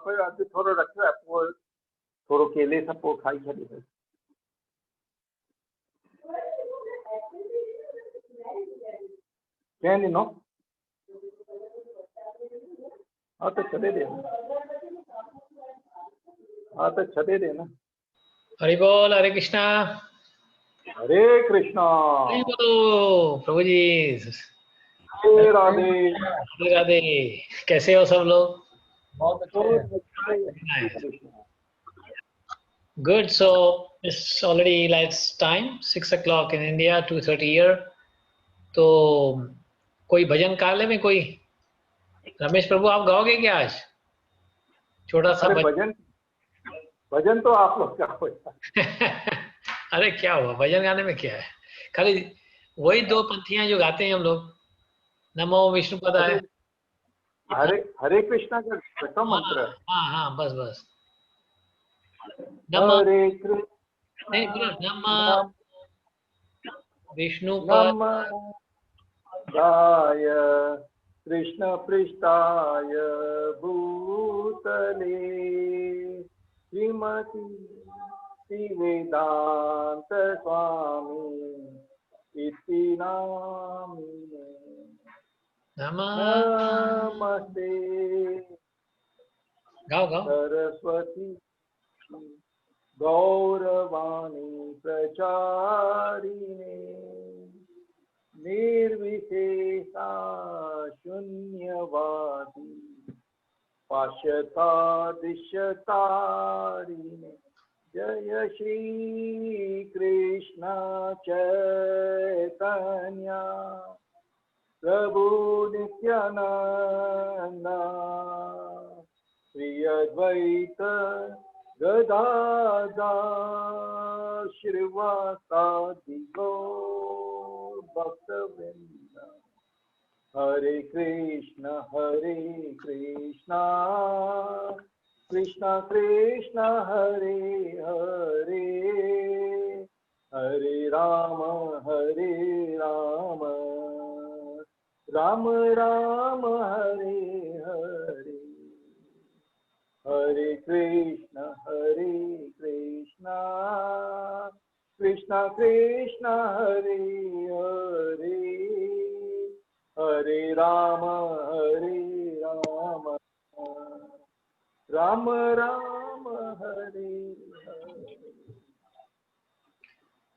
पे आज थोड़ो रखियो है वो थोड़ो केले सब पो खाई छॾे कंहिं ॾिनो हाँ तो छॾे दे हाँ तो छॾे दे ना। हरि बोल, हरे कृष्णा। हरे कृष्णा। हरि बोलो प्रभु जी। राधे राधे। राधे राधे। कैसे हो सब लोग? बहुत अच्छे। Good. So it's already like time 6 o'clock in India, 2:30 here. तो कोई भजन काले में कोई रमेश प्रभु आप गाओगे क्या आज? छोटा सा भजन भजन तो आप लोग क्या अरे क्या हुआ, भजन गाने में क्या है, खाली वही दो पंक्तियां जो गाते हैं हम लोग, नमो विष्णु पदाय। हरे हरे कृष्णा का छठा मंत्र। हाँ हाँ बस बस। हरे कृष्ण नहीं बोलो नमः विष्णु पदाय कृष्ण पृष्ठाय भूतले श्रीमती वेदांत स्वामी इति नामिने नमस्ते सरस्वती गौरवाणी प्रचारिणे निर्विशेषा शून्यवादी पाश्चात्य जय श्री कृष्ण चैतन्य प्रभु नित्यानंद श्री अद्वैत गदाधर श्रीवासादि गौर भक्तवृंद। हरे कृष्ण कृष्ण कृष्ण हरे हरे हरे राम राम राम हरे हरे। हरे कृष्ण कृष्ण कृष्ण हरे हरे हरे राम राम राम हरे हरे।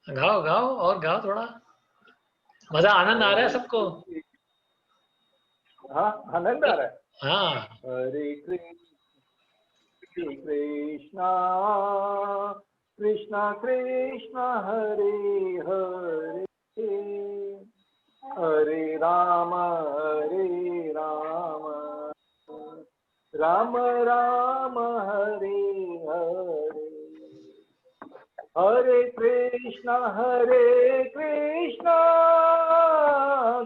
गाओ गाओ और गाओ, थोड़ा मजा आनंद आ रहा है सबको? हाँ आनंद आ रहा है। हाँ। हरे कृष्ण कृष्ण कृष्ण हरे हरे हरे राम राम राम हरे हरे। हरे कृष्ण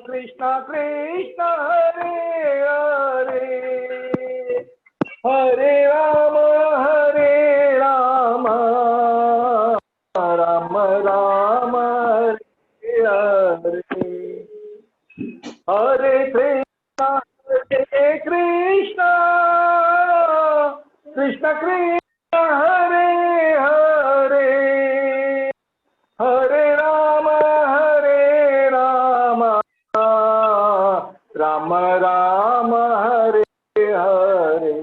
कृष्ण कृष्ण हरे हरे हरे राम राम राम हरे हरे। हरे कृष्ण कृष्ण कृष्ण हरे हरे हरे राम राम राम हरे हरे।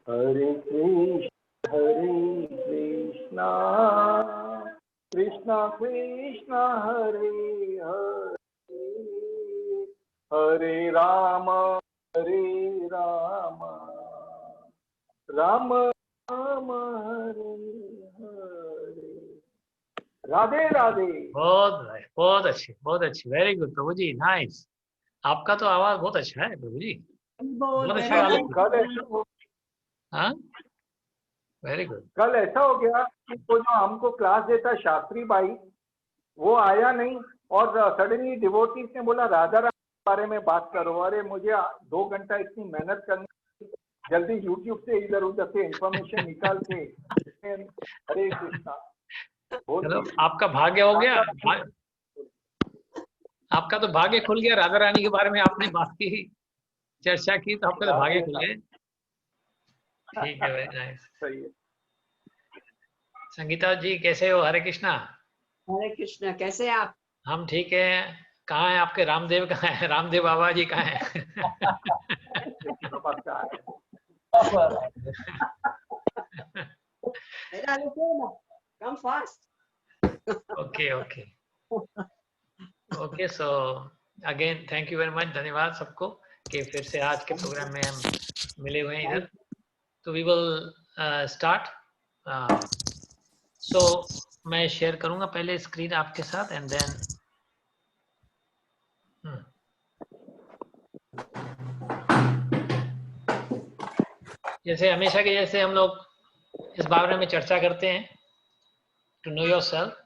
हरे कृष्ण कृष्ण कृष्ण हरे हरे हरे राम राम राम हरे हरे। राधे राधे। बहुत अच्छी वेरी गुड प्रभु जी, नाइस। आपका तो आवाज बहुत अच्छा है प्रभु जी, बहुत अच्छा गा लेते। हाँ वेरी गुड। कल ऐसा हो गया कि वो जो हमको क्लास देता शास्त्री भाई वो आया नहीं और सडनली डिवोटीज ने बोला राधा रानी के बारे में बात करो। अरे मुझे 2 घंटा इतनी मेहनत करनी, जल्दी यूट्यूब से इधर उधर से इंफॉर्मेशन निकाल के। हरे कृष्णा। चलो आपका भाग्य हो गया, आपका तो भाग्य खुल गया। राधा रानी के बारे में आपने बात की, चर्चा की, तो आपका तो भाग्य खुल गया। ठीक है, वेरी नाइस। सही है। संगीता जी कैसे हो? हरे कृष्णा। हरे कृष्णा, कैसे आप? हम ठीक है। कहाँ है आपके रामदेव? कहाँ है रामदेव बाबा जी? कहाँ है? नमस्कार। Come fast. Okay okay okay. So again thank you very much, धन्यवाद सबको कि फिर से आज के प्रोग्राम में हम मिले हुए हैं इधर। तो वी विल स्टार्ट। सो मैं शेयर करूंगा पहले स्क्रीन आपके साथ एंड देन जैसे हमेशा के जैसे हम लोग इस बारे में चर्चा करते हैं, to know yourself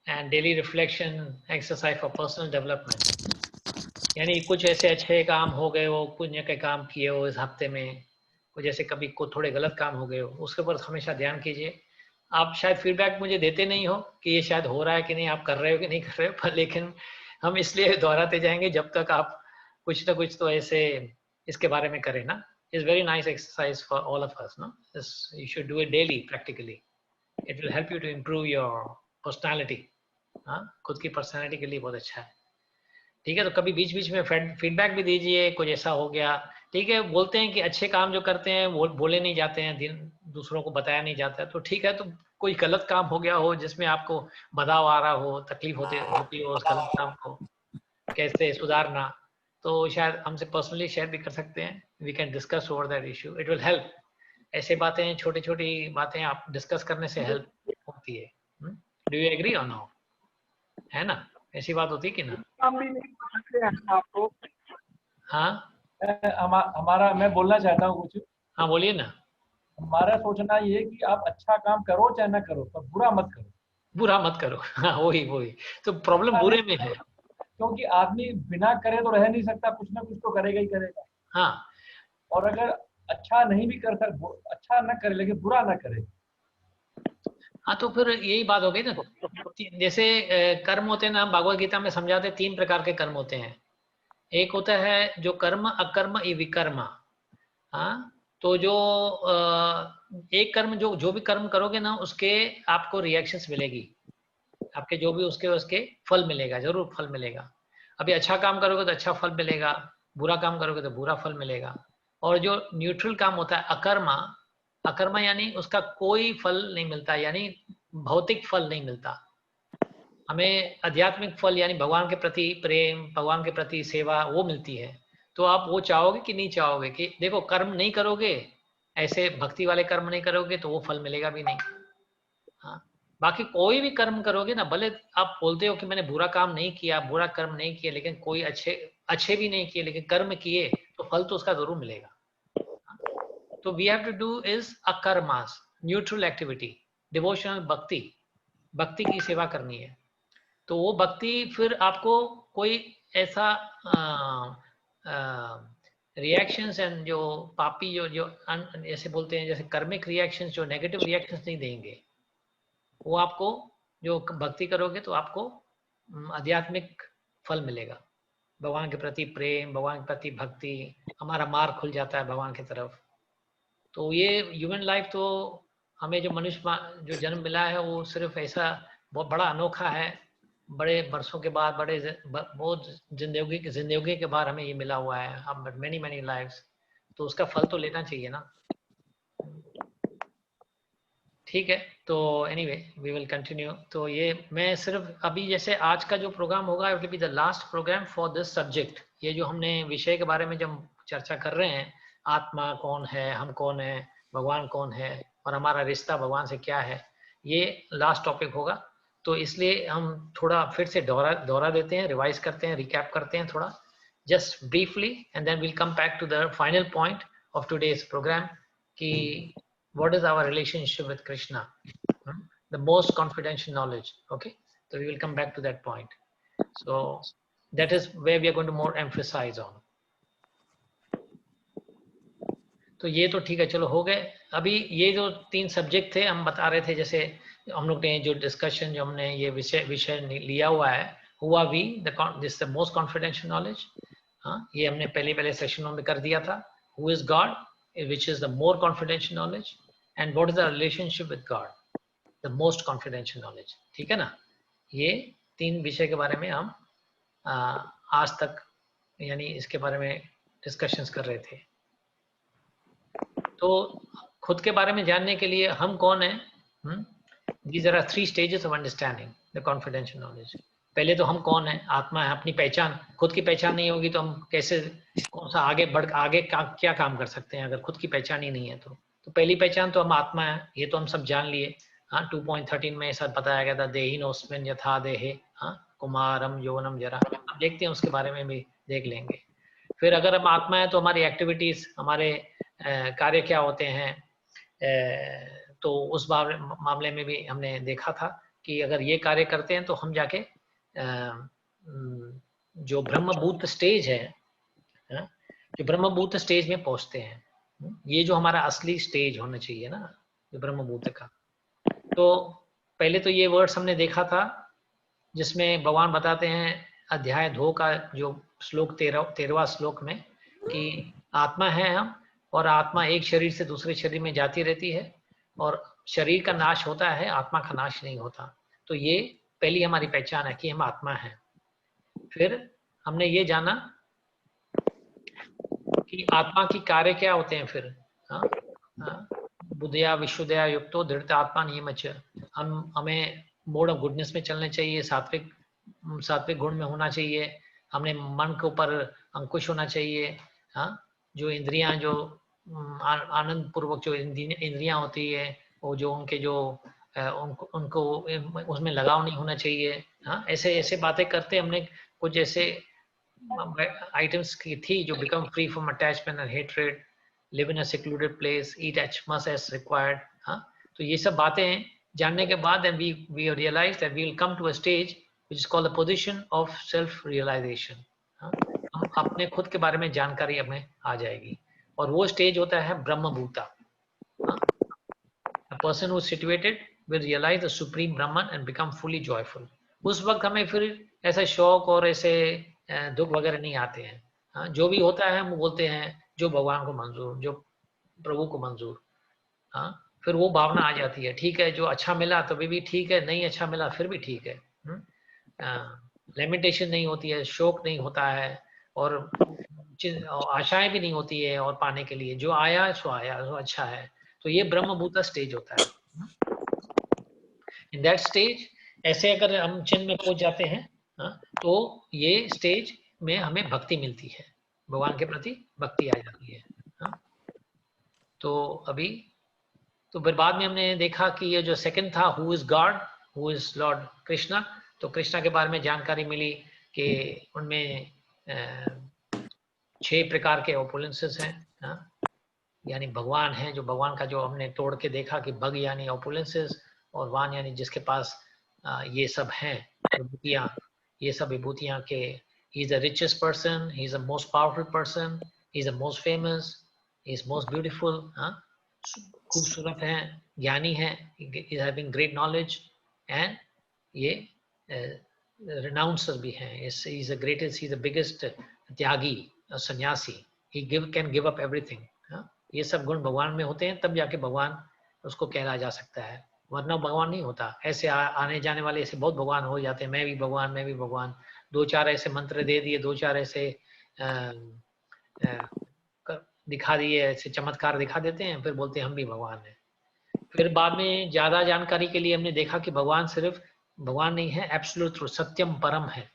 and daily reflection exercise for personal development. यानी कुछ ऐसे अच्छे काम हो गए हो, पुण्य के काम किए हो इस हफ्ते में, कुछ जैसे कभी को थोड़े गलत काम हो गए हो, उसके ऊपर हमेशा ध्यान कीजिए। आप शायद फीडबैक मुझे देते नहीं हो कि ये शायद हो रहा है कि नहीं, आप कर रहे हो कि नहीं कर रहे हो, पर लेकिन हम इसलिए दोहराते जाएंगे जब तक आप कुछ ना कुछ तो ऐसे इसके बारे में करें ना। It's very nice exercise for all of us, no, you should do it daily practically. It will help you to improve your personality. हाँ, खुद की पर्सनैलिटी के लिए बहुत अच्छा है। ठीक है, तो कभी बीच बीच में फीडबैक भी दीजिए, कुछ ऐसा हो गया। ठीक है, बोलते हैं कि अच्छे काम जो करते हैं वो बोले नहीं जाते हैं, दूसरों को बताया नहीं जाता है, तो ठीक है, तो कोई गलत काम हो गया हो जिसमें आपको बदलाव आ रहा हो, तकलीफ होती हो उस गलत काम को कैसे सुधारना, तो शायद हमसे पर्सनली शेयर भी कर सकते हैं। We can discuss over that issue, it will help. ऐसे बातें, छोटी छोटी बातें आप डिस्कस करने से हेल्प होती है। डू यू एग्री और नो? है ना, ऐसी बात होती है कि ना? हम भी नहीं कर सकते हैं आपको। हाँ हमारा मैं बोलना चाहता हूँ कुछ। हाँ, बोलिए ना। हमारा सोचना ये है कि आप अच्छा काम करो चाहे ना करो, पर बुरा मत करो। बुरा मत करो। हाँ, वही तो प्रॉब्लम बुरे में है। क्योंकि आदमी बिना करे तो रह नहीं सकता, कुछ ना कुछ तो करेगा ही करेगा। हाँ, और अगर अच्छा नहीं भी कर सकता, अच्छा ना करे लेकिन बुरा ना करे। हाँ, तो फिर यही बात हो गई ना। जैसे कर्म होते हैं ना, भागवत गीता में समझाते 3 प्रकार के कर्म होते हैं। एक होता है जो कर्म अकर्म विकर्म। हाँ, तो जो एक कर्म जो भी कर्म करोगे ना, उसके आपको रिएक्शंस मिलेगी, आपके जो भी उसके फल मिलेगा, जरूर फल मिलेगा। अभी अच्छा काम करोगे तो अच्छा फल मिलेगा, बुरा काम करोगे तो बुरा फल मिलेगा। और जो न्यूट्रल काम होता है अकर्मा, अकर्मा यानी उसका कोई फल नहीं मिलता, यानी भौतिक फल नहीं मिलता। हमें आध्यात्मिक फल यानी भगवान के प्रति प्रेम, भगवान के प्रति सेवा, वो मिलती है। तो आप वो चाहोगे कि नहीं चाहोगे कि देखो कर्म नहीं करोगे, ऐसे भक्ति वाले कर्म नहीं करोगे तो वो फल मिलेगा भी नहीं। हाँ, बाकी कोई भी कर्म करोगे ना, भले आप बोलते हो कि मैंने बुरा काम नहीं किया, बुरा कर्म नहीं किया, लेकिन कोई अच्छे भी नहीं किए, लेकिन कर्म किए तो फल तो उसका जरूर मिलेगा। तो we have to do is अकर्मास, न्यूट्रल एक्टिविटी, डिवोशनल भक्ति, भक्ति की सेवा करनी है। तो वो भक्ति फिर आपको कोई ऐसा रिएक्शंस एंड जो पापी जो ऐसे बोलते हैं, जैसे कर्मिक रिएक्शंस, जो नेगेटिव रिएक्शंस नहीं देंगे। वो आपको, जो भक्ति करोगे तो आपको आध्यात्मिक फल मिलेगा, भगवान के प्रति प्रेम, भगवान के प्रति भक्ति, हमारा मार्ग खुल जाता है भगवान की तरफ। तो ये ह्यूमन लाइफ तो हमें जो मनुष्य जो जन्म मिला है वो सिर्फ ऐसा बहुत बड़ा अनोखा है, बड़े बरसों के बाद, बहुत जिंदगी के बाद हमें ये मिला हुआ है, अब मेनी लाइव्स, तो उसका फल तो लेना चाहिए ना। ठीक है, तो एनीवे वी विल कंटिन्यू। तो ये मैं सिर्फ अभी जैसे आज का जो प्रोग्राम होगा, it will be the last programme for this subject. ये जो हमने विषय के बारे में जब चर्चा कर रहे हैं, आत्मा कौन है, हम कौन है, भगवान कौन है, और हमारा रिश्ता भगवान से क्या है, ये लास्ट टॉपिक होगा। तो इसलिए हम थोड़ा फिर से दोहरा देते हैं, रिवाइज करते हैं, रिकैप करते हैं थोड़ा, just briefly, and then will come back to the final point of today's programme कि what is our relationship with Krishna, the most confidential knowledge. Okay, so we will come back to that point. So that is where we are going to more emphasize on. तो ये तो ठीक है, चलो हो गए। अभी ये जो 3 सब्जेक्ट थे हम बता रहे थे, जैसे हम लोग ने जो डिस्कशन, जो हमने ये विषय लिया हुआ है, हुआ we this the most confidential knowledge. हाँ, ये हमने पहले सेशनों में कर दिया था। Who is God which is the more confidential knowledge, and what is the relationship with God, the most confidential knowledge. ठीक है ना? ये 3 विषय के बारे में हम आज तक यानी इसके बारे में डिस्कशंस कर रहे थे। तो खुद के बारे में जानने के लिए हम कौन हैं? These are 3 stages of understanding the confidential knowledge. पहले तो हम कौन है, आत्मा है, अपनी पहचान, खुद की पहचान नहीं होगी तो हम कैसे कौन सा आगे क्या काम कर सकते हैं अगर खुद की पहचान ही नहीं है तो पहली पहचान तो हम आत्मा है, ये तो हम सब जान लिए। हाँ, 2.13 में ऐसा बताया गया था, देहिनोस्मिन् यथा देहे कुमारम यौवनम जरा। अब देखते हैं उसके बारे में भी देख लेंगे। फिर अगर हम आत्मा है तो हमारी एक्टिविटीज, हमारे कार्य क्या होते हैं, तो उस मामले में भी हमने देखा था कि अगर ये कार्य करते हैं तो हम जाके जो ब्रह्मभूत स्टेज है, जो ब्रह्मभूत स्टेज में पहुंचते हैं, ये जो हमारा असली स्टेज होना चाहिए ना, जो ब्रह्मभूत का। तो पहले तो ये वर्ड्स हमने देखा था जिसमें भगवान बताते हैं अध्याय 2 का जो श्लोक 13वां श्लोक में कि आत्मा है हम, और आत्मा एक शरीर से दूसरे शरीर में जाती रहती है और शरीर का नाश होता है, आत्मा का नाश नहीं होता। तो ये पहली हमारी पहचान है कि हम आत्मा हैं। फिर हमने ये जाना कि आत्मा की कार्य क्या होते हैं। फिर बुद्धया विशुद्धया युक्तो दृढ़ आत्मा नियमच, हमें मोड ऑफ गुडनेस में चलना चाहिए, सात्विक गुण में होना चाहिए, हमने मन के ऊपर अंकुश होना चाहिए। जो इंद्रियां, जो आनंद पूर्वक जो इंद्रियां होती है, वो जो उनके जो उनको उसमें लगाव नहीं होना चाहिए। ऐसे बातें करते हमने कुछ ऐसे आइटम्स की थी जो become free from attachment and hatred, live in a secluded place, eat as much as required. तो ये सब बातें जानने के बाद then we realize that we will come to a stage which is called the position of self realization. हम अपने खुद के बारे में जानकारी हमें आ जाएगी और वो स्टेज होता है ब्रह्मभूता। A person who is situated will realize the supreme Brahman and become fully joyful. उस वक्त हमें फिर ऐसा शौक और ऐसे दुख वगैरह नहीं आते हैं। जो भी होता है हम बोलते हैं जो भगवान को मंजूर, जो प्रभु को मंजूर। फिर वो भावना आ जाती है, ठीक है, जो अच्छा मिला तो भी ठीक है, नहीं अच्छा मिला फिर भी ठीक है। लिमिटेशन नहीं होती है, शौक नहीं होता है और आशाएं भी नहीं होती है, और पाने के लिए जो आया सो अच्छा है। तो ये ब्रह्मभूता स्टेज होता है। इन दैट स्टेज ऐसे अगर हम चिन्ह में पहुंच जाते हैं तो ये स्टेज में हमें भक्ति मिलती है, भगवान के प्रति भक्ति आ जाती है। तो अभी तो फिर बाद में हमने देखा कि ये जो सेकंड था, who is God, who is Lord Krishna, तो कृष्णा के बारे में जानकारी मिली कि उनमें 6 प्रकार के ओपुलेंसेस हैं। यानी भगवान है, जो भगवान का जो हमने तोड़ के देखा कि भग यानी ओपुलेंसेस और वान यानी जिसके पास ये सब हैं विभूतियाँ, ये सब विभूतियाँ के he is the richest person, he is the most powerful person, he is the most famous, he is most beautiful, खूबसूरत है, ज्ञानी है, is having great knowledge, and ये रिनाउंसर भी हैं, is the greatest, he is the biggest त्यागी, सन्यासी, he can give up everything. ये सब गुण भगवान में होते हैं तब जाके भगवान उसको कहला जा सकता है, वरना भगवान नहीं होता। ऐसे आने जाने वाले ऐसे बहुत भगवान हो जाते हैं, मैं भी भगवान, मैं भी भगवान, 2-4 ऐसे मंत्र दे दिए, 2-4 ऐसे दिखा दिए, ऐसे चमत्कार दिखा देते हैं, फिर बोलते हैं हम भी भगवान हैं। फिर बाद में ज्यादा जानकारी के लिए हमने देखा कि भगवान सिर्फ भगवान नहीं है, एब्सोल्यूट ट्रूथ, सत्यम परम है।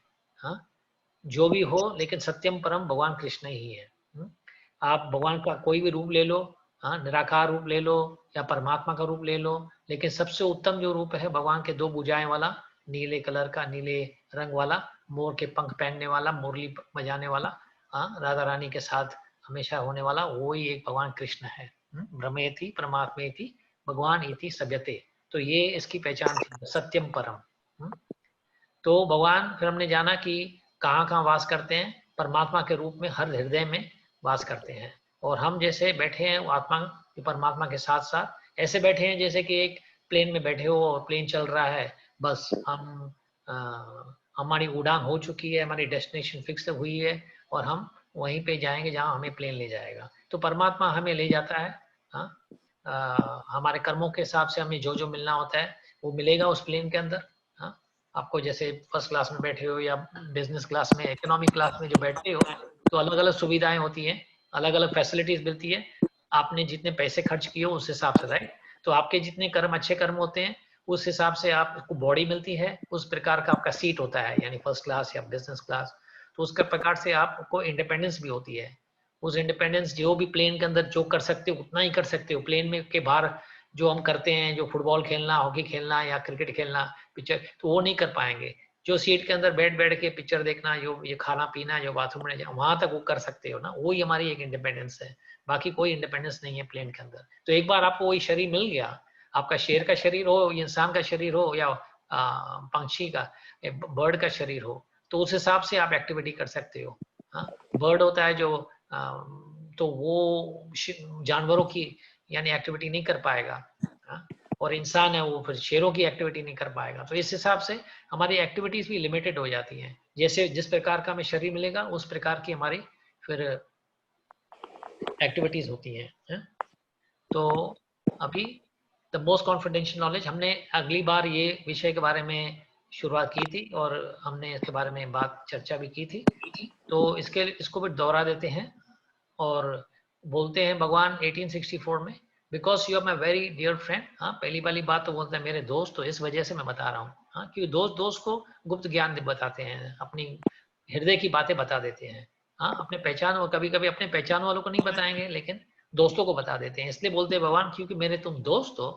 जो भी हो लेकिन सत्यम परम भगवान कृष्ण ही है। आप भगवान का कोई भी रूप ले लो, निराकार रूप ले लो या परमात्मा का रूप ले लो, लेकिन सबसे उत्तम जो रूप है भगवान के 2 भुजाएं वाला, नीले कलर का, नीले रंग वाला, मोर के पंख पहनने वाला, मुरली बजाने वाला, राधा रानी के साथ हमेशा होने वाला, वो ही एक भगवान कृष्ण है। ब्रह्मेति परमात्मेति भगवान इति सभ्यते, तो ये इसकी पहचान थी, सत्यम परम। तो भगवान फिर हमने जाना कि कहाँ कहाँ वास करते हैं, परमात्मा के रूप में हर हृदय में वास करते हैं, और हम जैसे बैठे हैं आत्मा परमात्मा के साथ साथ ऐसे बैठे हैं जैसे कि एक प्लेन में बैठे हो और प्लेन चल रहा है, बस हम हमारी उड़ान हो चुकी है, हमारी डेस्टिनेशन फिक्स हुई है और हम वहीं पे जाएंगे जहां हमें प्लेन ले जाएगा। तो परमात्मा हमें ले जाता है। हाँ, हमारे कर्मों के हिसाब से हमें जो जो मिलना होता है वो मिलेगा उस प्लेन के अंदर। हाँ, आपको जैसे फर्स्ट क्लास में बैठे हो या बिजनेस क्लास में, इकोनॉमिक क्लास में जो बैठते हो, तो अलग अलग सुविधाएं होती हैं, अलग अलग फैसिलिटीज मिलती है। आपने जितने पैसे खर्च किए उस हिसाब से, राइट। तो आपके जितने कर्म अच्छे कर्म होते हैं उस हिसाब से आपको बॉडी मिलती है, उस प्रकार का आपका सीट होता है, यानी फर्स्ट क्लास या बिजनेस क्लास। तो उसका प्रकार से आपको इंडिपेंडेंस भी होती है। उस इंडिपेंडेंस जो भी प्लेन के अंदर जो कर सकते हो उतना ही कर सकते हो। प्लेन में के बाहर जो हम करते हैं, जो फुटबॉल खेलना, हॉकी खेलना या क्रिकेट खेलना, पिक्चर, तो वो नहीं कर पाएंगे। जो सीट के अंदर बैठ बैठ के पिक्चर देखना, जो ये खाना पीना, जो बाथरूम में वहां तक वो कर सकते हो ना, वही हमारी एक इंडिपेंडेंस है। बाकी कोई इंडिपेंडेंस नहीं है प्लेन के अंदर। तो एक बार आपको वही शरीर मिल गया, आपका शेर का शरीर हो, इंसान का शरीर हो या पंछी का, बर्ड का शरीर हो, तो उस हिसाब से आप एक्टिविटी कर सकते हो। हाँ, बर्ड होता है जो तो वो जानवरों की यानी एक्टिविटी नहीं कर पाएगा। हाँ? और इंसान है वो फिर शेरों की एक्टिविटी नहीं कर पाएगा। तो इस हिसाब से हमारी एक्टिविटीज भी लिमिटेड हो जाती हैं। जैसे जिस प्रकार का हमें शरीर मिलेगा उस प्रकार की हमारी फिर एक्टिविटीज होती हैं। तो अभी द मोस्ट कॉन्फिडेंशियल नॉलेज, हमने अगली बार ये विषय के बारे में शुरुआत की थी और हमने इसके बारे में बात चर्चा भी की थी। तो इसको भी दोहरा देते हैं और बोलते हैं भगवान 1864 में, because you are my very dear friend. हाँ, पहली वाली बात तो बोलते हैं मेरे दोस्त, तो इस वजह से मैं बता रहा हूँ। हाँ, क्योंकि दोस्त दोस्त को गुप्त ज्ञान बताते हैं, अपनी हृदय की बातें बता देते हैं। हाँ, अपने पहचान, कभी कभी अपने पहचान वालों को नहीं बताएंगे लेकिन दोस्तों को बता देते हैं। इसलिए बोलते हैं भगवान, क्योंकि मेरे तुम दोस्त हो,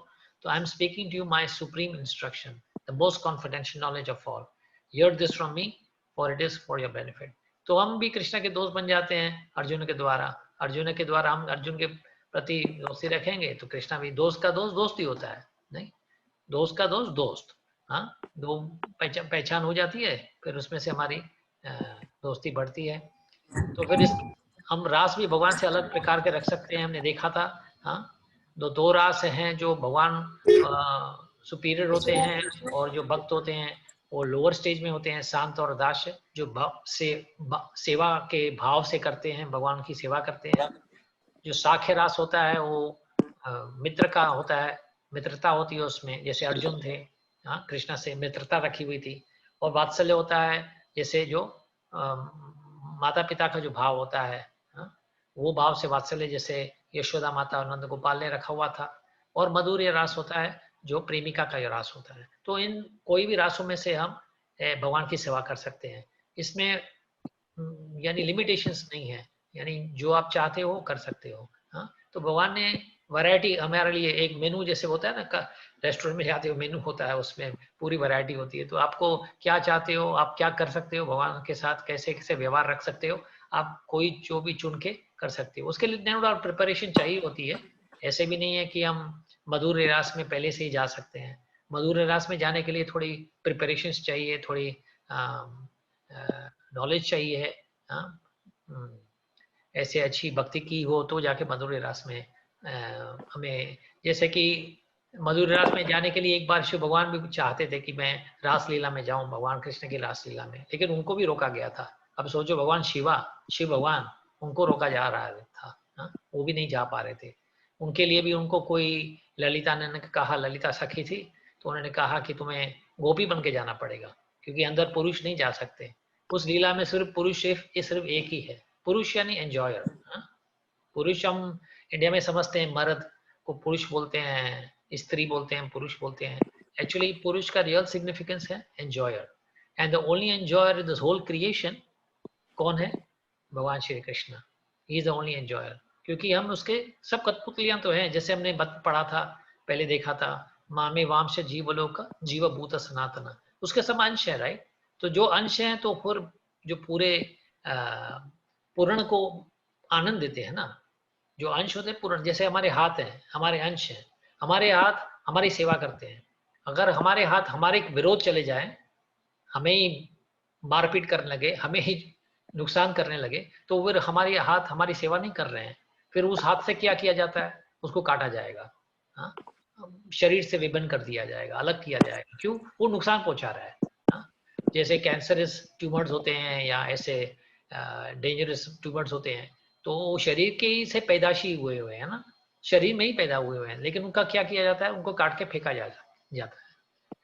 तो I am speaking to you my supreme instruction, the most confidential knowledge of all. Hear this from me, for it is for your benefit. तो हम भी कृष्ण के दोस्त बन जाते हैं अर्जुन के द्वारा। अर्जुन के द्वारा हम अर्जुन के प्रति दोस्ती रखेंगे तो कृष्णा भी, दोस्त का दोस्त दोस्त ही होता है, नहीं, दोस्त का दोस्त दोस्त। हाँ, दो पहचान हो जाती है, फिर उसमें से हमारी दोस्ती बढ़ती है। तो फिर हम रास भी भगवान से अलग प्रकार के रख सकते हैं, हमने देखा था। हाँ, दो रास हैं जो भगवान सुपीरियर होते हैं और जो भक्त होते हैं वो लोअर स्टेज में होते हैं, शांत और दास्य, जो सेवा के भाव से करते हैं, भगवान की सेवा करते हैं। जो साख्य रास होता है वो मित्र का होता है, मित्रता होती है उसमें, जैसे अर्जुन थे, हाँ, कृष्णा से मित्रता रखी हुई थी। और वात्सल्य होता है जैसे जो माता पिता का जो भाव होता है, हाँ, वो भाव से वात्सल्य, जैसे यशोदा माता और नंद गोपाल ने रखा हुआ था। और मधुर्य रास होता है जो प्रेमिका का ये रास होता है। तो इन कोई भी रासों में से हम भगवान की सेवा कर सकते हैं। इसमें यानी लिमिटेशंस नहीं है, यानी जो आप चाहते हो कर सकते हो। हाँ, तो भगवान ने वैरायटी हमारे लिए, एक मेनू जैसे होता है ना, रेस्टोरेंट में जाते हो मेनू होता है, उसमें पूरी वैरायटी होती है। तो आपको क्या चाहते हो, आप क्या कर सकते हो भगवान के साथ, कैसे कैसे व्यवहार रख सकते हो, आप कोई जो भी चुन के कर सकते हो। उसके लिए नो डाउट प्रिपरेशन चाहिए होती है। ऐसे भी नहीं है कि हम मधुर रास में पहले से ही जा सकते हैं। मधुर रास में जाने के लिए थोड़ी प्रिपरेशन चाहिए, थोड़ी नॉलेज चाहिए। हाँ, ऐसे अच्छी भक्ति की हो तो जाके मधुर रास में हमें, जैसे कि मधुर रास में जाने के लिए एक बार शिव भगवान भी चाहते थे कि मैं रासलीला में जाऊं, भगवान कृष्ण की रासलीला में, लेकिन उनको भी रोका गया था। अब सोचो, भगवान शिव भगवान, उनको रोका जा रहा था। हाँ, वो भी नहीं जा पा रहे थे। उनके लिए भी उनको कोई, ललिता ने कहा, ललिता सखी थी, तो उन्होंने कहा कि तुम्हें गोपी बन के जाना पड़ेगा, क्योंकि अंदर पुरुष नहीं जा सकते। उस लीला में सिर्फ पुरुष सिर्फ एक ही है, पुरुष यानी एंजॉयर। पुरुष हम इंडिया में समझते हैं, मर्द को पुरुष बोलते हैं, स्त्री बोलते हैं, पुरुष बोलते हैं। एक्चुअली पुरुष का रियल सिग्निफिकेंस है enjoyer. And the only enjoyer in this whole creation कौन है? भगवान Shri Krishna. He is the only enjoyer. क्योंकि हम उसके सब कठपुतलियां तो हैं, जैसे हमने पढ़ा था, पहले देखा था, मामे वामश जीवलोक जीवभूत सनातन, उसके सब अंश है, राइट। तो जो अंश है तो फिर जो पूरे पूर्ण को आनंद देते हैं ना, जो अंश होते हैं पूर्ण। जैसे हमारे हाथ हैं, हमारे अंश हैं, हमारे हाथ हमारी सेवा करते हैं। अगर हमारे हाथ हमारे विरोध चले जाए, हमें ही मारपीट करने लगे, हमें ही नुकसान करने लगे, तो फिर हमारे हाथ हमारी सेवा नहीं कर रहे हैं। फिर उस हाथ से क्या किया जाता है? उसको काटा जाएगा, हाँ? शरीर से विभिन्न कर दिया जाएगा, अलग किया जाएगा। क्यों? वो नुकसान पहुंचा रहा है। हाँ? जैसे कैंसरस ट्यूमर्स होते हैं या ऐसे डेंजरस ट्यूमर्स होते हैं, तो शरीर के ही से पैदाशी हुए हुए हैं ना, शरीर में ही पैदा हुए हुए हैं, लेकिन उनका क्या किया जाता है, उनको काट के फेंका जाता है।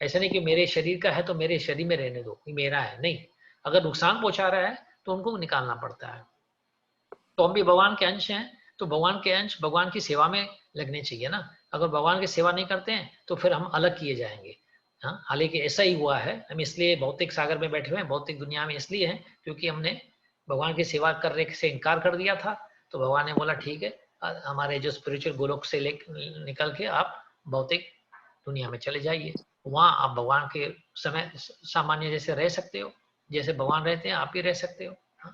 ऐसा नहीं कि मेरे शरीर का है तो मेरे शरीर में रहने दो, ये मेरा है, नहीं। अगर नुकसान पहुंचा रहा है तो उनको निकालना पड़ता है। तो हम भी भगवान के अंश हैं, तो भगवान के अंश भगवान की सेवा में लगने चाहिए ना। अगर भगवान की सेवा नहीं करते हैं तो फिर हम अलग किए जाएंगे। हाँ, हालांकि ऐसा ही हुआ है, हम इसलिए भौतिक सागर में बैठे हुए हैं, भौतिक दुनिया में इसलिए हैं क्योंकि हमने भगवान की सेवा करने से इनकार कर दिया था। तो भगवान ने बोला ठीक है, हमारे जो स्पिरिचुअल गोलोक से निकल के आप भौतिक दुनिया में चले जाइए, वहां आप भगवान के समय सामान्य जैसे रह सकते हो, जैसे भगवान रहते हैं आप भी रह सकते हो। हाँ,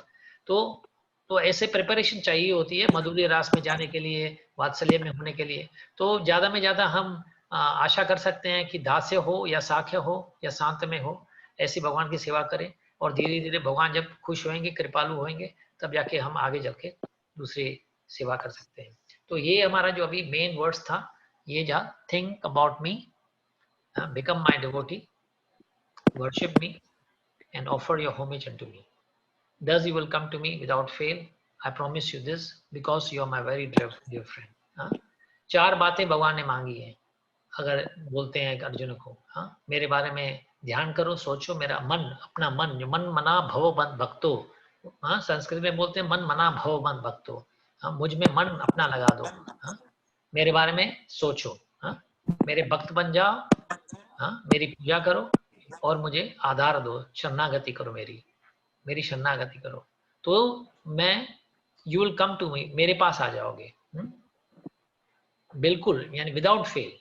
तो ऐसे प्रिपरेशन चाहिए होती है मधुरी रास में जाने के लिए, वात्सल्य में होने के लिए। तो ज्यादा में ज्यादा हम आशा कर सकते हैं कि दास्य हो या साख्य हो या शांत में हो, ऐसी भगवान की सेवा करें, और धीरे धीरे भगवान जब खुश होंगे, कृपालु होंगे, तब जाके हम आगे चल के दूसरी सेवा कर सकते हैं। तो ये हमारा जो अभी मेन वर्ड्स था, ये जा think about me, become my devotee, worship me and offer your homage unto me. Thus you will come to me without fail. I promise you this because you are my very dear friend. हाँ? 4 बातें भगवान ने मांगी हैं। अगर बोलते हैं अर्जुन को, हाँ, मेरे बारे में ध्यान करो, सोचो, मेरा मन, अपना मन, जो मन मना भव भक्तो, हाँ, संस्कृत में बोलते हैं मन मना भव भक्तो, हाँ, मुझ में मन अपना लगा दो, हाँ, मेरे बारे में सोचो, हाँ, मेरे भक्त बन जाओ, हाँ, मेरी पूजा करो और मुझे आधार दो, शरणागति करो, मेरी शरणागति करो, तो मैं, you will come to me, मेरे पास आ जाओगे, बिल्कुल, यानी विदाउट फेल,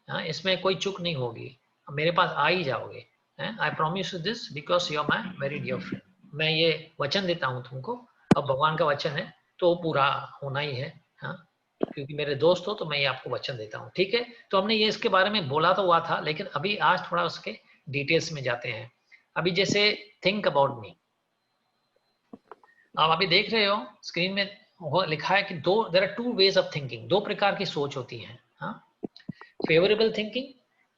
हाँ, इसमें कोई चूक नहीं होगी, मेरे पास आ ही जाओगे। I promise you this because you are my very dear friend. मैं ये वचन देता हूँ तुमको, अब भगवान का वचन है तो पूरा होना ही है, हाँ, क्योंकि मेरे दोस्त हो तो मैं ये आपको वचन देता हूँ, ठीक है। तो हमने ये इसके बारे में बोला तो हुआ था, लेकिन अभी आज थोड़ा उसके डिटेल्स में जाते हैं। अभी जैसे थिंक अबाउट मी, आप अभी देख रहे हो स्क्रीन में लिखा है कि there are 2 ways of thinking, 2 प्रकार की सोच होती है, हाँ, favourable thinking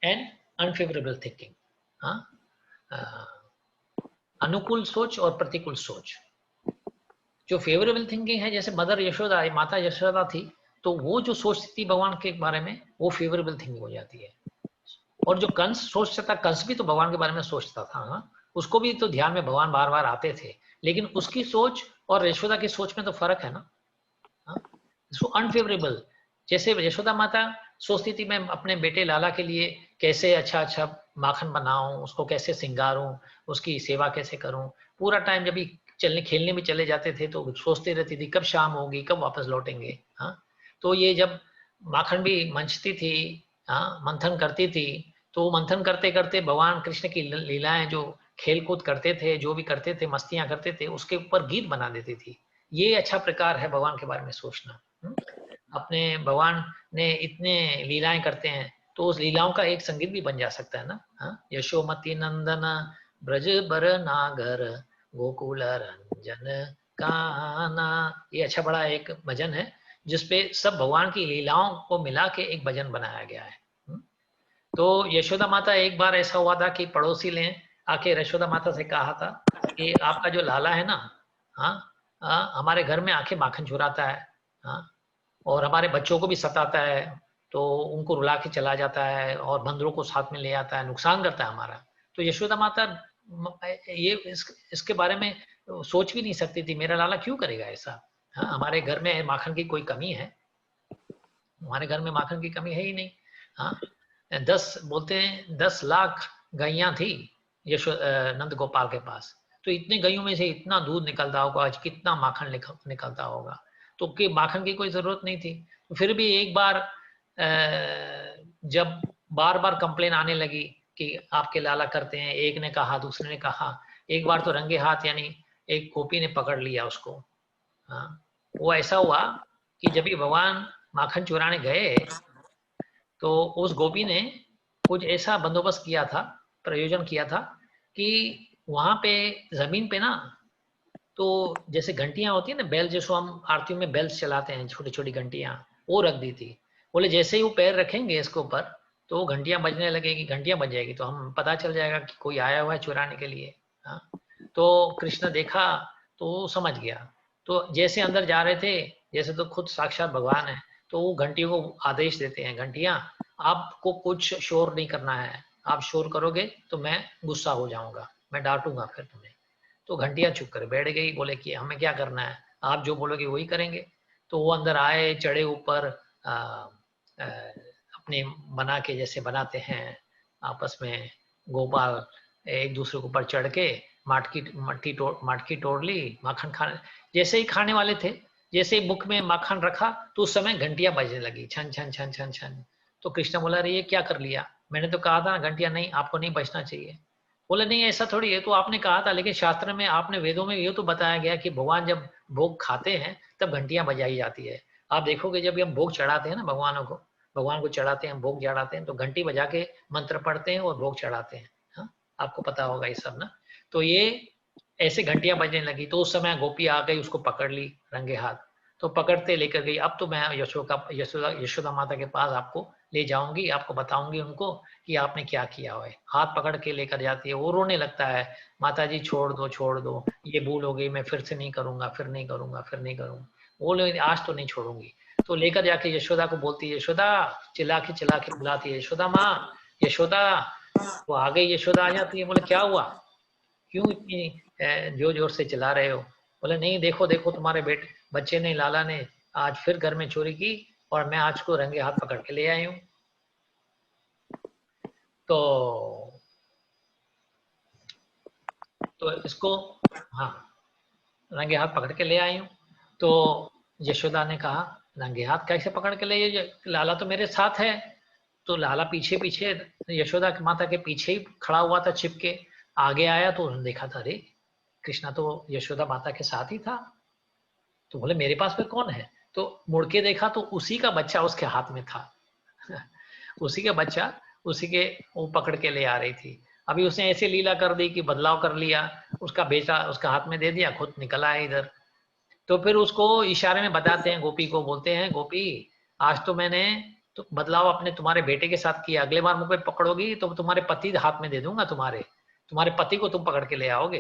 and unfavourable thinking, हाँ, अनुकूल सोच और प्रतिकूल सोच। जो फेवरेबल थिंकिंग है, जैसे मदर यशोदा, माता यशोदा थी, तो वो जो सोचती थी भगवान के बारे में, वो फेवरेबल थिंकिंग हो जाती है। और जो कंस सोचता था, कंस भी तो भगवान के बारे में सोचता था, हाँ? उसको भी तो ध्यान में भगवान बार बार आते थे, लेकिन उसकी सोच और यशोदा की सोच में तो फर्क है ना, हाँ? सो अनफेवरेबल, जैसे यशोदा माता सोचती थी मैं अपने बेटे लाला के लिए कैसे अच्छा अच्छा माखन बनाऊं, उसको कैसे सिंगारूं, उसकी सेवा कैसे करूं, पूरा टाइम जब भी चलने खेलने में चले जाते थे तो सोचते रहती थी कब शाम होगी, कब वापस लौटेंगे, हाँ? तो ये जब माखन भी मंचती थी, हाँ, मंथन करती थी, तो मंथन करते करते भगवान कृष्ण की लीलाएं जो खेल कूद करते थे, जो भी करते थे, मस्तियां करते थे, उसके ऊपर गीत बना देती थी। ये अच्छा प्रकार है भगवान के बारे में सोचना। अपने भगवान ने इतने लीलाएं करते हैं तो उस लीलाओं का एक संगीत भी बन जा सकता है ना, हाँ? यशोमती नंदन ब्रज बर नागर गोकुल रंजन काना, ये अच्छा बड़ा एक भजन है जिसपे सब भगवान की लीलाओं को मिला के एक भजन बनाया गया है। तो यशोदा माता, एक बार ऐसा हुआ था कि पड़ोसी ने आके यशोदा माता से कहा था कि आपका जो लाला है ना, हाँ, हमारे घर में आके माखन चुराता है, हाँ, और हमारे बच्चों को भी सताता है, तो उनको रुला के चला जाता है और बंदरों को साथ में ले आता है, नुकसान करता है हमारा। तो यशोदा माता ये इसके बारे में सोच भी नहीं सकती थी, मेरा लाला क्यों करेगा ऐसा, हाँ, हमारे घर में माखन की कोई कमी है, हमारे घर में माखन की कमी है ही नहीं, हाँ। 10 लाख गैया थी नंद गोपाल के पास, तो इतने गैयों में से इतना दूध निकलता होगा, आज कितना माखन निकलता होगा, तो कि माखन की कोई जरूरत नहीं थी। तो फिर भी एक बार जब बार बार कंप्लेन आने लगी कि आपके लाला करते हैं, एक ने कहा, दूसरे ने कहा, एक बार तो रंगे हाथ यानी एक गोपी ने पकड़ लिया उसको, हाँ। वो ऐसा हुआ कि जब भी भगवान माखन चुराने गए तो उस गोपी ने कुछ ऐसा बंदोबस्त किया था, प्रयोजन किया था कि वहां पे जमीन पे ना, तो जैसे घंटियां होती है ना, बेल, जैसे हम आरतियों में बेल्स चलाते हैं, छोटी छोटी घंटियां, वो रख दी थी। बोले जैसे ही वो पैर रखेंगे इसके ऊपर तो घंटियां बजने लगेगी, घंटियां बज जाएगी, तो हम पता चल जाएगा कि कोई आया हुआ है चुराने के लिए, हाँ। तो कृष्ण देखा तो समझ गया, तो जैसे अंदर जा रहे थे, जैसे तो खुद साक्षात भगवान है, तो वो घंटियों को आदेश देते हैं, घंटियां आपको कुछ शोर नहीं करना है, आप शोर करोगे तो मैं गुस्सा हो जाऊंगा, मैं डांटूंगा फिर तुम्हें। तो घंटियां चुप कर बैठ गई, बोले कि हमें क्या करना है, आप जो बोलोगे वही करेंगे। तो वो अंदर आए, चढ़े ऊपर, अपने बना के जैसे बनाते हैं आपस में गोपाल, एक दूसरे के ऊपर चढ़ के मटकी तोड़ ली, माखन खाने जैसे ही खाने वाले थे, जैसे ही मुख में माखन रखा तो उस समय घंटियां बजने लगी, छन छन छन छन छन। तो कृष्ण बोला, अरे ये क्या कर लिया, मैंने तो कहा था ना घंटियां नहीं, आपको नहीं बजना चाहिए। बोले नहीं ऐसा थोड़ी है, तो आपने कहा था, लेकिन शास्त्र में आपने वेदों में ये तो बताया गया कि भगवान जब भोग खाते हैं तब घंटियां बजाई जाती है। आप देखोगे जब हम भोग चढ़ाते हैं ना भगवान को चढ़ाते हैं, भोग चढ़ाते हैं तो घंटी बजा के मंत्र पढ़ते हैं और भोग चढ़ाते हैं। हाँ, आपको पता होगा ये सब ना। तो ये ऐसे घंटियां बजने लगी, तो उस समय गोपी आ गई, उसको पकड़ ली रंगे हाथ। तो पकड़ते लेकर गई, अब तो मैं यशोदा माता के पास आपको ले जाऊंगी, आपको बताऊंगी उनको कि आपने क्या किया है। हाथ पकड़ के लेकर जाती है, वो रोने लगता है, माता जी छोड़ दो, ये भूल हो गई, मैं फिर से नहीं करूंगा, फिर नहीं करूंगा, फिर नहीं करूंगा। बोले आज तो नहीं छोड़ूंगी। तो लेकर जाके यशोदा को बोलती है, यशोदा चिल्ला के बुलाती है, यशोदा माँ, यशोदा। वो आ गई, यशोदा आ जाती है, बोले क्या हुआ, क्यों इतनी जोर जोर से चिल्ला रहे हो। बोले नहीं देखो देखो, तुम्हारे बच्चे ने, लाला ने आज फिर घर में चोरी की और मैं आज को रंगे हाथ पकड़ के ले आई हूँ। तो इसको, हाँ, रंगे हाथ पकड़ के ले आई हूँ। तो यशोदा ने कहा, रंगे हाथ कैसे पकड़ के ले, लाला तो मेरे साथ है। तो लाला पीछे पीछे यशोदा की माता के पीछे ही खड़ा हुआ था, छिपके। आगे आया तो उन्होंने देखा था, अरे कृष्णा तो यशोदा माता के साथ ही था। तो बोले मेरे पास फिर कौन है। तो मुड़ के देखा तो उसी का बच्चा उसके हाथ में था। उसी का बच्चा उसी के वो पकड़ के ले आ रही थी। अभी उसने ऐसे लीला कर दी कि बदलाव कर लिया, उसका बेटा उसका हाथ में दे दिया, खुद निकल आया इधर। तो फिर उसको इशारे में बताते हैं, गोपी को बोलते हैं, गोपी आज तो मैंने तो बदलाव अपने तुम्हारे बेटे के साथ किया, अगले बार मुझे पकड़ोगी तो तुम्हारे पति हाथ में दे दूंगा, तुम्हारे पति को तुम पकड़ के ले आओगे।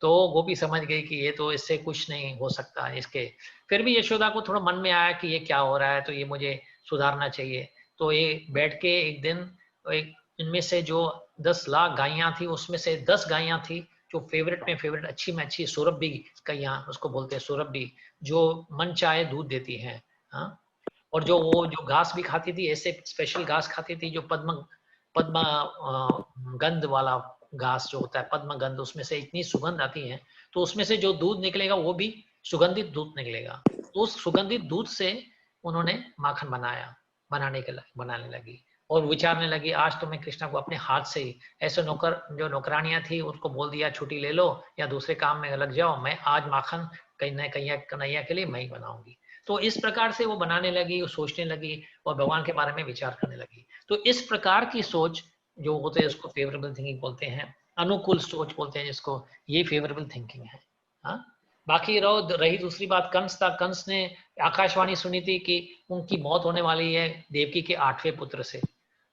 तो गोपी समझ गई कि ये तो इससे कुछ नहीं हो सकता इसके। फिर भी यशोदा को थोड़ा मन में आया कि ये क्या हो रहा है, तो ये मुझे सुधारना चाहिए। तो ये बैठ के एक दिन, एक इनमें से जो 10 लाख गायें थी उसमें से 10 गायें थी जो फेवरेट में फेवरेट, अच्छी में अच्छी, सुरभि का यहाँ उसको बोलते हैं, सुरभि, जो मन चाहे दूध देती है। हाँ, और जो वो जो घास भी खाती थी, ऐसे स्पेशल घास खाती थी जो पद्म पद्म गंध वाला घास जो होता है, पद्म गंध, उसमें से इतनी सुगंध आती है, तो उसमें से जो दूध निकलेगा वो भी सुगंधित दूध निकलेगा। तो उस सुगंधित दूध से उन्होंने माखन बनाने लगी और विचारने लगी, आज तो मैं कृष्णा को अपने हाथ से ही, ऐसे नौकर जो नौकरानियां थी उसको बोल दिया छुट्टी ले लो या दूसरे काम में लग जाओ, मैं आज माखन कन्हैया के लिए मैं ही बनाऊंगी। तो इस प्रकार से वो बनाने लगी, वो सोचने लगी और भगवान के बारे में विचार करने लगी। तो इस प्रकार की सोच जो होते हैं उसको फेवरेबल थिंकिंग बोलते हैं, अनुकूल सोच बोलते हैं जिसको, ये फेवरेबल थिंकिंग है। हाँ, बाकी रही दूसरी बात, कंस था। कंस ने आकाशवाणी सुनी थी कि उनकी मौत होने वाली है देवकी के 8वें पुत्र से।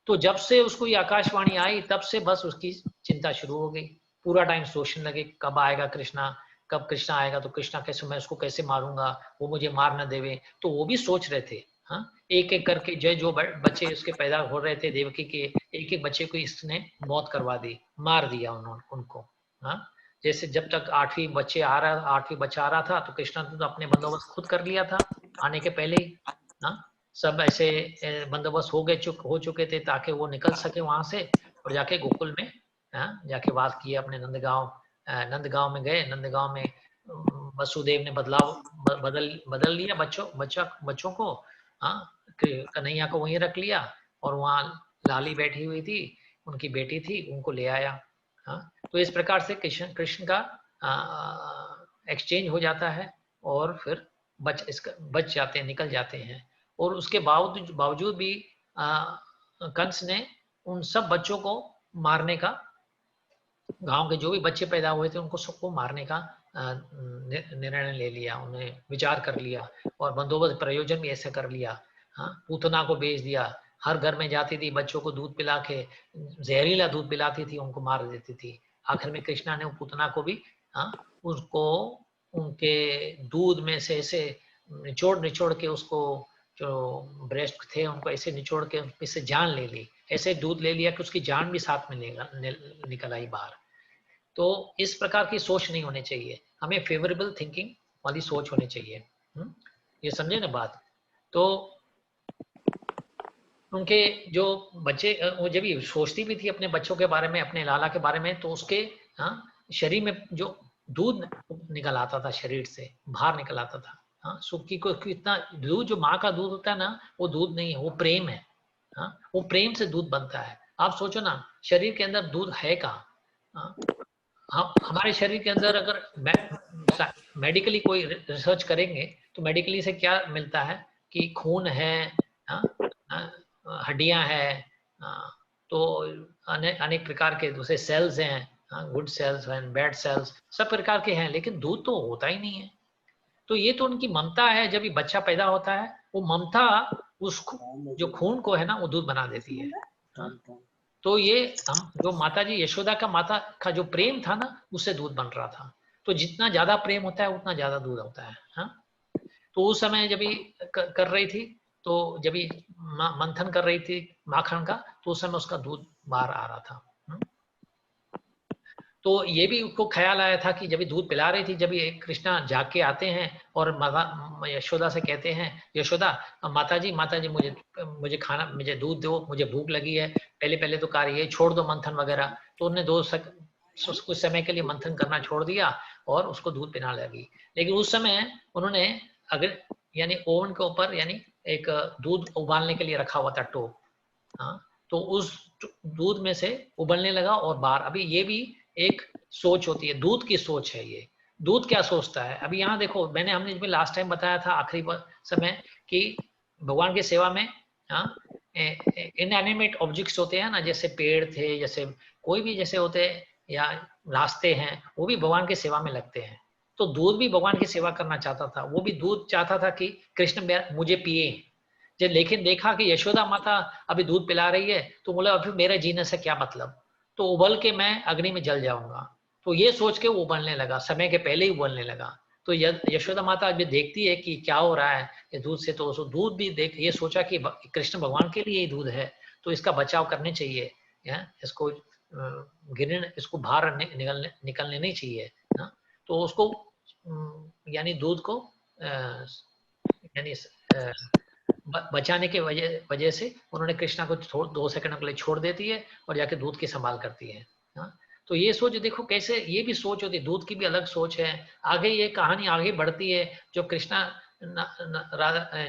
तो जब से उसको ये आकाशवाणी आई तब से बस उसकी चिंता शुरू हो गई, पूरा टाइम सोचने लगे कब आएगा कृष्णा, कब कृष्णा आएगा, तो कृष्णा कैसे, मैं उसको कैसे मारूंगा, वो मुझे मार न देवे। तो वो भी सोच रहे थे। हाँ, एक एक करके जो बच्चे उसके पैदा हो रहे थे देवकी के, एक एक बच्चे को इसने मौत करवा दी, मार दिया उनको। हाँ, जैसे जब तक 8वीं बच्चा आ रहा था तो कृष्णा ने तो अपने बंदोबस्त खुद कर लिया था आने के पहले ही। हाँ, सब ऐसे बंदोबस्त हो चुके थे ताकि वो निकल सके वहां से और जाके गोकुल में जाके वास किया अपने नंदगांव में गए। नंदगांव में वसुदेव ने बदल लिया बच्चों को। हाँ, कन्हैया को वहीं रख लिया और वहाँ लाली बैठी हुई थी, उनकी बेटी थी, उनको ले आया। हाँ, तो इस प्रकार से कृष्ण का एक्सचेंज हो जाता है और फिर बच जाते हैं, निकल जाते हैं। और उसके बावजूद भी कंस ने उन सब बच्चों को मारने का, गांव के जो भी बच्चे पैदा हुए थे उनको सबको मारने का निर्णय ले लिया, उन्हें विचार कर लिया और बंदोबस्त प्रयोजन भी ऐसे कर लिया। हाँ, पूतना को भेज दिया, हर घर में जाती थी, बच्चों को दूध पिला के, जहरीला दूध पिलाती थी, उनको मार देती थी। आखिर में कृष्णा ने पूतना को भी उसको उनके दूध में से ऐसे निचोड़ के उसको, जो ब्रेस्ट थे उनको ऐसे निचोड़ के इससे जान ले ली, ऐसे दूध ले लिया कि उसकी जान भी साथ में निकल आई बाहर। तो इस प्रकार की सोच नहीं होनी चाहिए, हमें फेवरेबल थिंकिंग वाली सोच होनी चाहिए। ये समझे ना बात। तो उनके जो बच्चे, वो जब भी सोचती भी थी अपने बच्चों के बारे में, अपने लाला के बारे में, तो उसके शरीर में जो दूध निकल आता था, शरीर से बाहर निकल आता था। सुखी को इतना दूध, जो माँ का दूध होता है ना, वो दूध नहीं है, वो प्रेम है। वो प्रेम से दूध बनता है। आप सोचो ना, शरीर के अंदर दूध है कहाँ? हमारे शरीर के अंदर अगर मेडिकली कोई रिसर्च करेंगे तो मेडिकली से क्या मिलता है कि खून है, हड्डियां हैं, तो अनेक प्रकार के दूसरे सेल्स हैं, good cells and bad cells, सब प्रकार के हैं, लेकिन दूध तो होता ही नहीं है। तो ये तो उनकी ममता है। जब ये बच्चा पैदा होता है, वो ममता उसको, जो खून को है ना, वो दूध बना देती है। तो ये हम जो माता जी यशोदा का, माता का जो प्रेम था ना, उससे दूध बन रहा था। तो जितना ज्यादा प्रेम होता है उतना ज्यादा दूध होता है। तो उस समय जब ये कर रही थी, तो जब ये मंथन कर रही थी माखन का, तो उस समय उसका दूध बाहर आ रहा था। तो ये भी उसको ख्याल आया था कि जब ये दूध पिला रही थी, जब ये कृष्णा जाग के आते हैं और यशोदा से कहते हैं, यशोदा माता जी मुझे खाना, मुझे दूध दो, मुझे भूख लगी है। पहले तो कहा ये छोड़ दो मंथन वगैरह, तो उन्होंने कुछ समय के लिए मंथन करना छोड़ दिया और उसको दूध पिला लगी। लेकिन उस समय उन्होंने अगर यानी ओवन के ऊपर यानी एक दूध उबालने के लिए रखा हुआ था टोप, तो उस दूध में से उबलने लगा और बाहर। अभी ये भी एक सोच होती है, दूध की सोच है ये। दूध क्या सोचता है? अभी यहाँ देखो, हमने लास्ट टाइम बताया था आखिरी समय कि भगवान की सेवा में इनएनिमेट ऑब्जेक्ट्स होते हैं ना, जैसे पेड़ थे, जैसे कोई भी जैसे होते या रास्ते हैं, वो भी भगवान की सेवा में लगते हैं। तो दूध भी भगवान की सेवा करना चाहता था, वो भी दूध चाहता था कि कृष्ण मुझे पिए। जब लेकिन देखा कि यशोदा माता अभी दूध पिला रही है, तो बोला अभी मेरे जीने से क्या मतलब, तो उबल के मैं अग्नि में जल जाऊंगा। तो ये सोच के वो उबलने लगा, समय के पहले ही उबलने लगा। तो यशोदा माता जब देखती है कि क्या हो रहा है ये दूध से, तो उसको दूध भी देख ये सोचा कि कृष्ण भगवान के लिए ही दूध है, तो इसका बचाव करने चाहिए, इसको इसको बाहर निकलने नहीं चाहिए। तो उसको यानी दूध को यानी बचाने के वजह से उन्होंने कृष्णा को 2 सेकंड के लिए छोड़ देती है और जाके दूध की संभाल करती है। तो ये सोच देखो कैसे, ये भी सोच होती है, दूध की भी अलग सोच है। आगे ये कहानी आगे बढ़ती है, जो कृष्णा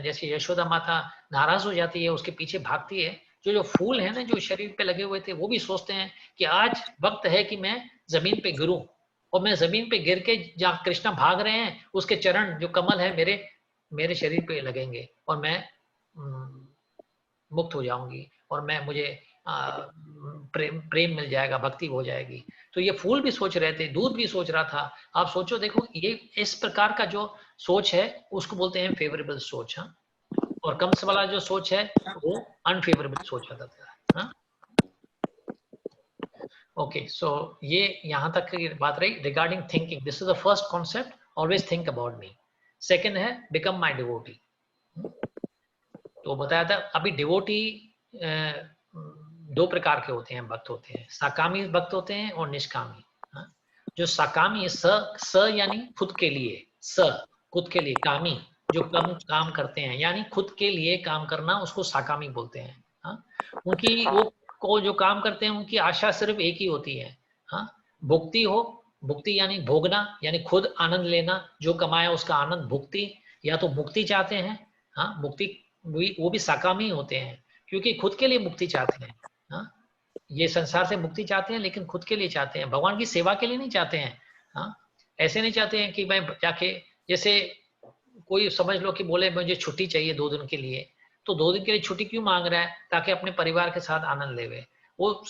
जैसे यशोदा माता नाराज हो जाती है, उसके पीछे भागती है। जो फूल है ना, जो शरीर पे लगे हुए थे, वो भी सोचते हैं कि आज वक्त है कि मैं जमीन पे गिरूं, और मैं जमीन पे गिर के जहाँ कृष्णा भाग रहे हैं उसके चरण जो कमल है मेरे शरीर पे लगेंगे और मैं मुक्त हो जाऊंगी, और मुझे प्रेम मिल जाएगा, भक्ति हो जाएगी। तो ये फूल भी सोच रहे थे, दूध भी सोच रहा था। आप सोचो, देखो ये इस प्रकार का जो सोच है उसको बोलते हैं फेवरेबल सोच। और कंस वाला जो सोच है वो अनफेवरेबल सोच होता था। ओके, सो ये यहाँ तक की बात रही regarding thinking. This is the first concept, always think about me. Second है बिकम माई डिवोटी। तो बताया था अभी डिवोटी 2 प्रकार के होते हैं, भक्त होते हैं, साकामी भक्त होते हैं और निष्कामी। जो साकामी स यानी खुद के लिए, खुद के लिए, कामी जो कम काम करते हैं यानी खुद के लिए काम करना, उसको साकामी बोलते हैं। उनकी वो जो काम करते हैं उनकी आशा सिर्फ एक ही होती है, भुक्ति हो, भुक्ति यानी भोगना, यानी खुद आनंद लेना, जो कमाया उसका आनंद, भुक्ति, या तो मुक्ति चाहते हैं। मुक्ति वो भी साकामी होते हैं, क्योंकि खुद के लिए मुक्ति चाहते हैं। ये संसार से मुक्ति चाहते हैं लेकिन खुद के लिए चाहते हैं, भगवान की सेवा के लिए नहीं चाहते हैं। ऐसे नहीं चाहते हैं कि मैं जाके, जैसे कोई समझ लो कि बोले मुझे छुट्टी चाहिए 2 दिन के लिए, तो 2 दिन के लिए छुट्टी क्यों मांग रहा है? ताकि अपने परिवार के साथ आनंद लेवे। वो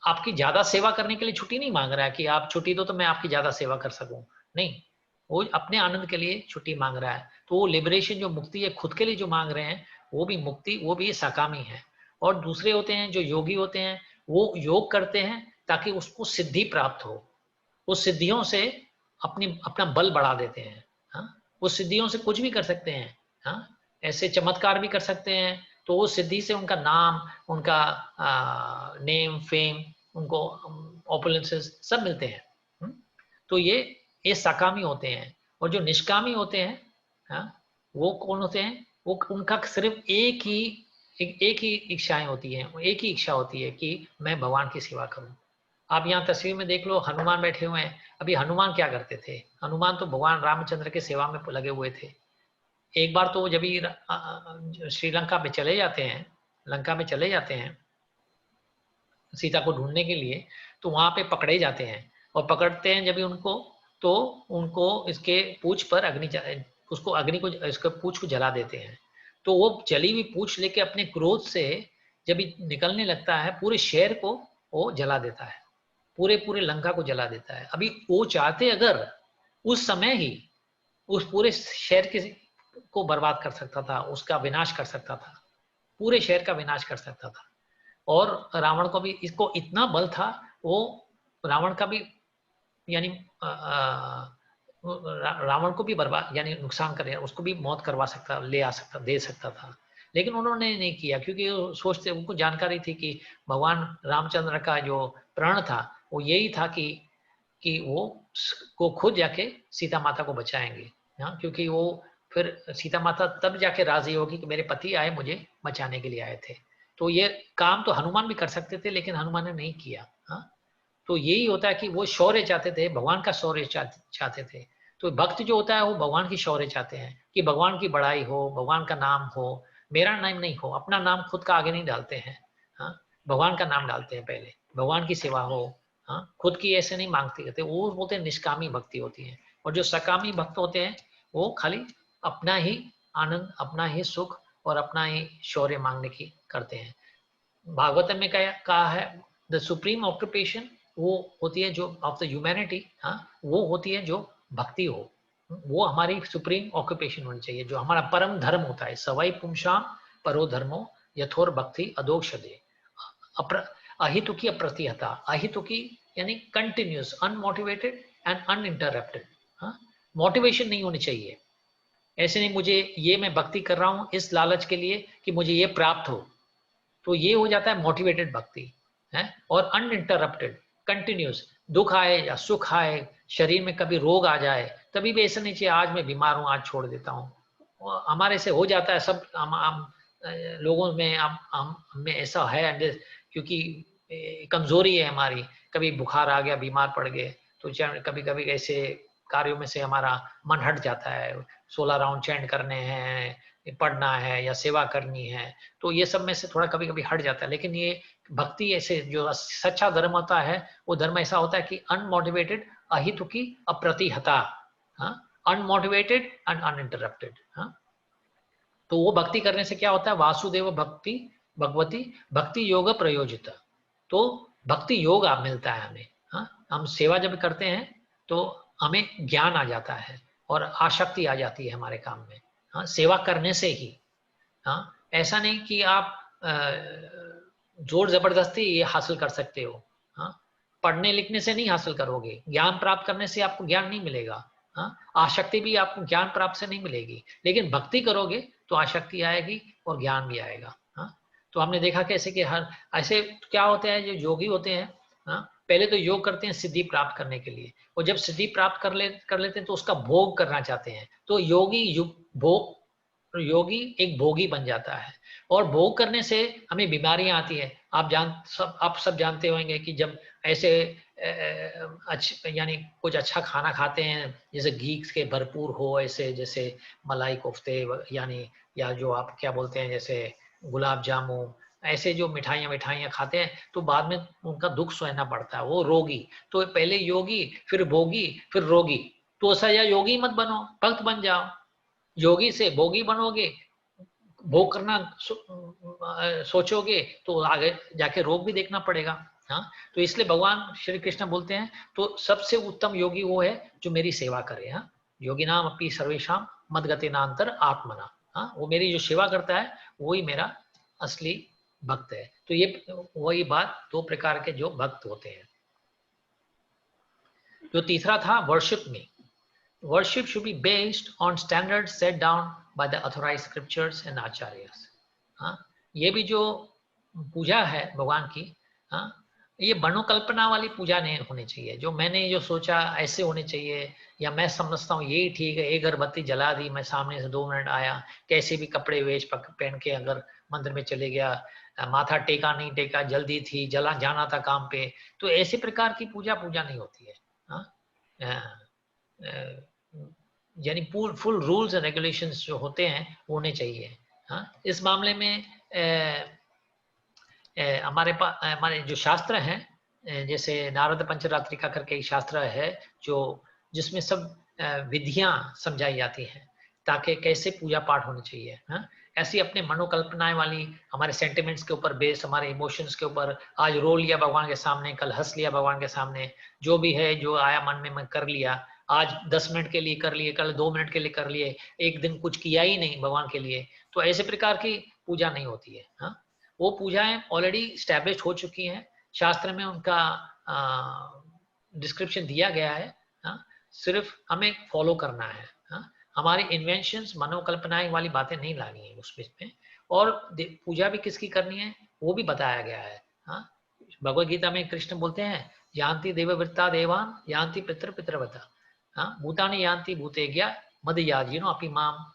आपकी ज्यादा सेवा करने के लिए छुट्टी नहीं मांग रहा है कि आप छुट्टी दो तो मैं आपकी ज्यादा सेवा कर सकूं, नहीं, वो अपने आनंद के लिए छुट्टी मांग रहा है। तो वो लिबरेशन जो मुक्ति है खुद के लिए जो मांग रहे हैं, वो भी मुक्ति, वो भी साकामी है। और दूसरे होते हैं जो योगी होते हैं, वो योग करते हैं ताकि उसको सिद्धि प्राप्त हो, उस सिद्धियों से अपना बल बढ़ा देते हैं। हाँ, वो सिद्धियों से कुछ भी कर सकते हैं। हाँ, ऐसे चमत्कार भी कर सकते हैं, तो वो सिद्धि से उनका नाम, उनका नेम, फेम, उनको ऑपुलेंसेस सब मिलते हैं। तो ये सकामी होते हैं। और जो निष्कामी होते हैं, हाँ, वो कौन होते हैं? वो उनका सिर्फ एक ही इच्छाएं होती हैं, एक ही इच्छा होती है कि मैं भगवान की सेवा करूं। आप यहाँ तस्वीर में देख लो, हनुमान बैठे हुए हैं। अभी हनुमान क्या करते थे? हनुमान तो भगवान रामचंद्र की सेवा में लगे हुए थे। एक बार तो जब श्रीलंका में चले जाते हैं, लंका में चले जाते हैं सीता को ढूंढने के लिए, तो वहां पे पकड़े जाते हैं। और पकड़ते हैं जब भी उनको, तो उनको इसके पूंछ पर अग्नि को इसके पूंछ को जला देते हैं। तो वो जली हुई पूंछ लेके अपने क्रोध से जब निकलने लगता है, पूरे शहर को वो जला देता है, पूरे लंका को जला देता है। अभी वो चाहते अगर उस समय ही उस पूरे शहर के को बर्बाद कर सकता था, उसका विनाश कर सकता था, पूरे शहर का विनाश कर सकता था। और रावण को भी इसको इतना बल था, वो रावण का भी यानी रावण को भी बर्बाद यानी नुकसान करे, उसको भी मौत करवा सकता, दे सकता था। लेकिन उन्होंने नहीं किया, क्योंकि वो सोचते, उनको जानकारी थी कि भगवान रामचंद्र का जो प्रण था वो यही था कि वो खुद जाके सीता माता को बचाएंगे। हाँ, क्योंकि वो फिर सीता माता तब जाके राजी होगी कि मेरे पति आए, मुझे बचाने के लिए आए थे। तो ये काम तो हनुमान भी कर सकते थे, लेकिन हनुमान ने नहीं किया। हाँ, तो यही होता है कि वो शौर्य चाहते थे, भगवान का शौर्य चाहते थे। तो भक्त जो होता है वो भगवान की शौर्य चाहते हैं कि भगवान की बड़ाई हो, भगवान का नाम हो, मेरा नाम नहीं हो, अपना नाम खुद का आगे नहीं डालते हैं। हाँ, भगवान का नाम डालते हैं पहले, भगवान की सेवा हो। हाँ, खुद की ऐसे नहीं मांगते करते, वो बोलते हैं निष्कामी भक्ति होती है। और जो सकामी भक्त होते हैं वो खाली अपना ही आनंद, अपना ही सुख और अपना ही शौर्य मांगने की करते हैं। भागवतम में कहा है द सुप्रीम ऑक्यूपेशन वो होती है जो ऑफ द ह्यूमैनिटी, हाँ, वो होती है जो भक्ति हो। वो हमारी सुप्रीम ऑक्यूपेशन होनी चाहिए, जो हमारा परम धर्म होता है। सवै पुंसाम परो धर्मो यथोर भक्ति अदोक्षदे। अहितुकी अप्रतिहता, अहितुकी यानी continuous, unmotivated and uninterrupted. Motivation नहीं होनी चाहिए, ऐसे नहीं मुझे ये मैं भक्ति कर रहा हूं इस लालच के लिए कि मुझे ये प्राप्त हो, तो ये हो जाता है मोटिवेटेड भक्ति है। और अनइंटरप्टेड, कंटिन्यूस, दुख आए या सुख आए, शरीर में कभी रोग आ जाए, तभी भी ऐसा नहीं चाहिए आज मैं बीमार हूं, आज छोड़ देता हूं। हमारे से हो जाता है सब, हम लोगों में, हम में ऐसा है, क्योंकि कमजोरी है हमारी। कभी बुखार आ गया, बीमार पड़ गए, तो कभी कभी ऐसे कार्यों में से हमारा मन हट जाता है। 16 राउंड चैंट करने हैं, पढ़ना है या सेवा करनी है, तो ये सब में से थोड़ा कभी कभी हट जाता है। लेकिन ये भक्ति ऐसे जो सच्चा धर्म होता है, वो धर्म ऐसा होता है कि अनमोटिवेटेड, अहितुकी अप्रतिहता, अनमोटिवेटेड एंड अनइंटरप्टेड। तो वो भक्ति करने से क्या होता है? वासुदेव भक्ति भगवती भक्ति योग प्रयोजित, तो भक्ति योग आप मिलता है हमें। हम सेवा जब करते हैं तो हमें ज्ञान आ जाता है और आसक्ति आ जाती है हमारे काम में। सेवा करने से ही। ऐसा नहीं कि आप जोर जबरदस्ती ये हासिल कर सकते हो। पढ़ने लिखने से नहीं हासिल करोगे, ज्ञान प्राप्त करने से आपको ज्ञान नहीं मिलेगा। आसक्ति भी आपको ज्ञान प्राप्त से नहीं मिलेगी, लेकिन भक्ति करोगे तो आसक्ति आएगी और ज्ञान भी आएगा। तो हमने देखा कैसे कि हर ऐसे क्या होते हैं, जो योगी होते हैं पहले तो योग करते हैं सिद्धि प्राप्त करने के लिए, और जब सिद्धि प्राप्त कर लेते हैं तो उसका भोग करना चाहते हैं। तो योगी एक भोगी बन जाता है, और भोग करने से हमें बीमारियां आती है। आप सब जानते होंगे कि जब ऐसे यानी कुछ अच्छा खाना खाते हैं, जैसे घी के भरपूर हो, ऐसे जैसे मलाई कोफ्ते यानी, या जो आप क्या बोलते हैं जैसे गुलाब जामुन, ऐसे जो मिठाइयाँ खाते हैं, तो बाद में उनका दुख सहना पड़ता है, वो रोगी। तो पहले योगी, फिर भोगी, फिर रोगी। तो ऐसा या योगी मत बनो, भक्त बन जाओ। योगी से भोगी बनोगे, भोग करना सोचोगे, तो आगे जाके रोग भी देखना पड़ेगा। तो इसलिए भगवान श्री कृष्ण बोलते हैं, तो सबसे उत्तम योगी वो है जो मेरी सेवा करे। योगी नाम अपनी सर्वेशम मदगते नांतर आत्मना। वो मेरी जो सेवा करता है वही मेरा असली भक्त है। तो ये वही बात, दो प्रकार के जो भक्त होते हैं। जो तीसरा था वर्शिप में, worship should be based on standard set down by the authorised scriptures and आचार्यस। हाँ, ये भी जो पूजा है भगवान की, हाँ, ये मनोकल्पना वाली पूजा नहीं होनी चाहिए, जो मैंने जो सोचा ऐसे होने चाहिए, या मैं समझता हूँ यही ठीक है, एक अगरबत्ती जला दी, मैं सामने से 2 मिनट आया, कैसे भी कपड़े वेश पहन के अगर मंदिर में चले गया, माथा टेका नहीं टेका, जल्दी थी, जला जाना था काम पे, तो ऐसे प्रकार की पूजा नहीं होती है। हाँ, यानी फुल रूल्स एंड रेगुलेशंस जो होते हैं वो होने चाहिए। हाँ, इस मामले में हमारे जो शास्त्र हैं, जैसे नारद पंचरात्रिका करके एक शास्त्र है जो जिसमें सब विधियां समझाई जाती हैं ताकि कैसे पूजा पाठ होनी चाहिए। हाँ, ऐसी अपने मनोकल्पनाएं वाली, हमारे सेंटिमेंट्स के ऊपर बेस्ड, हमारे इमोशंस के ऊपर, आज रो लिया भगवान के सामने, कल हंस लिया भगवान के सामने, जो भी है जो आया मन में मैं कर लिया, आज 10 मिनट के लिए कर लिए, कल 2 मिनट के लिए कर लिए, एक दिन कुछ किया ही नहीं भगवान के लिए, तो ऐसे प्रकार की पूजा नहीं होती है। हाँ, वो पूजाएं ऑलरेडी स्टैब्लिश हो चुकी हैं, शास्त्र में उनका डिस्क्रिप्शन दिया गया है। हाँ, सिर्फ हमें फॉलो करना है। हाँ, हमारी इन्वेंशंस, मनोकल्पनाएं वाली बातें नहीं लानी है उस बीच में, और पूजा भी किसकी करनी है वो भी बताया गया है। हाँ, भगवद गीता में कृष्ण बोलते हैं, यान्ति देववृत्ता देवान यान्ति पितृ पितृवता, हाँ, भूतानि यान्ति भूतेज्ञा मद याजिनो अपि माम।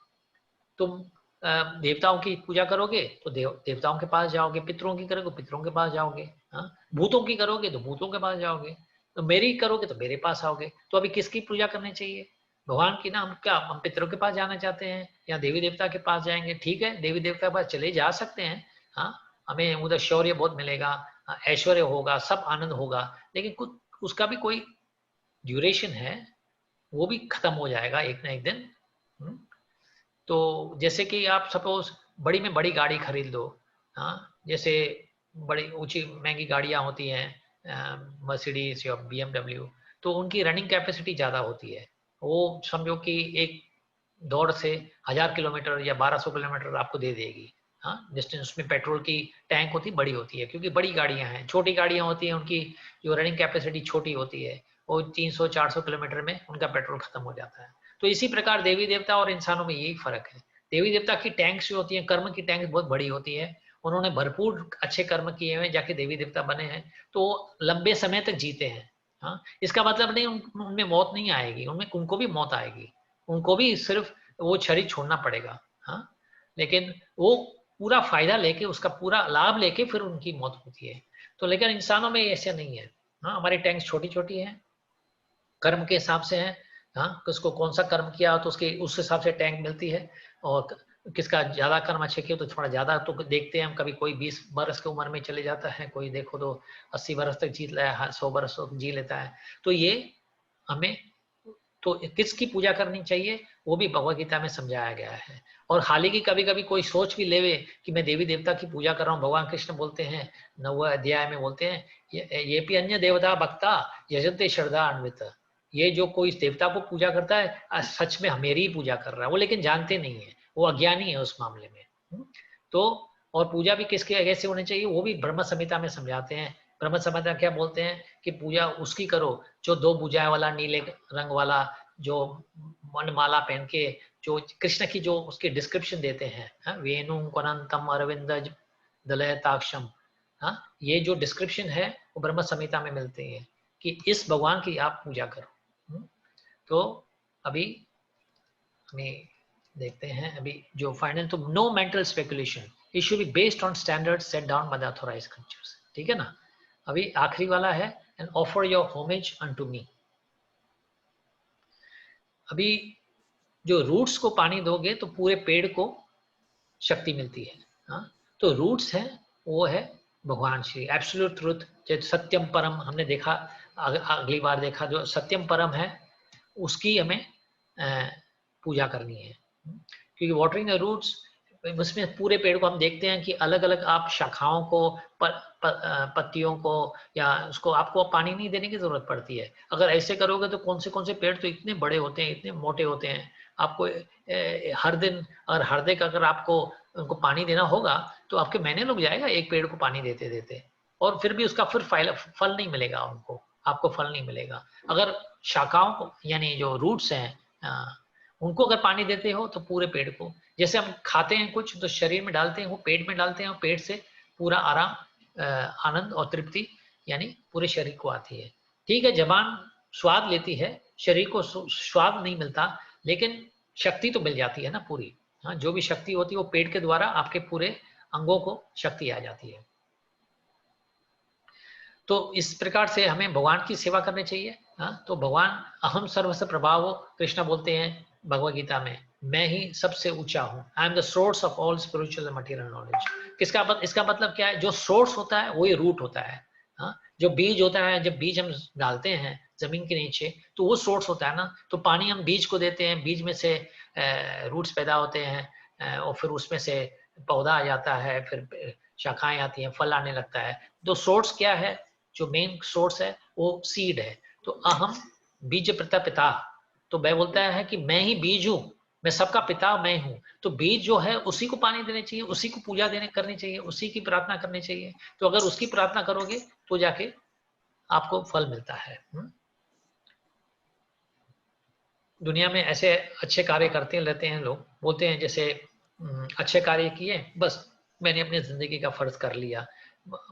तुम देवताओं की पूजा करोगे तो देवताओं के पास जाओगे, पितरों की करोगे पितरों के पास जाओगे, हाँ, भूतों की करोगे तो भूतों के पास जाओगे, तो मेरी करोगे तो मेरे पास आओगे। तो अभी किसकी पूजा करनी चाहिए? भगवान की ना। हम पितरों के पास जाना चाहते हैं या देवी देवता के पास जाएंगे, ठीक है, देवी देवता के पास चले जा सकते हैं। हाँ, हमें उधर शौर्य बहुत मिलेगा, ऐश्वर्य होगा, सब आनंद होगा, लेकिन कुछ उसका भी कोई ड्यूरेशन है, वो भी खत्म हो जाएगा एक ना एक दिन। तो जैसे कि आप सपोज बड़ी में बड़ी गाड़ी खरीद लो, हाँ, जैसे बड़ी ऊंची महंगी गाड़ियां होती हैं, मर्सिडीज या BMW, तो उनकी रनिंग कैपेसिटी ज़्यादा होती है। वो समझो कि एक दौड़ से 1000 किलोमीटर या 1200 किलोमीटर आपको दे देगी। हाँ, डिस्टेंस, उसमें पेट्रोल की टैंक होती बड़ी होती है, क्योंकि बड़ी गाड़ियां हैं। छोटी गाड़ियां होती हैं, उनकी जो रनिंग कैपेसिटी छोटी होती है, वो 300-400 किलोमीटर में उनका पेट्रोल खत्म हो जाता है। तो इसी प्रकार देवी देवता और इंसानों में यही फर्क है। देवी देवता की टैंक्स जो होती है, कर्म की टैंक्स बहुत बड़ी होती है, उन्होंने भरपूर अच्छे कर्म किए हुए जाके देवी देवता बने हैं, तो लंबे समय तक जीते हैं। हाँ, इसका मतलब नहीं उनमें मौत नहीं आएगी, उनको भी मौत आएगी, उनको भी सिर्फ वो शरीर छोड़ना पड़ेगा। हाँ, लेकिन वो पूरा फायदा लेके, उसका पूरा लाभ लेके फिर उनकी मौत होती है। तो लेकिन इंसानों में ऐसा नहीं है। हाँ, हमारी टैंक्स छोटी छोटी हैं, कर्म के हिसाब से है। हाँ, किसको कौन सा कर्म किया तो उसके उस हिसाब से टैंक मिलती है, और किसका ज्यादा कर्म अच्छे किया तो थोड़ा ज्यादा। तो देखते हैं हम, कभी कोई 20 बरस की उम्र में चले जाता है, कोई देखो तो 80 बरस तक जी लेता है, 100 बरस तक जी लेता है। तो ये हमें, तो किसकी पूजा करनी चाहिए वो भी भगवद गीता में समझाया गया है। और हालांकि कभी कभी कोई सोच भी लेवे कि मैं देवी देवता की पूजा कर रहा हूँ, भगवान कृष्ण बोलते हैं 9वें अध्याय में बोलते हैं, ये भी अन्य देवता भक्ता यजन्ते श्रद्धा अन्वित। ये जो कोई देवता को पूजा करता है सच में मेरी ही पूजा कर रहा है, वो लेकिन जानते नहीं है, वो अज्ञानी है उस मामले में। तो और पूजा भी किसके कैसे होनी चाहिए वो भी ब्रह्म संहिता में समझाते हैं। ब्रह्म संहिता क्या बोलते हैं कि पूजा उसकी करो जो 2 भुजाएं वाला, नीले रंग वाला, जो मनमाला पहन के, जो कृष्ण की जो उसकी डिस्क्रिप्शन देते हैं, वेणु कनंतम अरविंद दलयताक्षम। हाँ, ये जो डिस्क्रिप्शन है वो ब्रह्म संहिता में मिलती है कि इस भगवान की आप पूजा करो। तो अभी हमें देखते हैं अभी जो फाइनल, तो no mental speculation, it should be based on standard set down by the authorised scriptures. ठीक है ना। अभी आखिरी वाला है, and offer your homage unto me. अभी जो रूट्स को पानी दोगे तो पूरे पेड़ को शक्ति मिलती है। हाँ, तो रूट्स है वो है भगवान श्री एब्सोल्यूट ट्रुथ, जैसे सत्यम परम हमने देखा, अगली बार देखा, जो सत्यम परम है उसकी हमें पूजा करनी है। क्योंकि वाटरिंग द रूट्स, उसमें पूरे पेड़ को हम देखते हैं कि अलग अलग आप शाखाओं को, पत्तियों को या उसको आपको पानी नहीं देने की जरूरत पड़ती है। अगर ऐसे करोगे तो कौन से पेड़ तो इतने बड़े होते हैं, इतने मोटे होते हैं, आपको हर दिन और हर दिन अगर आपको उनको पानी देना होगा तो आपके महीने लग जाएगा एक पेड़ को पानी देते देते, और फिर भी उसका फिर फल नहीं मिलेगा उनको। आपको फल नहीं मिलेगा। अगर शाखाओं को यानी जो रूट्स हैं उनको अगर पानी देते हो तो पूरे पेड़ को, जैसे हम खाते हैं कुछ तो शरीर में डालते हैं, वो पेट में डालते हैं और पेट से पूरा आराम, आनंद और तृप्ति यानी पूरे शरीर को आती है। ठीक है, जबान स्वाद लेती है, शरीर को स्वाद नहीं मिलता, लेकिन शक्ति तो मिल जाती है ना पूरी। हाँ, जो भी शक्ति होती है वो पेट के द्वारा आपके पूरे अंगों को शक्ति आ जाती है। तो इस प्रकार से हमें भगवान की सेवा करनी चाहिए। हाँ, तो भगवान अहम सर्वस्व प्रभावो, कृष्णा बोलते हैं भगवद गीता में, मैं ही सबसे ऊंचा हूँ। I am the source of all spiritual and material knowledge. इसका मतलब क्या है? जो सोर्स होता है वही रूट होता है। हाँ, जो बीज होता है, जब बीज हम डालते हैं जमीन के नीचे तो वो सोर्स होता है ना। तो पानी हम बीज को देते हैं, बीज में से रूट्स पैदा होते हैं और फिर उसमें से पौधा आ जाता है, फिर शाखाएं आती हैं, फल आने लगता है। तो सोर्स क्या है? जो मेन सोर्स है वो सीड है। तो अहम बीज प्रता पिता, तो मैं बोलता है कि मैं ही बीज हूँ, मैं सबका पिता मैं हूँ। तो बीज जो है उसी को पानी देने चाहिए, उसी को पूजा करनी चाहिए, उसी की प्रार्थना करनी चाहिए। तो अगर उसकी प्रार्थना करोगे तो जाके आपको फल मिलता है। दुनिया में ऐसे अच्छे कार्य करते रहते हैं लोग, बोलते हैं जैसे अच्छे कार्य किए, बस मैंने अपनी जिंदगी का फर्ज कर लिया,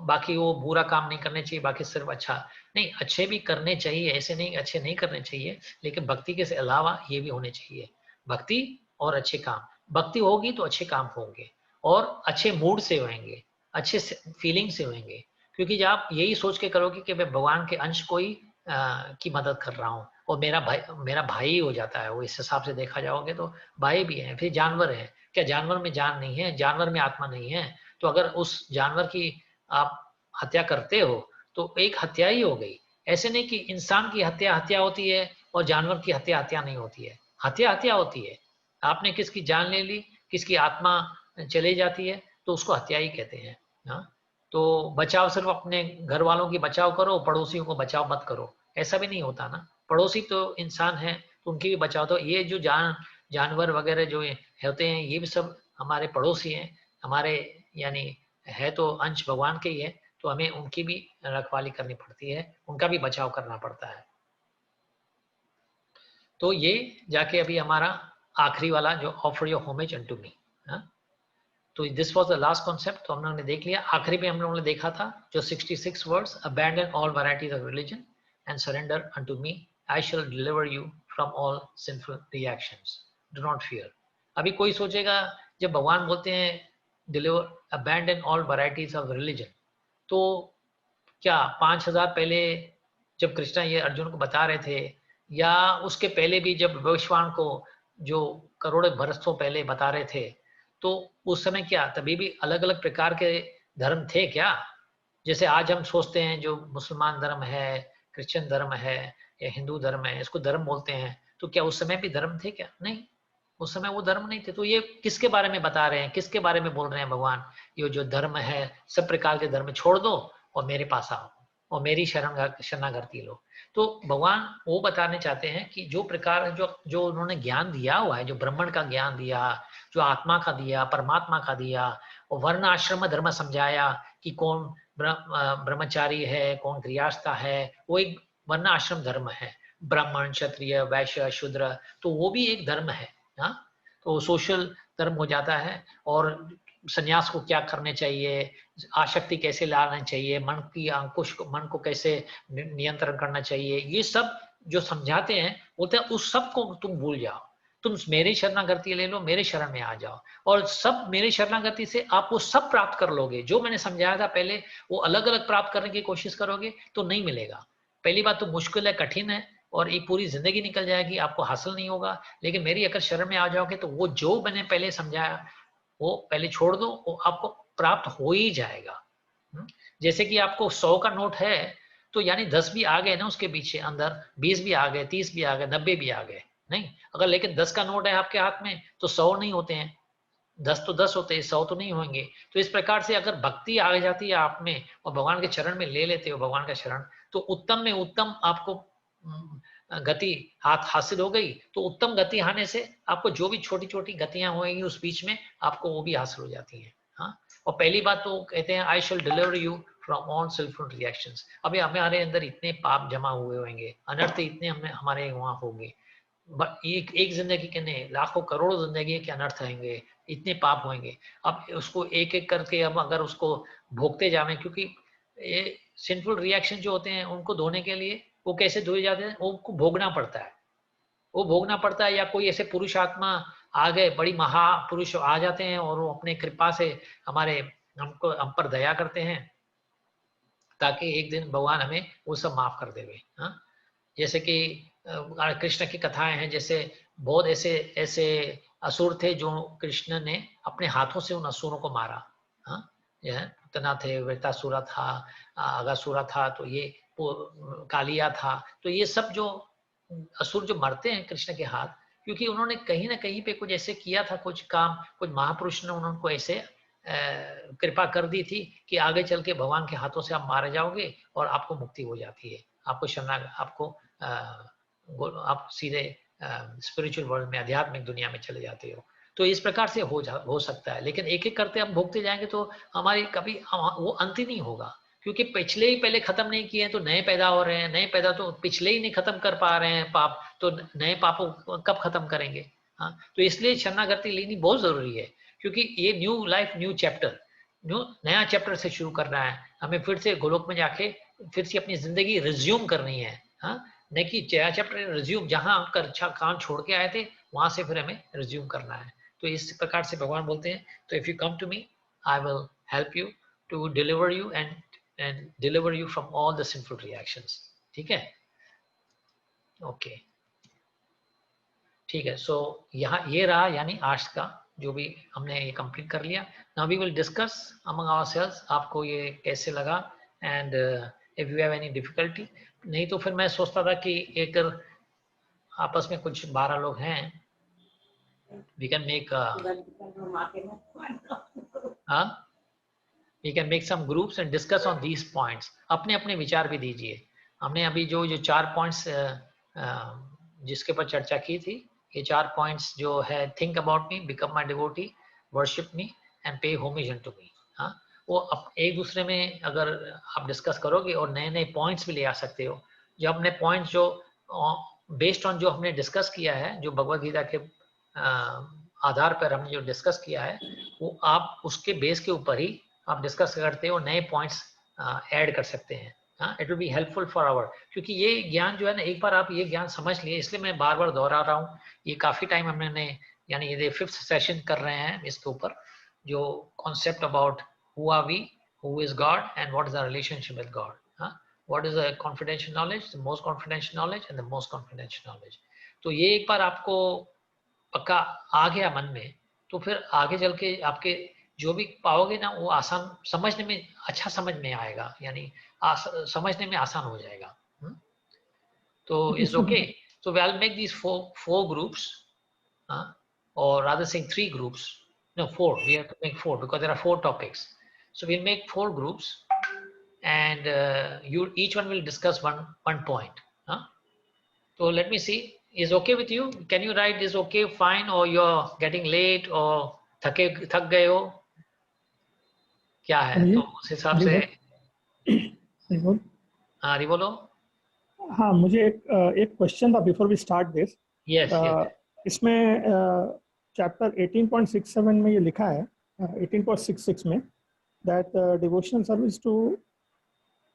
बाकी वो बुरा काम नहीं करने चाहिए, बाकी सिर्फ अच्छा नहीं, अच्छे भी करने चाहिए, ऐसे नहीं अच्छे नहीं करने चाहिए, लेकिन भक्ति के अलावा ये भी होने चाहिए, भक्ति और अच्छे काम। भक्ति होगी तो अच्छे काम होंगे और अच्छे मूड से होंगे, अच्छे फीलिंग से होंगे, क्योंकि जब आप यही सोच के करोगे कि मैं भगवान के अंश को ही की मदद कर रहा हूँ और मेरा भाई हो जाता है वो, इस हिसाब से देखा जाओगे तो भाई भी है। फिर जानवर है, क्या जानवर में जान नहीं है? जानवर में आत्मा नहीं है? तो अगर उस जानवर की आप हत्या करते हो तो एक हत्या ही हो गई। ऐसे नहीं कि इंसान की हत्या होती है और जानवर की हत्या नहीं होती है। हत्या होती है। आपने किसकी जान ले ली, किसकी आत्मा चली जाती है तो उसको हत्या ही कहते हैं। हाँ, तो बचाव सिर्फ अपने घर वालों की बचाव करो, पड़ोसियों को बचाव मत करो, ऐसा भी नहीं होता ना। पड़ोसी तो इंसान है तो उनकी भी बचाव। तो ये जो जानवर वगैरह जो होते हैं ये भी सब हमारे पड़ोसी हैं, हमारे यानी है तो अंश भगवान के ही है, तो हमें उनकी भी रखवाली करनी पड़ती है, उनका भी बचाव करना पड़ता है। तो ये जाके अभी हमारा आखिरी वाला जो ऑफर योर होमेज अनटू मी, तो this was the last concept. तो हमने देख लिया। आखिरी में हम लोगों ने देखा था जो 66 words, abandon all varieties of religion and surrender unto me, I shall deliver you from all sinful reactions, do not fear. अभी कोई सोचेगा जब भगवान बोलते हैं deliver abandon all varieties of religion, तो क्या 5000 पहले जब कृष्णा ये अर्जुन को बता रहे थे, या उसके पहले भी जब भगवान को जो करोड़ों बरसों पहले बता रहे थे, तो उस समय क्या तभी भी अलग अलग प्रकार के धर्म थे क्या? जैसे आज हम सोचते हैं जो मुसलमान धर्म है, क्रिश्चियन धर्म है या हिंदू धर्म है, इसको धर्म बोलते हैं, तो क्या उस समय भी धर्म थे क्या? नहीं, उस समय वो धर्म नहीं थे। तो ये किसके बारे में बता रहे हैं, किसके बारे में बोल रहे हैं भगवान? ये जो धर्म है, सब प्रकार के धर्म छोड़ दो और मेरे पास आओ और मेरी शरणागति लो। तो भगवान वो बताने चाहते हैं कि जो प्रकार जो उन्होंने ज्ञान दिया हुआ है, जो ब्राह्मण का ज्ञान दिया, जो आत्मा का दिया, परमात्मा का दिया, और वर्ण आश्रम धर्म समझाया कि कौन ब्रह्मचारी है, कौन गृहस्थ है, वो एक वर्ण आश्रम धर्म है, ब्राह्मण, क्षत्रिय, वैश्य, शूद्र, तो वो भी एक धर्म है। हाँ, तो सोशल धर्म हो जाता है। और संन्यास को क्या करने चाहिए, आसक्ति कैसे लाना चाहिए, मन की अंकुश मन को कैसे नियंत्रण करना चाहिए, ये सब जो समझाते हैं, बोलते हैं उस सब को तुम भूल जाओ, तुम मेरी शरणागति ले लो, मेरे शरण में आ जाओ, और सब मेरी शरणागति से आप वो सब प्राप्त कर लोगे। जो मैंने समझाया था पहले वो अलग अलग प्राप्त करने की कोशिश करोगे तो नहीं मिलेगा। पहली बात तो मुश्किल है, कठिन है, और ये पूरी जिंदगी निकल जाएगी, आपको हासिल नहीं होगा। लेकिन मेरी अगर शरण में आ जाओगे तो वो जो मैंने पहले समझाया वो पहले छोड़ दो, वो आपको प्राप्त हो ही जाएगा। जैसे कि आपको 100 का नोट है तो यानी 10 भी आ गए ना उसके पीछे, अंदर 20 भी आ गए, 30 भी आ गए, 90 भी आ गए, नहीं। अगर लेकिन 10 का नोट है आपके हाथ में तो 100 नहीं होते हैं, 10 तो 10 होते हैं, 100 तो नहीं होंगे। तो इस प्रकार से अगर भक्ति आ जाती है आप में और भगवान के चरण में ले लेते हो भगवान का शरण, तो उत्तम में उत्तम आपको गति हासिल हो गई। तो उत्तम गति आने से आपको जो भी छोटी छोटी गतियां होंगी उस बीच में आपको वो भी हासिल हो जाती हैं। हाँ, और पहली बात तो कहते हैं I shall deliver you from all sinful reactions. अभी हमारे अंदर इतने पाप जमा हुए होंगे, अनर्थ इतने हमारे वहाँ होंगे, एक जिंदगी के नहीं, लाखों करोड़ों जिंदगी के अनर्थ आएंगे, इतने पाप होंगे। अब उसको एक एक करके अब अगर उसको भोगते जावें, क्योंकि ये सिंफुल रिएक्शन जो होते हैं उनको धोने के लिए वो कैसे धोए जाते हैं, उनको भोगना पड़ता है, वो भोगना पड़ता है। या कोई ऐसे पुरुष आत्मा आ गए, बड़ी महापुरुष आ जाते हैं और वो अपने कृपा से हमारे हम पर दया करते हैं, ताकि एक दिन भगवान हमें वो सब माफ कर देवे। हाँ, जैसे कि कृष्ण की कथाएं हैं, जैसे बहुत ऐसे ऐसे असुर थे जो कृष्ण ने अपने हाथों से उन असुरों को मारा। हाँ, यह तना थे, वृतासुरा था, अगासुरा था, तो ये कालिया था। तो ये सब जो असुर जो मरते हैं कृष्ण के हाथ, क्योंकि उन्होंने कहीं ना कहीं पे कुछ ऐसे किया था, कुछ काम, कुछ महापुरुष ने उनको ऐसे कृपा कर दी थी कि आगे चल के भगवान के हाथों से आप मारे जाओगे और आपको मुक्ति हो जाती है, आपको आपको आप सीधे स्पिरिचुअल वर्ल्ड में, आध्यात्मिक दुनिया में चले जाते हो। तो इस प्रकार से हो सकता है, लेकिन एक एक करते हम भोगते जाएंगे तो हमारी कभी वो अंत ही नहीं होगा, क्योंकि पिछले ही पहले खत्म नहीं किए हैं तो नए पैदा हो रहे हैं, नए पैदा तो पिछले ही नहीं खत्म कर पा रहे हैं पाप, तो नए पापों कब खत्म करेंगे। हाँ, तो इसलिए शरणागति लेनी बहुत जरूरी है, क्योंकि ये न्यू लाइफ, न्यू चैप्टर, नया चैप्टर से शुरू करना है हमें, फिर से गोलोक में जाके फिर से अपनी जिंदगी रिज्यूम करनी है। हाँ, नहीं कि नया चैप्टर रिज्यूम, जहां आप अच्छा काम छोड़ के आए थे वहां से फिर हमें रिज्यूम करना है। तो इस प्रकार से भगवान बोलते हैं, तो if you come to me I will help you to deliver you and deliver you from all the sinful reactions. ठीक है, ओके, ठीक है। सो यहाँ ये रहा यानी आज का जो भी हमने ये कंप्लीट कर लिया। Now we will discuss among ourselves, आपको ये कैसे लगा, and if you have any difficulty. नहीं तो फिर मैं सोचता था कि एक आपस में कुछ 12 लोग हैं, we can make we can make some groups and discuss on these points. अपने अपने विचार भी दीजिए। हमने अभी जो 4 पॉइंट्स जिसके ऊपर चर्चा की थी, ये 4 पॉइंट्स जो है, think about me, become my devotee, worship me and pay homage unto me. हाँ, वो एक दूसरे में अगर आप डिस्कस करोगे और नए नए पॉइंट्स भी ले आ सकते हो। जो हमने पॉइंट्स जो बेस्ड ऑन जो हमने डिस्कस किया है, जो भगवद गीता के आधार पर हमने जो डिस्कस किया है, वो आप उसके बेस के ऊपर ही आप डिस्कस करते हो, नए पॉइंट्स ऐड कर सकते हैं। It will be helpful for our, क्योंकि ये ज्ञान जो है ना, एक बार आप ये ज्ञान समझ लिए, इसलिए मैं बार बार दोहरा रहा हूँ। ये काफी टाइम हमने यानी ये 5th सेशन कर रहे हैं इसके ऊपर, जो concept about who are we, who is God and what is the relationship with God, what is the confidential knowledge, the most confidential knowledge and the most confidential knowledge. तो ये एक बार आपको पक्का आ गया मन में, तो फिर आगे चल के आपके जो भी पाओगे ना, वो आसान समझने में, अच्छा समझ में आएगा, यानी समझने में आसान हो जाएगा। तो it's okay. So we'll make these four groups, or rather saying 3 groups. No, 4. We have to make 4 because there are 4 topics. So we'll make 4 groups, and each one will discuss one point. So let me see. Is okay with you? Can you write is okay, fine, or you're getting late, or थक गए हो, क्या है? तो उस हिसाब से हरी बोलो। हाँ, मुझे एक क्वेश्चन था before we start this. Yes, इसमें चैप्टर 18.67 में ये लिखा है, 18.66 में, that devotional service to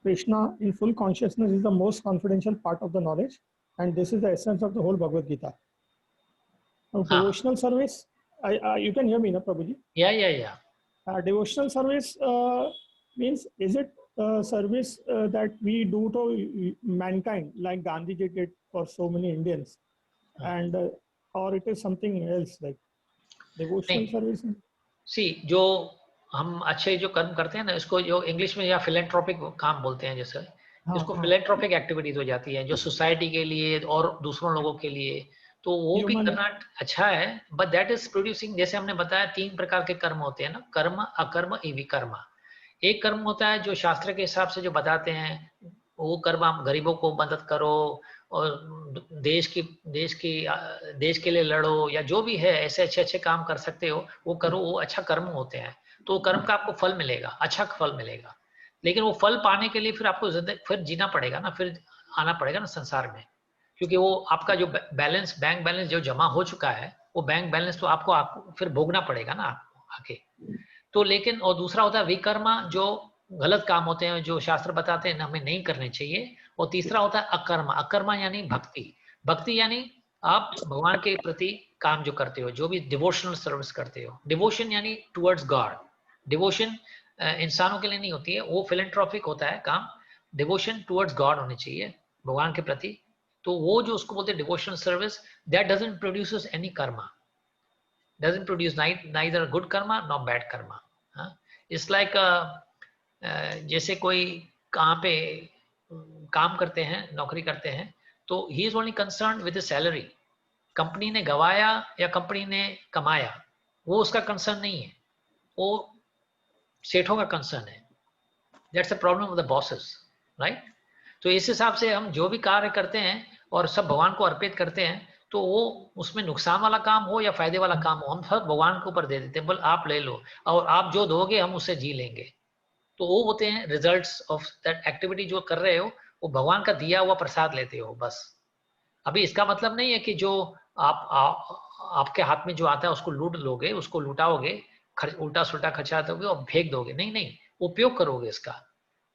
Krishna in full consciousness is the most confidential part of the knowledge and this is the essence of the whole Bhagavad Gita. Devotional service, you can hear me, no, Prabhuji? Yeah. Devotional service means, is it service that we do to mankind, like Gandhi ji did for so many Indians, and or it is something else, like devotional service? See, जो हम अच्छे जो कर्म करते हैं ना, इसको जो इंग्लिश में या फिलेंथ्रोपिक काम बोलते हैं, जैसे इसको फिलेंथ्रोपिक एक्टिविटीज हो जाती है, जो सोसाइटी के लिए और दूसरों लोगों के लिए, तो वो भी करना अच्छा है। बट दैट इज प्रोड्यूसिंग, जैसे हमने बताया 3 प्रकार के कर्म होते हैं ना, कर्म, अकर्म, विकर्म। एक कर्म होता है जो शास्त्र के हिसाब से जो बताते हैं, वो कर्म आप गरीबों को मदद करो और देश के लिए लड़ो, या जो भी है ऐसे अच्छे काम कर सकते हो वो करो, वो अच्छा कर्म होते हैं, तो कर्म का आपको फल मिलेगा, अच्छा फल मिलेगा। लेकिन वो फल पाने के लिए फिर आपको फिर जीना पड़ेगा ना, फिर आना पड़ेगा ना संसार में, क्योंकि वो आपका जो बैलेंस, बैंक बैलेंस जो जमा हो चुका है, वो बैंक बैलेंस तो आपको फिर भोगना पड़ेगा ना आपको आके। तो लेकिन और दूसरा होता है विकर्मा, जो गलत काम होते हैं, जो शास्त्र बताते हैं हमें नहीं करने चाहिए। और तीसरा होता है अकर्मा। अकर्मा यानी भक्ति। भक्ति यानी आप भगवान के प्रति काम जो करते हो, जो भी डिवोशनल सर्विस करते हो। डिवोशन यानी टुवर्ड्स गॉड। डिवोशन इंसानों के लिए नहीं होती है, वो फिलेंट्रॉपिक होता है काम। डिवोशन टुवर्ड्स गॉड होनी चाहिए, भगवान के प्रति। तो वो जो उसको बोलते हैं devotional service, that doesn't produces any Karma, doesn't produce neither good Karma not bad Karma. It's like जैसे कोई कहाँ पे काम करते हैं, नौकरी करते हैं, तो he is only concern with the salary. Company ने गवाया या कंपनी ने कमाया, वो उसका कंसर्न नहीं है, वो सेठों का कंसर्न है। That's the problem of the bosses, right. तो इस हिसाब से हम जो भी कार्य करते हैं और सब भगवान को अर्पित करते हैं, तो वो उसमें नुकसान वाला काम हो या फायदे वाला काम हो, हम सब भगवान के ऊपर दे देते हैं। बोल आप ले लो, और आप जो दोगे हम उससे जी लेंगे। तो वो होते हैं रिजल्ट्स ऑफ दैट एक्टिविटी। जो कर रहे हो वो भगवान का दिया हुआ प्रसाद लेते हो बस। अभी इसका मतलब नहीं है कि जो आपके हाथ में जो आता है उसको लूट लोगे, उसको लुटाओगे, उल्टा सुल्टा खर्चा दोगे और फेंक दोगे। नहीं नहीं, उपयोग करोगे इसका।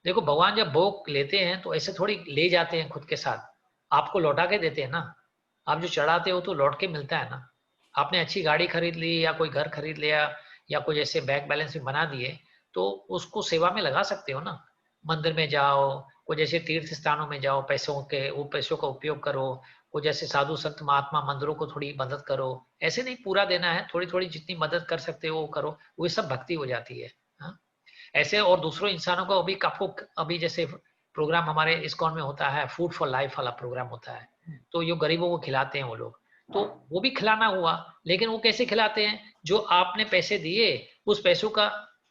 देखो भगवान जब भोग लेते हैं तो ऐसे थोड़ी ले जाते हैं खुद के साथ, आपको लौटा के देते हैं ना। आप जो चढ़ाते हो तो लौट के मिलता है ना। आपने अच्छी गाड़ी खरीद ली या कोई घर खरीद लिया या कोई ऐसे बैंक बैलेंस में बना दिए, तो उसको सेवा में लगा सकते हो ना। मंदिर में जाओ, कोई जैसे तीर्थ स्थानों में जाओ, वो पैसों का उपयोग करो। कोई जैसे साधु संत महात्मा मंदिरों को थोड़ी मदद करो। ऐसे नहीं पूरा देना है, थोड़ी थोड़ी जितनी मदद कर सकते हो वो करो, वो सब भक्ति हो जाती है। हाँ? ऐसे और दूसरों इंसानों को अभी आपको अभी जैसे प्रोग्राम हमारे इस्कॉन में होता है, फूड फॉर लाइफ वाला प्रोग्राम होता है, तो ये गरीबों को खिलाते हैं वो लोग। तो वो भी खिलाना हुआ, लेकिन वो कैसे खिलाते हैं? जो आपने पैसे दिए उस पैसों का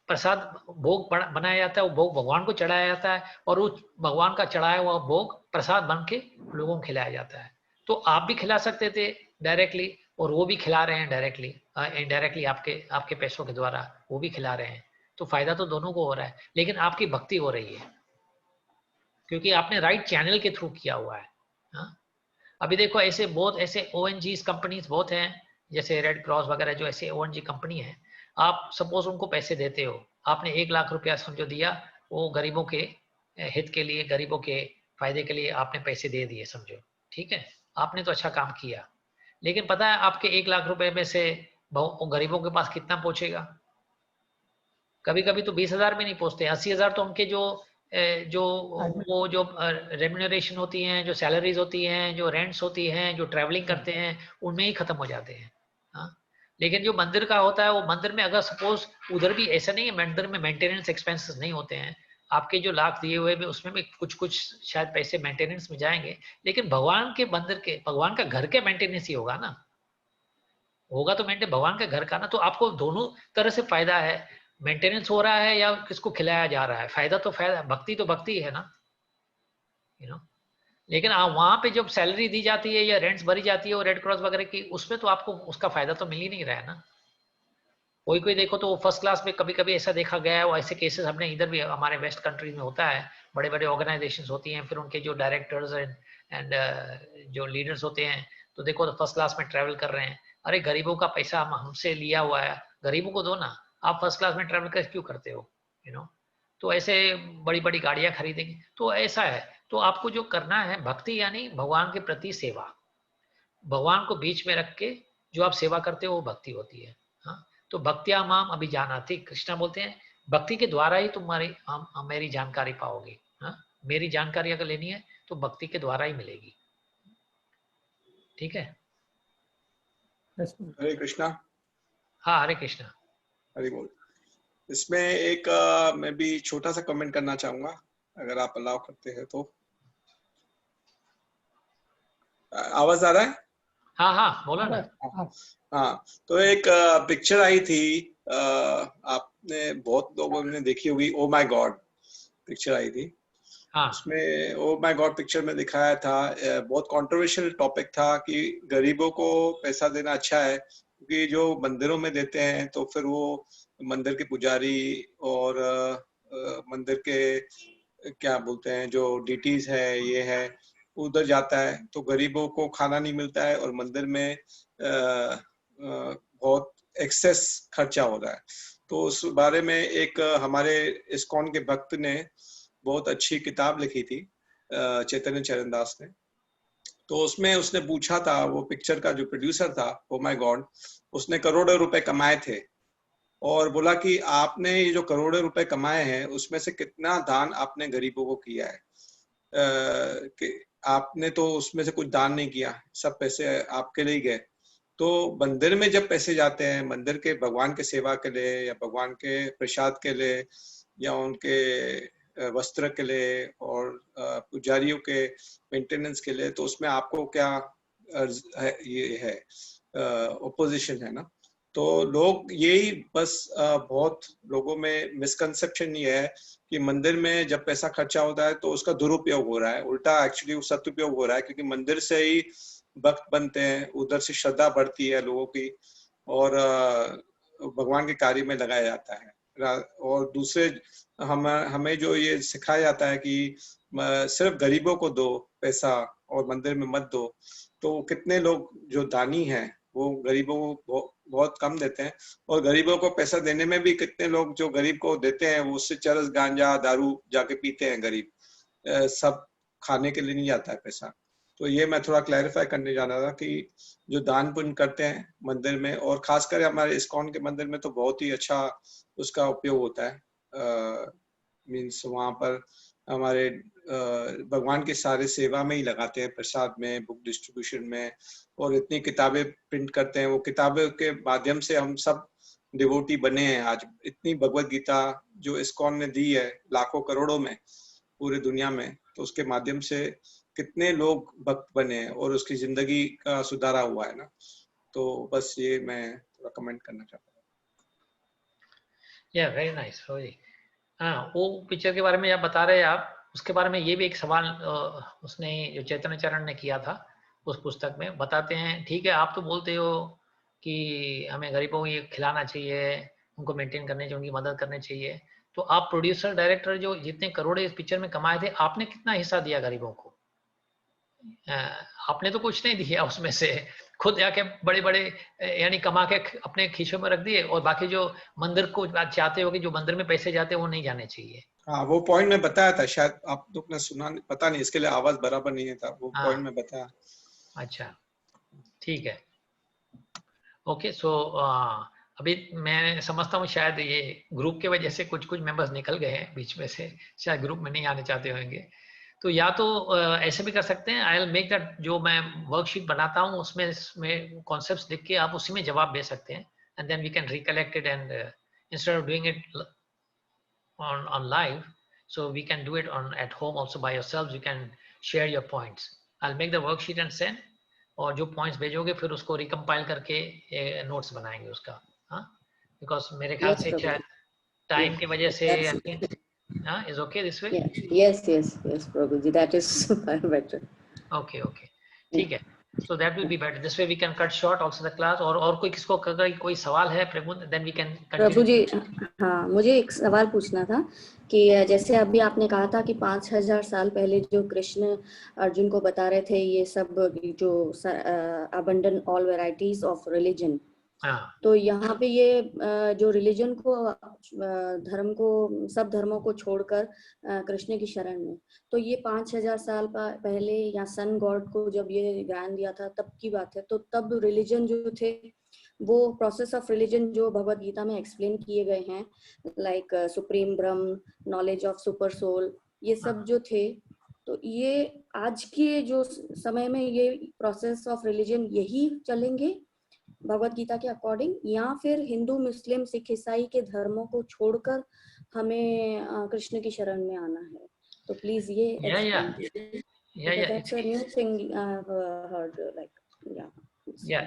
प्रसाद भोग बनाया जाता है, वो भोग भगवान को चढ़ाया जाता है, और उस भगवान का चढ़ाया हुआ भोग प्रसाद बन के लोगों को खिलाया जाता है। तो आप भी खिला सकते थे डायरेक्टली, और वो भी खिला रहे हैं डायरेक्टली, इनडायरेक्टली आपके पैसों के द्वारा वो भी खिला रहे हैं। तो फायदा तो दोनों को हो रहा है, लेकिन आपकी भक्ति हो रही है क्योंकि आपने राइट चैनल के थ्रू किया हुआ है। हाँ? अभी देखो ऐसे बहुत ऐसे ONGs कंपनीज बहुत हैं, जैसे रेड क्रॉस वगैरह, जो ऐसे ONG कंपनी है। आप सपोज उनको पैसे देते हो, आपने 1 लाख रुपया समझो दिया, वो गरीबों के हित के लिए, गरीबों के फायदे के लिए आपने पैसे दे दिए समझो, ठीक है, आपने तो अच्छा काम किया। लेकिन पता है आपके 1 लाख रुपए में से गरीबों के पास कितना पहुंचेगा? कभी कभी तो 20,000 में नहीं पहुंचते। 80,000 तो उनके वो जो रेम्यूनरेशन होती हैं, जो सैलरीज होती हैं, जो रेंट्स होती हैं, जो ट्रैवलिंग करते हैं, उनमें ही खत्म हो जाते हैं। हाँ? लेकिन जो मंदिर का होता है, वो मंदिर में अगर सपोज उधर भी ऐसा नहीं है, मंदिर में मेंटेनेंस एक्सपेंसेस नहीं होते हैं। आपके जो लाख दिए हुए में उसमें भी कुछ शायद पैसे मेंटेनेंस में जाएंगे, लेकिन भगवान के मंदिर के, भगवान का घर के मेंटेनेंस ही होगा ना, होगा तो मेंटेन भगवान के घर का ना। तो आपको दोनों तरह से फायदा है, मेंटेनेंस हो रहा है या किसको खिलाया जा रहा है, फायदा तो फायदा, भक्ति तो भक्ति है ना, लेकिन वहां पे जब सैलरी दी जाती है या रेंट्स भरी जाती है और रेड क्रॉस वगैरह की, उसमें तो आपको उसका फायदा तो मिल ही नहीं रहा है ना। कोई देखो तो फर्स्ट क्लास में, कभी कभी ऐसा देखा गया है, और ऐसे केसेस हमने इधर भी हमारे वेस्ट कंट्री में होता है। बड़े बड़े ऑर्गेनाइजेशंस होती हैं, फिर उनके जो डायरेक्टर्स एंड जो लीडर्स होते हैं, तो देखो तो फर्स्ट क्लास में ट्रैवल कर रहे हैं। अरे गरीबों का पैसा हमसे लिया हुआ है, गरीबों को दो ना, आप फर्स्ट क्लास में ट्रैवल कर क्यों करते हो? तो ऐसे बड़ी बड़ी गाड़ियां खरीदेंगे, तो ऐसा है। तो आपको जो करना है भक्ति, यानी भगवान के प्रति सेवा, भगवान को बीच में रख के जो आप सेवा करते हो वो भक्ति होती है। हाँ? तो भक्त्या माम अभिजानाति, कृष्णा बोलते हैं भक्ति के द्वारा ही तुम्हारी मेरी जानकारी पाओगे। हाँ? मेरी जानकारी अगर लेनी है तो भक्ति के द्वारा ही मिलेगी। ठीक है, हरे कृष्णा। हाँ हरे कृष्णा। हरि बोल। इसमें एक मैं भी छोटा सा कमेंट करना चाहूंगा, अगर आप अलाउ करते हैं तो। आवाज आ रहा है? हाँ हाँ बोलो ना। हाँ, तो एक पिक्चर आई थी, आपने बहुत लोगों ने देखी होगी, ओ माय गॉड पिक्चर आई थी। हाँ। उसमें ओ माय गॉड पिक्चर में दिखाया था, बहुत कंट्रोवर्शियल टॉपिक था कि गरीबों को पैसा देना अच्छा है, क्योंकि जो मंदिरों में देते हैं तो फिर वो मंदिर के पुजारी और मंदिर के क्या बोलते हैं जो डीटीज है ये है उधर जाता है तो गरीबों को खाना नहीं मिलता है और मंदिर में बहुत एक्सेस खर्चा हो रहा है। तो उस बारे में एक हमारे इस्कॉन के भक्त ने बहुत अच्छी किताब लिखी थी, चैतन्य चरण दास ने। तो उसमें उसने पूछा था, वो पिक्चर का जो प्रोड्यूसर था, ओ माय गॉड, उसने करोड़ों रुपए कमाए थे और बोला कि आपने ये जो करोड़ों रुपए कमाए हैं उसमें से कितना दान आपने गरीबों को किया है। कि आपने तो उसमें से कुछ दान नहीं किया, सब पैसे आपके लिए गए। तो मंदिर में जब पैसे जाते हैं, मंदिर के भगवान के सेवा के लिए या भगवान के प्रसाद के लिए या उनके वस्त्र के लिए और पुजारियों के मेंटेनेंस के लिए, तो उसमें आपको क्या ये है, ओपोजिशन है ना। तो लोग यही बस बहुत लोगों में मिसकंसेप्शन ये है कि मंदिर में जब पैसा खर्चा होता है तो उसका दुरुपयोग हो रहा है, उल्टा एक्चुअली वो सदुपयोग हो रहा है, क्योंकि मंदिर से ही भक्त बनते हैं, उधर से श्रद्धा बढ़ती है लोगों की और भगवान के कार्य में लगाया जाता है। और दूसरे हमें जो ये सिखाया जाता है कि सिर्फ गरीबों को दो पैसा और मंदिर में मत दो। तो कितने लोग जो दानी हैं वो गरीबों को बहुत कम देते हैं, और गरीबों को पैसा देने में भी कितने लोग जो गरीब को देते हैं वो उससे चरस गांजा दारू जाके पीते हैं। गरीब सब खाने के लिए नहीं जाता है पैसा। तो ये मैं थोड़ा क्लैरिफाई करने जाना था कि जो दान पुण्य करते हैं मंदिर में, और खासकर हमारे इस्कॉन के मंदिर में तो बहुत ही अच्छा उसका उपयोग होता है। मीन्स वहाँ पर हमारे भगवान के सारे सेवा में ही लगाते हैं, प्रसाद में, बुक डिस्ट्रीब्यूशन में, और इतनी किताबें प्रिंट करते हैं। वो किताबों के माध्यम से हम सब डिवोटी बने हैं आज। इतनी भगवत गीता जो इस्कॉन ने दी है लाखों करोड़ों में पूरे दुनिया में, तो उसके माध्यम से कितने लोग भक्त बने हैं और उसकी जिंदगी का सुधारा हुआ है ना। तो बस ये मैं थोड़ा कमेंट करना चाहता हूँ। या वेरी नाइस रोजी। हाँ, वो पिक्चर के बारे में आप बता रहे हैं, आप उसके बारे में ये भी एक सवाल उसने जो चैतन्य चरण ने किया था उस पुस्तक में बताते हैं। ठीक है, आप तो बोलते हो कि हमें गरीबों को ये खिलाना चाहिए, उनको मेंटेन करने चाहिए, उनकी मदद करनी चाहिए। तो आप प्रोड्यूसर डायरेक्टर जो जितने करोड़े इस पिक्चर में कमाए थे, आपने कितना हिस्सा दिया गरीबों को? आपने तो कुछ नहीं दिया उसमें से, खुद जाके बड़े बड़े यानी कमा के अपने खींचों में रख दिए, और बाकी जो मंदिर को चाहते हो कि जो मंदिर में पैसे जाते हैं वो नहीं जाने चाहिए। हाँ, वो पॉइंट में बताया था, शायद आप लोग ने सुना, पता नहीं, इसके लिए आवाज बराबर नहीं था, वो पॉइंट में बताया। अच्छा, ठीक है, ओके। सो अभी मैं समझता हूँ शायद ये ग्रुप के वजह से कुछ मेंबर्स निकल गए हैं बीच में से, शायद ग्रुप में नहीं आने चाहते होंगे। तो या तो ऐसे भी कर सकते हैं, आई विल मेक दैट, जो मैं वर्कशीट बनाता हूँ उसमें कॉन्सेप्ट्स लिख के आप उसी में जवाब दे सकते हैं, and then we can recollect it, and instead of doing it on live, so we can do it on at home also by yourselves. You can share your points. I'll make the worksheet and send, और जो points भेजोगे फिर उसको recompile करके notes बनाएंगे उसका। हाँ, because मेरे ख्याल से शायद टाइम की वजह से I think is okay this way? Yes, Prabhuji, that is better. Okay, ठीक है। So that will be better. This way we can cut short also the class. और कोई किसको कोई सवाल है प्रभु, then we can continue. प्रभु जी, हाँ, मुझे एक सवाल पूछना था कि जैसे अभी आपने कहा था कि 5000 साल पहले जो कृष्ण अर्जुन को बता रहे थे ये सब जो abundant all varieties of religion, तो यहाँ पे ये जो रिलीजन को, धर्म को, सब धर्मों को छोड़कर कृष्ण की शरण में, तो ये 5000 साल पहले या सन गॉड को जब ये ज्ञान दिया था तब की बात है। तो तब रिलीजन जो थे वो प्रोसेस ऑफ रिलीजन जो भगवत गीता में एक्सप्लेन किए गए हैं, like supreme Brahma, knowledge of super soul, ये सब जो थे, तो ये आज के जो समय में ये प्रोसेस ऑफ रिलीजन यही चलेंगे भगवत गीता के अकॉर्डिंग, या फिर हिंदू, मुस्लिम, सिख, ईसाई के धर्मों को छोड़कर हमें कृष्ण की शरण में आना है? तो प्लीज ये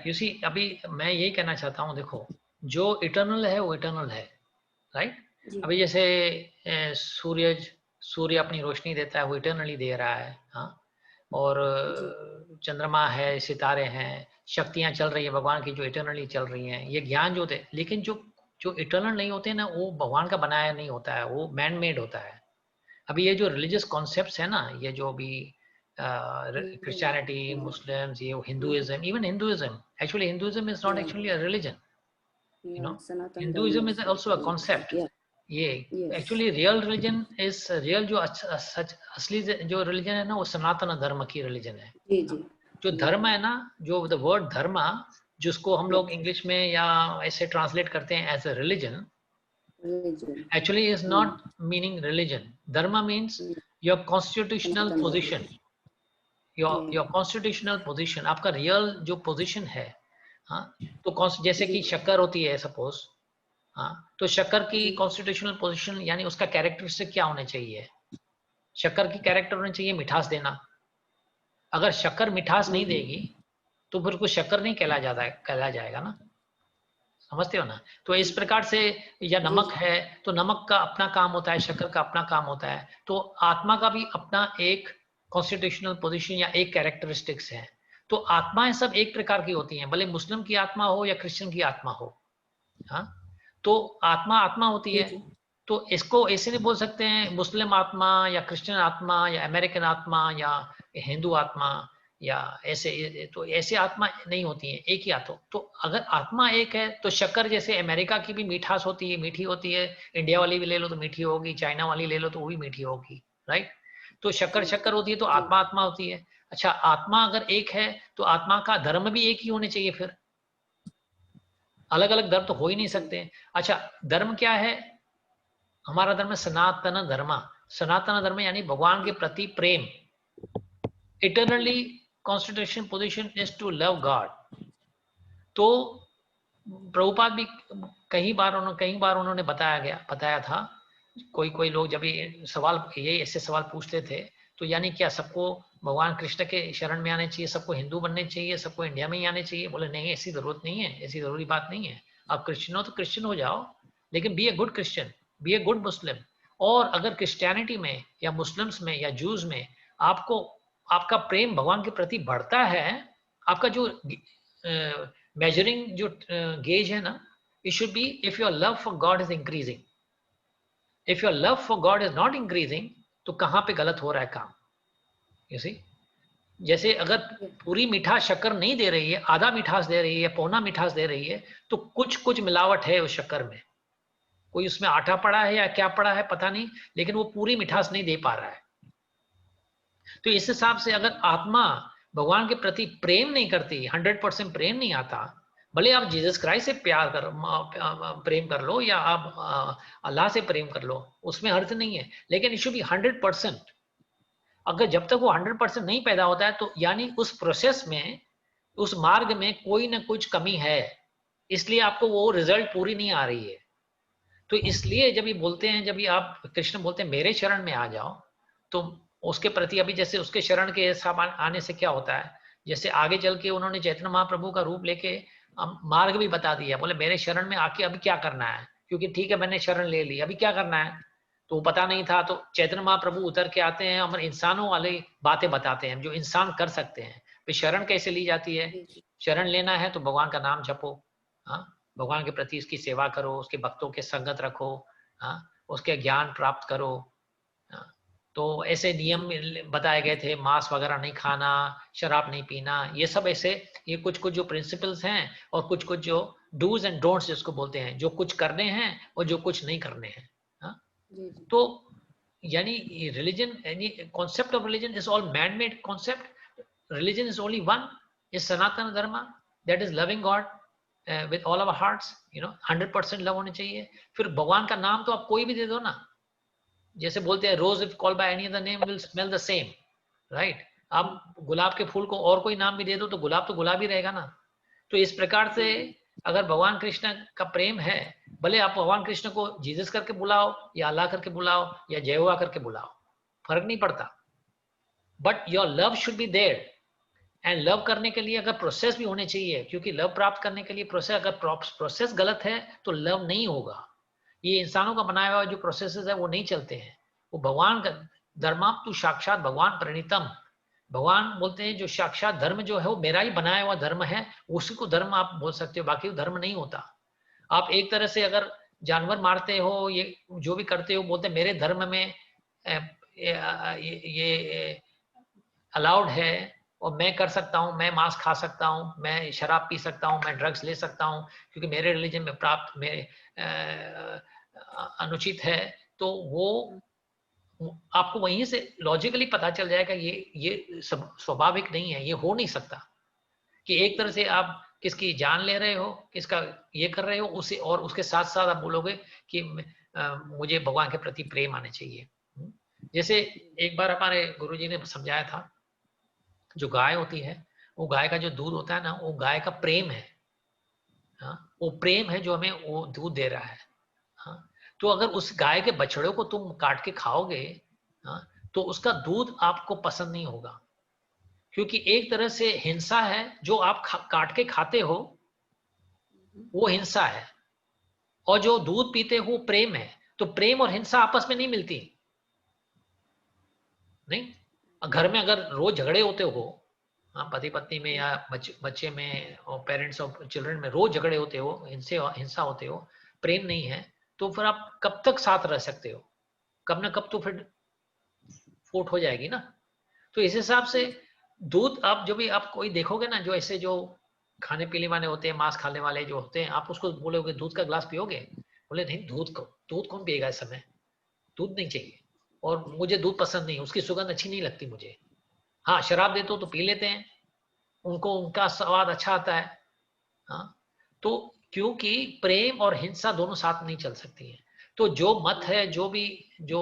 you see, अभी मैं यही कहना चाहता हूँ, देखो जो इटर्नल है वो इटर्नल है, राइट? अभी जैसे सूर्य अपनी रोशनी देता है, वो इटर्नली दे रहा है, हाँ, और चंद्रमा है, सितारे हैं, शक्तियां चल रही है भगवान की जो इटर्नली चल रही हैं, ये ज्ञान जो थे। लेकिन जो जो इटर्नल नहीं होते ना वो भगवान का बनाया नहीं होता है, वो मैन मेड होता है। अभी ये जो रिलीजियस कॉन्सेप्ट्स है ना, ये जो भी क्रिश्चियनिटी, मुस्लिम्स, ये Hinduism, even Hinduism, actually Hinduism is not actually a religion, you know, Hinduism is also a concept. ये actually real religion is real, जो असली जो रिलीजन है ना वो सनातन धर्म की रिलीजन है। जो धर्म है ना, जो द वर्ड धर्मा, जिसको हम लोग इंग्लिश में या ऐसे ट्रांसलेट करते हैं as a religion, actually is not meaning religion. Dharma means your constitutional position, your constitutional position, आपका real जो position है। हाँ, तो जैसे कि शक्कर होती है सपोज, हाँ, तो शक्कर की constitutional position यानी उसका कैरेक्टरिस्टिक क्या होने चाहिए? शक्कर की कैरेक्टर होनी चाहिए मिठास देना। अगर शक्कर मिठास नहीं देगी तो फिर कुछ शक्कर नहीं कहला जाएगा ना, समझते हो ना? तो इस प्रकार से, या नमक है तो नमक का अपना काम होता है, शक्कर का अपना काम होता है, तो आत्मा का भी अपना एक कॉन्स्टिट्यूशनल पोजीशन या एक कैरेक्टरिस्टिक्स है। तो आत्माएं सब एक प्रकार की होती हैं, भले मुस्लिम की आत्मा हो या क्रिश्चियन की आत्मा हो। हाँ, तो आत्मा आत्मा होती है। तो इसको ऐसे नहीं बोल सकते हैं मुस्लिम आत्मा या क्रिश्चियन आत्मा या अमेरिकन आत्मा या हिंदू आत्मा या ऐसे, तो ऐसे आत्मा नहीं होती है, एक ही आत्मा। तो अगर आत्मा एक है तो शक्कर जैसे अमेरिका की भी मिठास होती है, मीठी होती है, इंडिया वाली भी ले लो तो मीठी होगी, चाइना वाली ले लो तो वो भी मीठी होगी, राइट? तो शक्कर शक्कर होती है, तो आत्मा आत्मा होती है। अच्छा, आत्मा अगर एक है तो आत्मा का धर्म भी एक ही होने चाहिए, फिर अलग अलग धर्म तो हो ही नहीं सकते। अच्छा, धर्म क्या है? हमारा धर्म सनातन धर्म। सनातन धर्म यानी भगवान के प्रति प्रेम। Eternally constitution position is to love God. तो प्रभुपाद भी कई बार उन्होंने बताया था, कोई लोग जब ये सवाल, ये ऐसे सवाल पूछते थे, तो यानी क्या सबको भगवान कृष्ण के शरण में आने चाहिए, सबको हिंदू बनने चाहिए, सबको इंडिया में ही आने चाहिए? बोले नहीं, ऐसी जरूरत नहीं है, ऐसी जरूरी बात नहीं है। आप क्रिश्चियन हो तो क्रिश्चियन हो जाओ, लेकिन be a good Christian, be a good Muslim. और अगर क्रिश्चियनिटी में या मुस्लिम्स में या जूस में आपका प्रेम भगवान के प्रति बढ़ता है, आपका जो मेजरिंग जो गेज है ना, it should B if your love for God is increasing. If your love for God is not increasing, तो कहाँ पे गलत हो रहा है काम? यू सी, जैसे अगर पूरी मिठास शक्कर नहीं दे रही है, आधा मिठास दे रही है, पौना मिठास दे रही है, तो कुछ मिलावट है उस शक्कर में, कोई उसमें आटा पड़ा है या क्या पड़ा है पता नहीं, लेकिन वो पूरी मिठास नहीं दे पा रहा है। तो इस हिसाब से अगर आत्मा भगवान के प्रति प्रेम नहीं करती, 100% प्रेम नहीं आता, भले आप जीसस क्राइस्ट से प्रेम कर लो या आप अल्लाह से प्रेम कर लो, उसमें अर्थ नहीं है, लेकिन इट शुड बी 100%। अगर जब तक वो 100% नहीं पैदा होता है, तो यानी उस प्रोसेस में, उस मार्ग में कोई ना कुछ कमी है, इसलिए आपको वो रिजल्ट पूरी नहीं आ रही है। तो इसलिए जब ये बोलते हैं, जब ये आप कृष्ण बोलते हैं मेरे शरण में आ जाओ, तो उसके प्रति अभी जैसे उसके शरण के हिसाब आने से क्या होता है, जैसे आगे चल के उन्होंने चैतन्य महाप्रभु का रूप लेके मार्ग भी बता दिया, बोले मेरे शरण में आके अभी क्या करना है, क्योंकि ठीक है मैंने शरण ले ली, अभी क्या करना है, तो पता नहीं था। तो चैतन्य महाप्रभु उतर के आते हैं, हम इंसानों वाली बातें बताते हैं जो इंसान कर सकते हैं। फिर शरण कैसे ली जाती है? शरण लेना है तो भगवान का नाम जपो, हाँ, भगवान के प्रति उसकी सेवा करो, उसके भक्तों के संगत रखो, हाँ, उसके ज्ञान प्राप्त करो। तो ऐसे नियम बताए गए थे, मांस वगैरह नहीं खाना, शराब नहीं पीना, ये सब ऐसे, ये कुछ जो प्रिंसिपल्स हैं, और कुछ जो डूज एंड डोंट्स जिसको बोलते हैं, जो कुछ करने हैं और जो कुछ नहीं करने हैं। हाँ? तो यानी रिलीजन, यानी concept of religion is all man made concept. Religion is only one, is Sanatan Dharma, that is loving God with all our hearts, 100% love होने चाहिए। फिर भगवान का नाम तो आप कोई भी दे दो ना, जैसे बोलते हैं rose if called by any other name will smell the same, right? आप गुलाब के फूल को और कोई नाम भी दे दो तो गुलाब ही रहेगा ना। तो इस प्रकार से अगर भगवान कृष्ण का प्रेम है, भले आप भगवान कृष्ण को जीसस करके बुलाओ या अल्लाह करके बुलाओ या यहोवा करके बुलाओ, फर्क नहीं पड़ता, but your love should be there. And love करने के लिए अगर प्रोसेस भी होने चाहिए, क्योंकि लव प्राप्त करने के लिए प्रोसेस, अगर प्रोसेस गलत है तो लव नहीं होगा। ये इंसानों का बनाया हुआ जो प्रोसेसेस है वो नहीं चलते हैं। वो भगवान का धर्माप तू साक्षात भगवान प्रणीतम, भगवान बोलते हैं जो साक्षात धर्म जो है वो मेरा ही बनाया हुआ धर्म है, उसी को धर्म आप बोल सकते हो, बाकी धर्म नहीं होता। आप एक तरह से अगर जानवर मारते हो, ये जो भी करते हो, बोलते मेरे धर्म में ये अलाउड है और मैं कर सकता हूँ, मैं मांस खा सकता हूँ, मैं शराब पी सकता हूँ, मैं ड्रग्स ले सकता हूँ क्योंकि मेरे रिलीजन में प्राप्त मेरे अनुचित है, तो वो आपको वहीं से लॉजिकली पता चल जाएगा ये स्वाभाविक नहीं है, ये हो नहीं सकता कि एक तरह से आप किसकी जान ले रहे हो, किसका ये कर रहे हो, उसे और उसके साथ साथ आप बोलोगे कि मुझे भगवान के प्रति प्रेम आने चाहिए। जैसे एक बार हमारे गुरुजी ने समझाया था, जो गाय होती है, वो गाय का जो दूध होता है ना, वो गाय का प्रेम है। हाँ, वो प्रेम है जो हमें वो दूध दे रहा है। हाँ, तो अगर उस गाय के बछड़े को तुम काट के खाओगे, हाँ, तो उसका दूध आपको पसंद नहीं होगा, क्योंकि एक तरह से हिंसा है जो आप काट के खाते हो, वो हिंसा है, और जो दूध पीते हो प्रेम है। तो प्रेम और हिंसा आपस में नहीं मिलती। नहीं, घर में अगर रोज झगड़े होते हो, हाँ, पति पत्नी में या बच्चे में और पेरेंट्स और चिल्ड्रन में रोज झगड़े होते हो, हिंसा होते हो, प्रेम नहीं है, तो फिर आप कब तक साथ रह सकते हो? कब ना कब तो फिर फूट हो जाएगी ना। तो इस हिसाब से दूध, आप जो भी आप कोई देखोगे ना, जो ऐसे जो खाने पीने वाले होते हैं, मांस खाने वाले जो होते हैं, आप उसको बोलोगे दूध का ग्लास पियोगे, बोले नहीं, दूध कौन पिएगा इस समय, दूध नहीं चाहिए, और मुझे दूध पसंद नहीं, उसकी सुगंध अच्छी नहीं लगती मुझे। हाँ, शराब देते हो तो पी लेते हैं, उनको उनका स्वाद अच्छा आता है। हाँ, तो क्योंकि प्रेम और हिंसा दोनों साथ नहीं चल सकती है। तो जो मत है, जो भी जो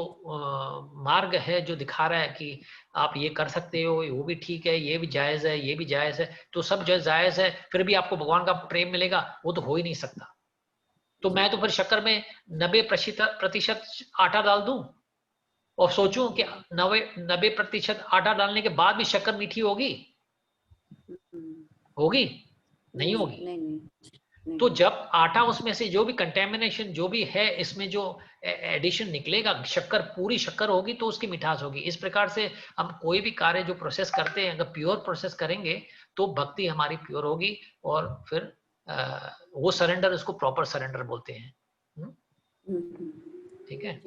मार्ग है जो दिखा रहा है कि आप ये कर सकते हो, वो भी ठीक है, ये भी जायज है, ये भी जायज है, तो सब जो जायज है, फिर भी आपको भगवान का प्रेम मिलेगा, वो तो हो ही नहीं सकता। तो मैं तो फिर शक्कर में 90% आटा डाल दूं और सोचूं कि 90% आटा डालने के बाद भी शक्कर मीठी होगी? होगी? नहीं होगी। नहीं। तो जब आटा, उसमें से जो भी कंटेमिनेशन जो भी है, इसमें जो एडिशन निकलेगा, शक्कर, पूरी शक्कर होगी तो उसकी मिठास होगी। इस प्रकार से हम कोई भी कार्य जो प्रोसेस करते हैं, अगर प्योर प्रोसेस करेंगे तो भक्ति हमारी प्योर होगी, और फिर वो सरेंडर, उसको प्रॉपर सरेंडर बोलते हैं। ठीक है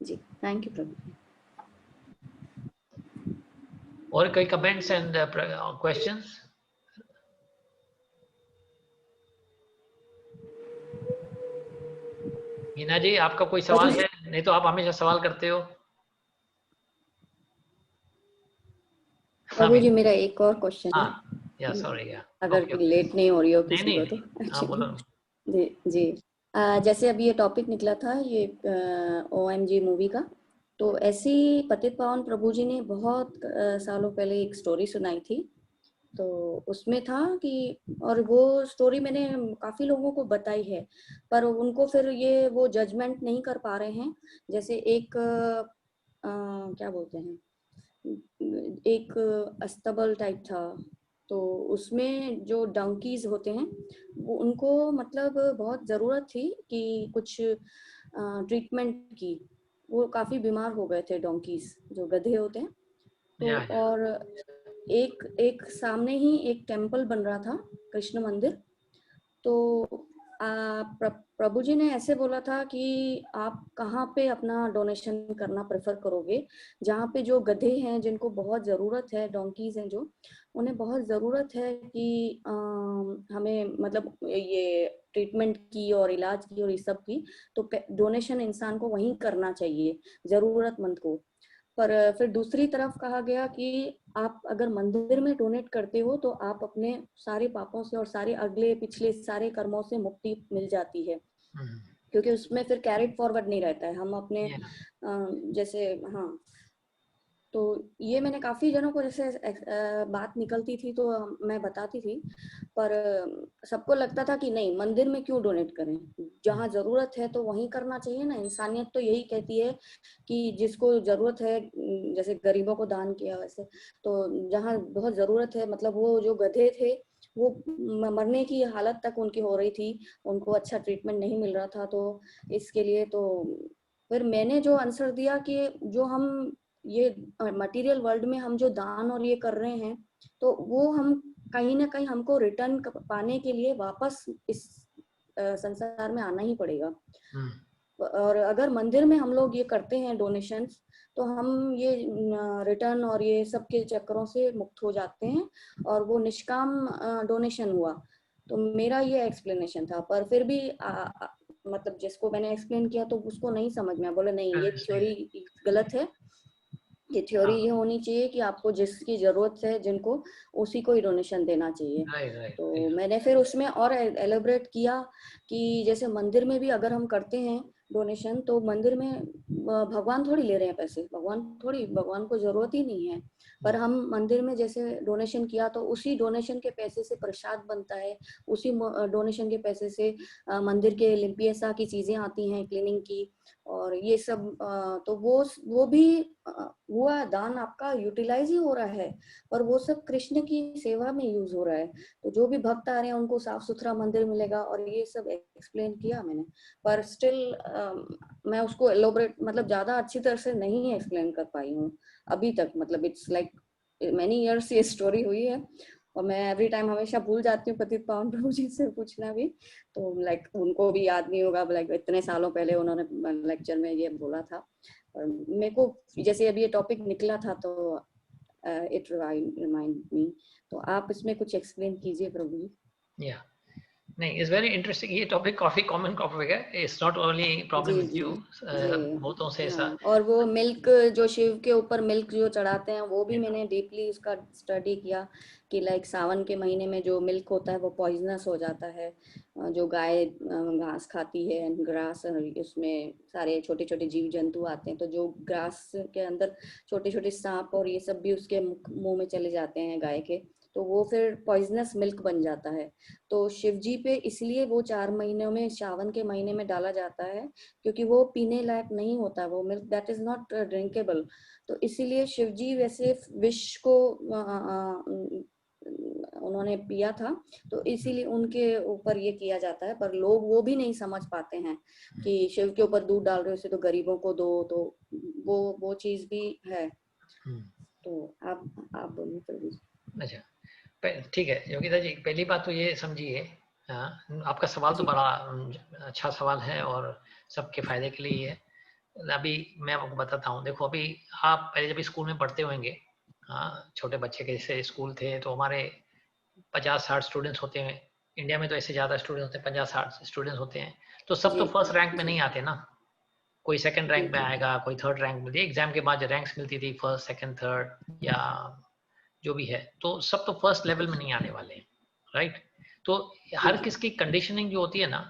जी, थैंक यू प्रभु। और कोई comments and questions? Meena ji, आपका कोई सवाल है? नहीं तो आप हमेशा सवाल करते हो। प्रभु जी, मेरा एक और क्वेश्चन है। या सॉरी, या अगर लेट नहीं हो रही हो किसी को तो। हाँ, बोलो। जी, जैसे अभी ये टॉपिक निकला था ये OMG मूवी का, तो ऐसी पतित पावन प्रभु जी ने बहुत सालों पहले एक स्टोरी सुनाई थी। तो उसमें था कि, और वो स्टोरी मैंने काफी लोगों को बताई है, पर उनको फिर ये वो जजमेंट नहीं कर पा रहे हैं। जैसे एक क्या बोलते हैं, एक अस्तबल टाइप था, तो उसमें जो डंकीज होते हैं, वो उनको मतलब बहुत ज़रूरत थी कि कुछ ट्रीटमेंट की। वो काफ़ी बीमार हो गए थे, डोंकीज जो गधे होते हैं। तो और एक सामने ही एक टेम्पल बन रहा था, कृष्ण मंदिर। तो प्रभु जी ने ऐसे बोला था कि आप कहाँ पे अपना डोनेशन करना प्रेफर करोगे, जहाँ पे जो गधे हैं जिनको बहुत ज़रूरत है, डोंकीज हैं जो, उन्हें बहुत ज़रूरत है कि हमें मतलब ये ट्रीटमेंट की और इलाज की और इस सब की, तो डोनेशन इंसान को वहीं करना चाहिए, ज़रूरतमंद को। पर फिर दूसरी तरफ कहा गया कि आप अगर मंदिर में डोनेट करते हो तो आप अपने सारे पापों से और सारे अगले पिछले सारे कर्मों से मुक्ति मिल जाती है, क्योंकि उसमें फिर कैरिड फॉरवर्ड नहीं रहता है। हम अपने जैसे, हाँ, तो ये मैंने काफी जनों को जैसे बात निकलती थी तो मैं बताती थी, पर सबको लगता था कि नहीं, मंदिर में क्यों डोनेट करें, जहाँ जरूरत है तो वहीं करना चाहिए ना। इंसानियत तो यही कहती है कि जिसको जरूरत है, जैसे गरीबों को दान किया वैसे, तो जहाँ बहुत जरूरत है, मतलब वो जो गधे थे वो मरने की हालत तक उनकी हो रही थी, उनको अच्छा ट्रीटमेंट नहीं मिल रहा था। तो इसके लिए तो फिर मैंने जो आंसर दिया कि जो हम ये मटेरियल वर्ल्ड में हम जो दान और ये कर रहे हैं, तो वो हम कहीं ना कहीं हमको रिटर्न पाने के लिए वापस इस संसार में आना ही पड़ेगा। और अगर मंदिर में हम लोग ये करते हैं डोनेशंस, तो हम ये रिटर्न और ये सब के चक्करों से मुक्त हो जाते हैं, और वो निष्काम डोनेशन हुआ। तो मेरा ये एक्सप्लेनेशन था, पर फिर भी मतलब जिसको मैंने एक्सप्लेन किया तो उसको नहीं समझ में, बोले नहीं ये थ्योरी गलत है, ये थ्योरी ये होनी चाहिए कि आपको जिसकी जरूरत है जिनको, उसी को ही डोनेशन देना चाहिए। तो मैंने फिर उसमें और एलेबरेट किया कि जैसे मंदिर में भी अगर हम करते हैं डोनेशन, तो मंदिर में भगवान थोड़ी ले रहे हैं पैसे, भगवान को जरूरत ही नहीं है, पर हम मंदिर में जैसे डोनेशन किया तो उसी डोनेशन के पैसे से प्रसाद बनता है, उसी डोनेशन के पैसे से मंदिर के लिम्पियसा की चीजें आती हैं, क्लीनिंग की, और ये सब तो वो भी हुआ दान आपका यूटिलाइज ही हो रहा है, पर वो सब कृष्ण की सेवा में यूज हो रहा है। तो जो भी भक्त आ रहे हैं उनको साफ सुथरा मंदिर मिलेगा, और ये सब एक्सप्लेन किया मैंने, पर स्टिल मैं उसको एलोबरेट मतलब ज्यादा अच्छी तरह से नहीं एक्सप्लेन कर पाई हूँ अभी तक। मतलब इट्स लाइक मैनी इयर्स ये स्टोरी हुई है, और मैं एवरी टाइम हमेशा भूल जाती हूँ पतित पावन प्रभु जी से पूछना भी, तो लाइक उनको भी याद नहीं होगा, लाइक इतने सालों पहले उन्होंने लेक्चर में ये बोला था। और मेरे को जैसे अभी ये टॉपिक निकला था तो इट रिमाइंड मी, तो आप इसमें कुछ एक्सप्लेन कीजिए प्रभु जी। या नहीं, इट्स वेरी इंटरेस्टिंग। ये टॉपिक काफी कॉमन टॉपिक है, it's not only problem with you, बहुतों से ऐसा। और वो मिल्क जो शिव के ऊपर मिल्क जो चढ़ाते हैं, वो भी मैंने डीपली उसका स्टडी किया कि लाइक सावन के महीने में जो मिल्क होता है वो पॉइजनस हो जाता है। जो गाय घास खाती है, ग्रास, उसमें सारे छोटे छोटे जीव जंतु आते हैं, तो जो ग्रास के अंदर छोटे छोटे सांप और ये सब भी उसके मुंह में चले जाते हैं गाय के, तो वो फिर पॉइजनस मिल्क बन जाता है। तो शिव जी पे इसलिए वो 4 महीनों में, सावन के महीने में डाला जाता है, क्योंकि वो पीने लायक नहीं होता, वो milk that is not drinkable. तो इसीलिए शिव जी वैसे विष को उन्होंने पिया था, तो इसीलिए उनके ऊपर ये किया जाता है। पर लोग वो भी नहीं समझ पाते हैं कि शिव के ऊपर दूध डाल रहे हो, इसे तो गरीबों को दो, तो वो चीज भी है। तो आप बोलिए प्रभु जी। अच्छा, ठीक है योगिता जी, पहली बात तो ये समझिए, आपका सवाल तो बड़ा अच्छा सवाल है और सबके फायदे के लिए है। अभी मैं आपको बताता हूँ, देखो अभी आप पहले जब स्कूल में पढ़ते होंगे, छोटे बच्चे के जैसे स्कूल थे, तो हमारे 50-60 स्टूडेंट्स होते हैं। इंडिया में तो ऐसे ज्यादा स्टूडेंट्स होते हैं, 50-60 स्टूडेंट्स होते हैं, तो सब तो फर्स्ट रैंक में नहीं आते ना, कोई सेकंड रैंक में आएगा, कोई थर्ड रैंक में। एग्जाम के बाद रैंक्स मिलती थी, फर्स्ट सेकंड थर्ड या जो भी है, तो सब तो फर्स्ट लेवल में नहीं आने वाले हैं, राइट। तो हर किसकी कंडीशनिंग जो होती है ना,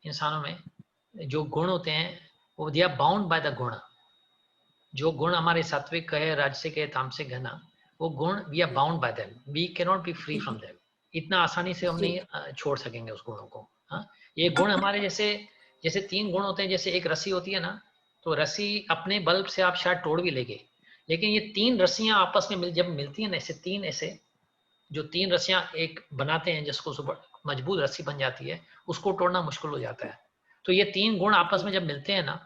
इंसानों में जो गुण होते हैं वो they are bound by the गुण। जो गुण हमारे सात्विक है, राजसिक है, तामसिक है ना, वो गुण we are bound by them, we can not be free from them. इतना आसानी से हम नहीं छोड़ सकेंगे उस गुणों को। ये गुण हमारे जैसे 3 गुण होते हैं, जैसे एक रस्सी होती है ना, तो रस्सी अपने बल्ब से आप शायद तोड़ भी लेंगे, लेकिन ये 3 रस्सियां आपस में जब मिलती है ना, ऐसे जो 3 रस्सियां एक बनाते हैं, जिसको मजबूत रस्सी बन जाती है, उसको तोड़ना मुश्किल हो जाता है। तो ये 3 गुण आपस में जब मिलते हैं ना,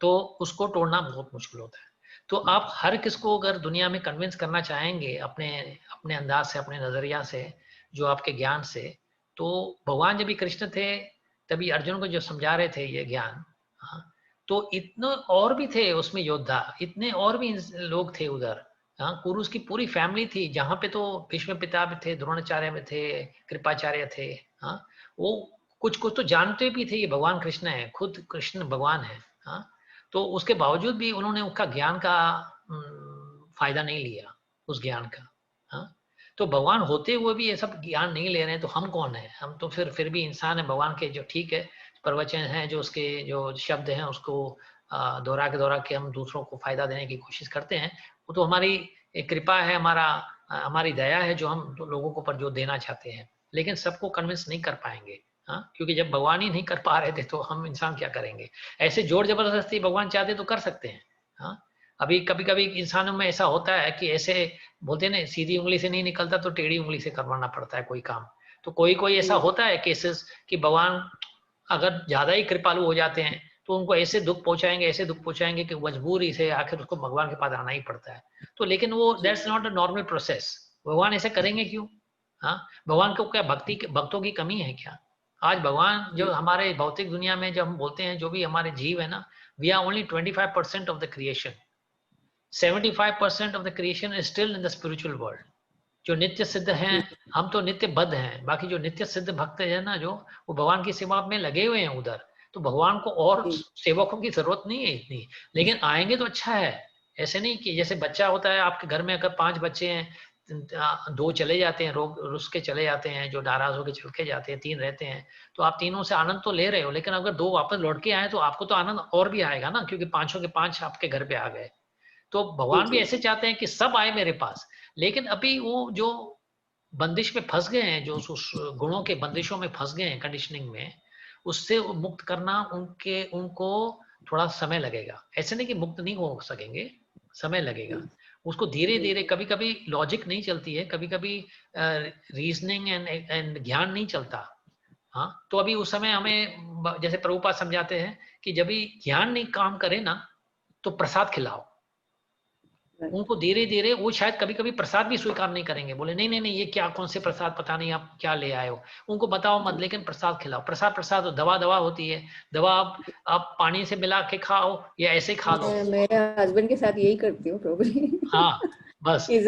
तो उसको तोड़ना बहुत मुश्किल होता है। तो आप हर किसको अगर दुनिया में कन्विंस करना चाहेंगे अपने अंदाज से, अपने नजरिया से, जो आपके ज्ञान से, तो भगवान जब भी कृष्ण थे तभी अर्जुन को जो समझा रहे थे ये ज्ञान, तो इतने और भी थे उसमें योद्धा, इतने और भी लोग थे उधर। कुरुस की पूरी फैमिली थी, जहाँ पे तो भीष्म पिता भी थे, द्रोणाचार्य भी थे, कृपाचार्य थे। वो कुछ तो जानते भी थे ये भगवान कृष्ण है, खुद कृष्ण भगवान है। तो उसके बावजूद भी उन्होंने उसका ज्ञान का फायदा नहीं लिया, उस ज्ञान का। तो भगवान होते हुए भी ये सब ज्ञान नहीं ले रहे हैं, तो हम कौन है? हम तो फिर भी इंसान है। भगवान के जो ठीक है प्रवचन हैं, जो उसके जो शब्द हैं, उसको दोहरा के हम दूसरों को फायदा देने की कोशिश करते हैं। वो तो हमारी एक कृपा है, हमारी दया है, जो हम लोगों को पर जो देना चाहते हैं, लेकिन सबको कन्विंस नहीं कर पाएंगे। क्योंकि जब भगवान ही नहीं कर पा रहे थे तो हम इंसान क्या करेंगे? ऐसे जोर जबरदस्ती भगवान चाहते तो कर सकते हैं। अभी कभी कभी इंसानों में ऐसा होता है कि ऐसे बोलते हैं ना, सीधी उंगली से नहीं निकलता तो टेढ़ी उंगली से करवाना पड़ता है कोई काम। तो कोई ऐसा होता है केसेस कि भगवान अगर ज्यादा ही कृपालु हो जाते हैं तो उनको ऐसे दुख पहुंचाएंगे कि मजबूरी से आखिर उसको भगवान के पास आना ही पड़ता है। तो लेकिन वो that's not a normal process. भगवान ऐसे करेंगे क्यों? भगवान को क्या भक्तों की कमी है क्या? आज भगवान जो हमारे भौतिक दुनिया में जब हम बोलते हैं जो भी हमारे जीव है ना, we are only 25% of the creation, 75% of the creation is still in the spiritual world. जो नित्य सिद्ध हैं, हम तो नित्य बद्ध हैं, बाकी जो नित्य सिद्ध भक्त है ना, जो वो भगवान की सेवा में लगे हुए हैं उधर, तो भगवान को और सेवकों की जरूरत नहीं है इतनी, लेकिन आएंगे तो अच्छा है। ऐसे नहीं कि जैसे बच्चा होता है आपके घर में, अगर 5 बच्चे हैं, 2 चले जाते हैं, रुस के चले जाते हैं, जो नाराज होकर चल के जाते हैं, 3 रहते हैं, तो आप तीनों से आनंद तो ले रहे हो, लेकिन अगर 2 वापस लौट के आए तो आपको तो आनंद और भी आएगा ना, क्योंकि 5 के 5 आपके घर पे आ गए। तो भगवान भी ऐसे चाहते हैं कि सब आए मेरे पास, लेकिन अभी वो जो बंदिश में फंस गए हैं, जो उस गुणों के बंदिशों में फंस गए हैं, कंडीशनिंग में, उससे मुक्त करना उनको थोड़ा समय लगेगा। ऐसे नहीं कि मुक्त नहीं हो सकेंगे, समय लगेगा उसको धीरे धीरे। कभी कभी लॉजिक नहीं चलती है, कभी कभी रीजनिंग एंड ज्ञान नहीं चलता। हाँ, तो अभी उस समय हमें जैसे प्रभुपाद समझाते हैं कि जब भी ज्ञान नहीं काम करे ना, तो प्रसाद खिलाओ उनको धीरे धीरे। वो शायद कभी कभी प्रसाद भी स्वीकार नहीं करेंगे, बोले नहीं नहीं नहीं, ये क्या, कौन से प्रसाद, पता नहीं आप क्या ले आए हो, उनको बताओ मत, लेकिन प्रसाद खिलाओ। प्रसाद तो दवा होती है, दवा आप पानी से मिला के खाओ या ऐसे खा लो। मेरे हस्बैंड के साथ यही करती हूँ प्रॉब्लम। हाँ बस, yes,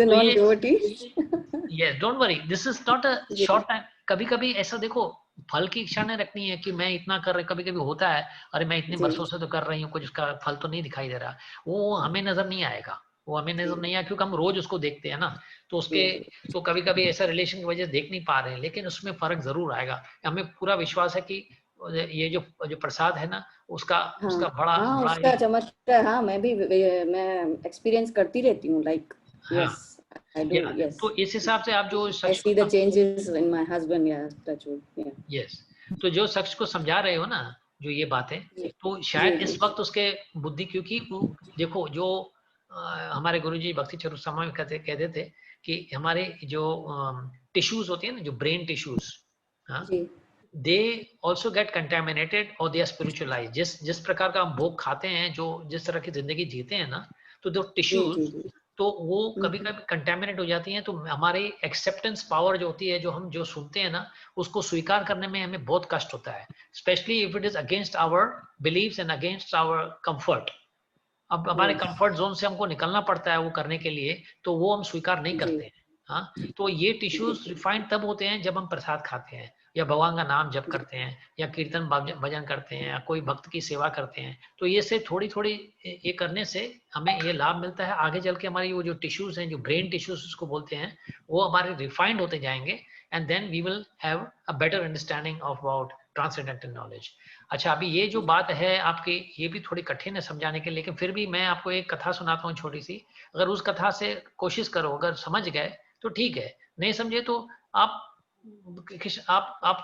don't worry, this is not a short time. कभी कभी ऐसा देखो, फल की इच्छा नहीं रखनी है कि मैं इतना कर रही, कभी कभी होता है अरे मैं इतने वर्षों से तो कर रही हूँ, कुछ उसका फल तो नहीं दिखाई दे रहा, वो हमें नजर नहीं आएगा, वो हमें नजर नहीं आया क्योंकि हम रोज उसको देखते हैं ना, तो उसके तो कभी कभी ऐसा रिलेशन की वजह से देख नहीं पा रहे हैं, लेकिन उसमें फर्क जरूर आएगा। हमें पूरा विश्वास है कि ये जो प्रसाद है ना, उसका बड़ा उसका चमत्कार, हाँ मैं एक्सपीरियंस करती रहती हूँ, like yes I do, yes. तो इस हिसाब से आप जो I see the changes in my husband, या टच वुड, यस। तो जो शख्स को समझा रहे हो ना जो ये बातें, तो शायद इस वक्त उसके बुद्धि, क्योंकि देखो जो हमारे गुरुजी भक्ति चरुस्वामी में कहते थे कि हमारे जो टिश्यूज होती है ना, जो brain tissues, they also get contaminated और दे आर स्पिरिचुअलाइज्ड। जिस प्रकार का हम भोग खाते हैं, जो जिस तरह की जिंदगी जीते हैं ना, तो जो टिश्यूज तो वो कभी कभी कंटेमिनेट हो जाती हैं। तो हमारी एक्सेप्टेंस पावर जो होती है, जो हम जो सुनते हैं ना, उसको स्वीकार करने में हमें बहुत कष्ट होता है, specially if it is against our beliefs and against our comfort. अब हमारे कंफर्ट जोन से हमको निकलना पड़ता है वो करने के लिए, तो वो हम स्वीकार नहीं करते हैं। हाँ, तो ये टिश्यूज रिफाइंड तब होते हैं जब हम प्रसाद खाते हैं, या भगवान का नाम जप करते हैं, या कीर्तन भजन करते हैं, या कोई भक्त की सेवा करते हैं। तो ये से थोड़ी थोड़ी ये करने से हमें ये लाभ मिलता है। आगे चल के हमारी वो जो टिश्यूज हैं, जो ब्रेन टिश्यूज उसको बोलते हैं, वो हमारे रिफाइंड होते जाएंगे, and then we will have a better understanding of about transcendental knowledge. अच्छा, अभी ये जो बात है आपकी, ये भी थोड़ी कठिन है समझाने के, लेकिन फिर भी मैं आपको एक कथा सुनाता हूँ छोटी सी। अगर उस कथा से कोशिश करो, अगर समझ गए तो ठीक है, नहीं समझे तो आप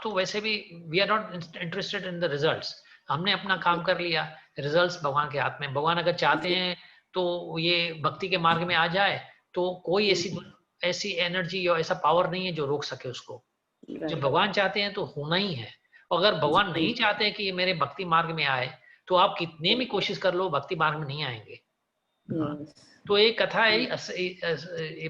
तो वैसे भी, we are not interested in the results. हमने अपना काम कर लिया, रिजल्ट्स भगवान के हाथ में। भगवान अगर चाहते हैं तो ये भक्ति के मार्ग में आ जाए, तो कोई ऐसी एनर्जी या ऐसा पावर नहीं है जो रोक सके उसको। जब भगवान चाहते हैं तो होना ही है। अगर भगवान नहीं चाहते कि ये मेरे भक्ति मार्ग में आए, तो आप कितने भी कोशिश कर लो, भक्ति मार्ग में नहीं आएंगे। तो एक कथा है,